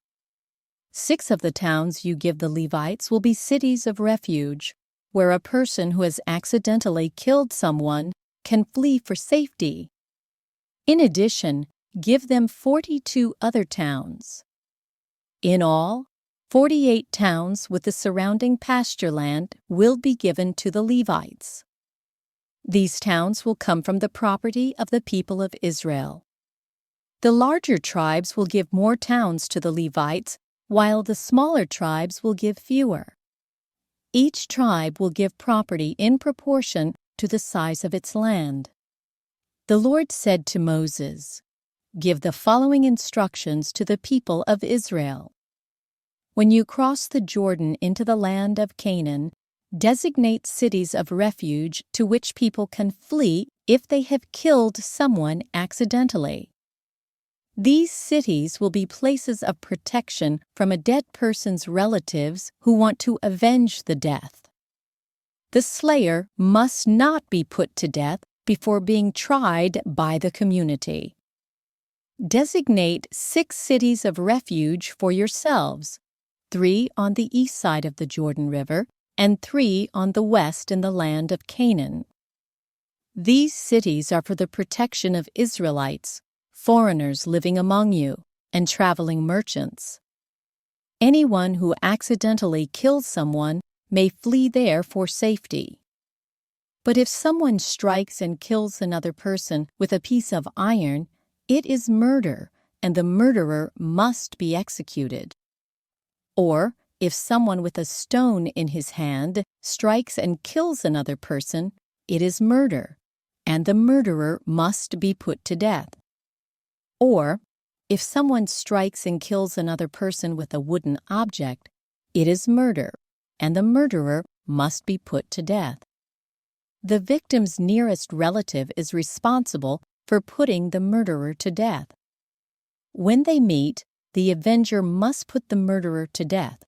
6 of the towns you give the Levites will be cities of refuge, where a person who has accidentally killed someone can flee for safety. In addition, give them 42 other towns. In all, 48 towns with the surrounding pasture land will be given to the Levites. These towns will come from the property of the people of Israel. The larger tribes will give more towns to the Levites, while the smaller tribes will give fewer. Each tribe will give property in proportion to the size of its land. The Lord said to Moses, "Give the following instructions to the people of Israel. When you cross the Jordan into the land of Canaan, designate cities of refuge to which people can flee if they have killed someone accidentally. These cities will be places of protection from a dead person's relatives who want to avenge the death. The slayer must not be put to death before being tried by the community. Designate 6 cities of refuge for yourselves, 3 on the east side of the Jordan River and 3 on the west in the land of Canaan. These cities are for the protection of Israelites, foreigners living among you, and traveling merchants. Anyone who accidentally kills someone may flee there for safety. But if someone strikes and kills another person with a piece of iron, it is murder, and the murderer must be executed. Or, if someone with a stone in his hand strikes and kills another person, it is murder, and the murderer must be put to death. Or, if someone strikes and kills another person with a wooden object, it is murder, and the murderer must be put to death. The victim's nearest relative is responsible for putting the murderer to death. When they meet, the avenger must put the murderer to death.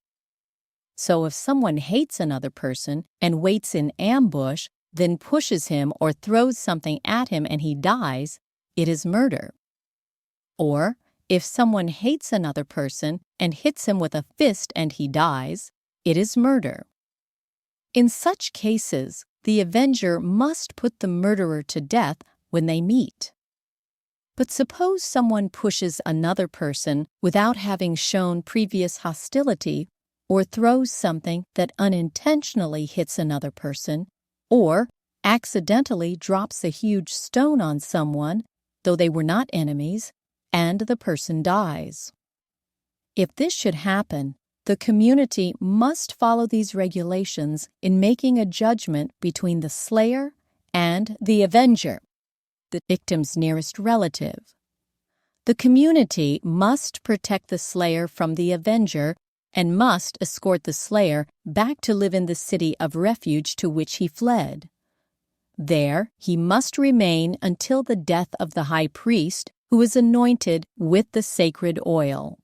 So if someone hates another person and waits in ambush, then pushes him or throws something at him and he dies, it is murder. Or, if someone hates another person and hits him with a fist and he dies, it is murder. In such cases, the avenger must put the murderer to death when they meet. But suppose someone pushes another person without having shown previous hostility, or throws something that unintentionally hits another person, or accidentally drops a huge stone on someone, though they were not enemies, and the person dies. If this should happen, the community must follow these regulations in making a judgment between the slayer and the avenger, the victim's nearest relative. The community must protect the slayer from the avenger and must escort the slayer back to live in the city of refuge to which he fled. There he must remain until the death of the high priest, who is anointed with the sacred oil.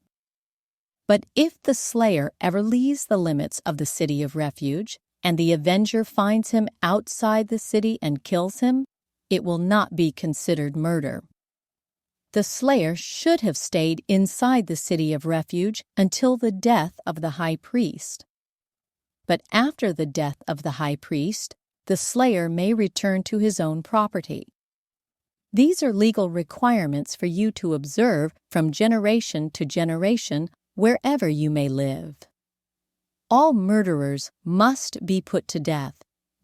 But if the slayer ever leaves the limits of the city of refuge, and the avenger finds him outside the city and kills him, it will not be considered murder. The slayer should have stayed inside the city of refuge until the death of the high priest. But after the death of the high priest, the slayer may return to his own property. These are legal requirements for you to observe from generation to generation wherever you may live. All murderers must be put to death,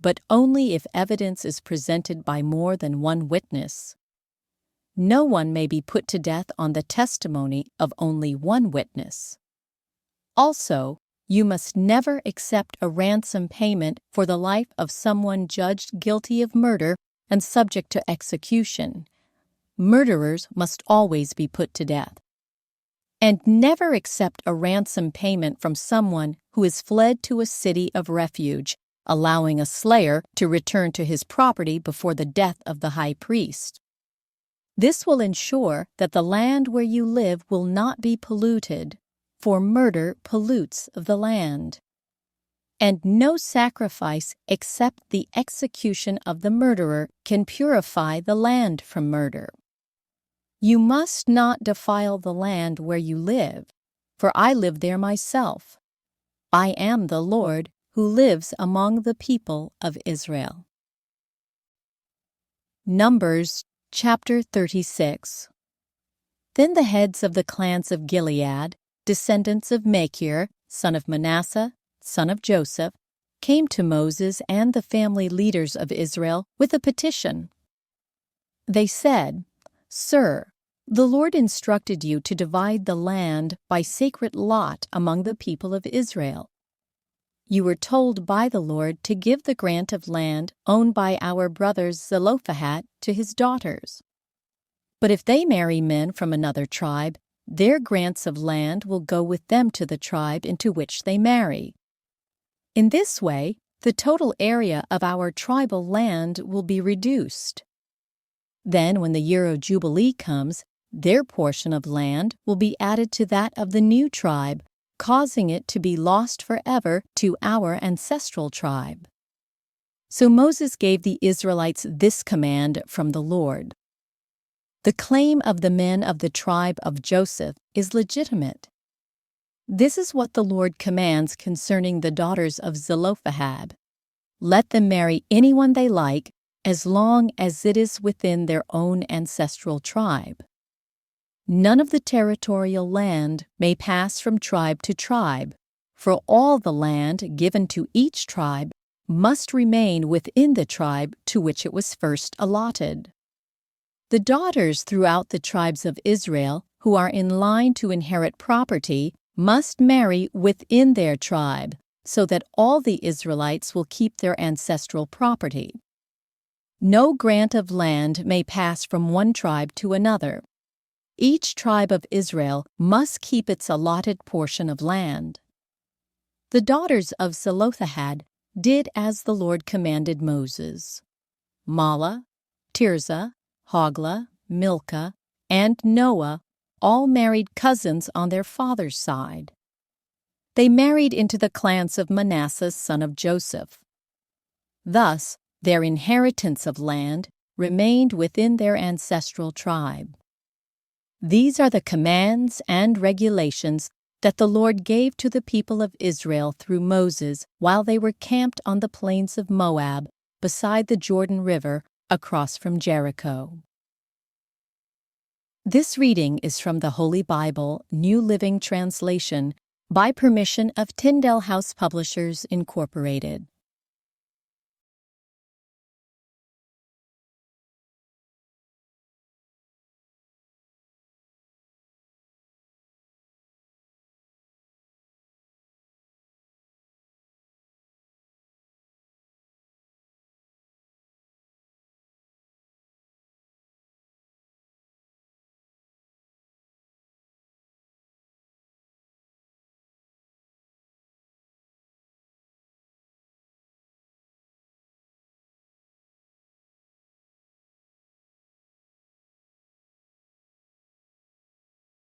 but only if evidence is presented by more than one witness. No one may be put to death on the testimony of only one witness. Also, You must never accept a ransom payment for the life of someone judged guilty of murder and subject to execution. Murderers must always be put to death. And never accept a ransom payment from someone who has fled to a city of refuge, allowing a slayer to return to his property before the death of the high priest. This will ensure that the land where you live will not be polluted, for murder pollutes the land. And no sacrifice except the execution of the murderer can purify the land from murder. You must not defile the land where you live, for I live there myself. I am the Lord who lives among the people of Israel. Numbers chapter 36. Then the heads of the clans of Gilead, descendants of Machir, son of Manasseh, son of Joseph, came to Moses and the family leaders of Israel with a petition. They said, "Sir, the Lord instructed you to divide the land by sacred lot among the people of Israel. You were told by the Lord to give the grant of land owned by our brother Zelophehad to his daughters. But if they marry men from another tribe, their grants of land will go with them to the tribe into which they marry. In this way, the total area of our tribal land will be reduced. Then, when the year of Jubilee comes, their portion of land will be added to that of the new tribe, causing it to be lost forever to our ancestral tribe." So Moses gave the Israelites this command from the Lord. The claim of the men of the tribe of Joseph is legitimate. This is what the Lord commands concerning the daughters of Zelophehad. Let them marry anyone they like, as long as it is within their own ancestral tribe. None of the territorial land may pass from tribe to tribe, for all the land given to each tribe must remain within the tribe to which it was first allotted. The daughters throughout the tribes of Israel who are in line to inherit property must marry within their tribe, so that all the Israelites will keep their ancestral property. No grant of land may pass from one tribe to another. Each tribe of Israel must keep its allotted portion of land. The daughters of Zelophehad did as the Lord commanded Moses. Mahlah, Tirzah, Hoglah, Milcah, and Noah all married cousins on their father's side. They married into the clans of Manasseh, son of Joseph. Thus, their inheritance of land remained within their ancestral tribe. These are the commands and regulations that the Lord gave to the people of Israel through Moses while they were camped on the plains of Moab beside the Jordan River across from Jericho. This reading is from the Holy Bible, New Living Translation, by permission of Tyndale House Publishers, Incorporated.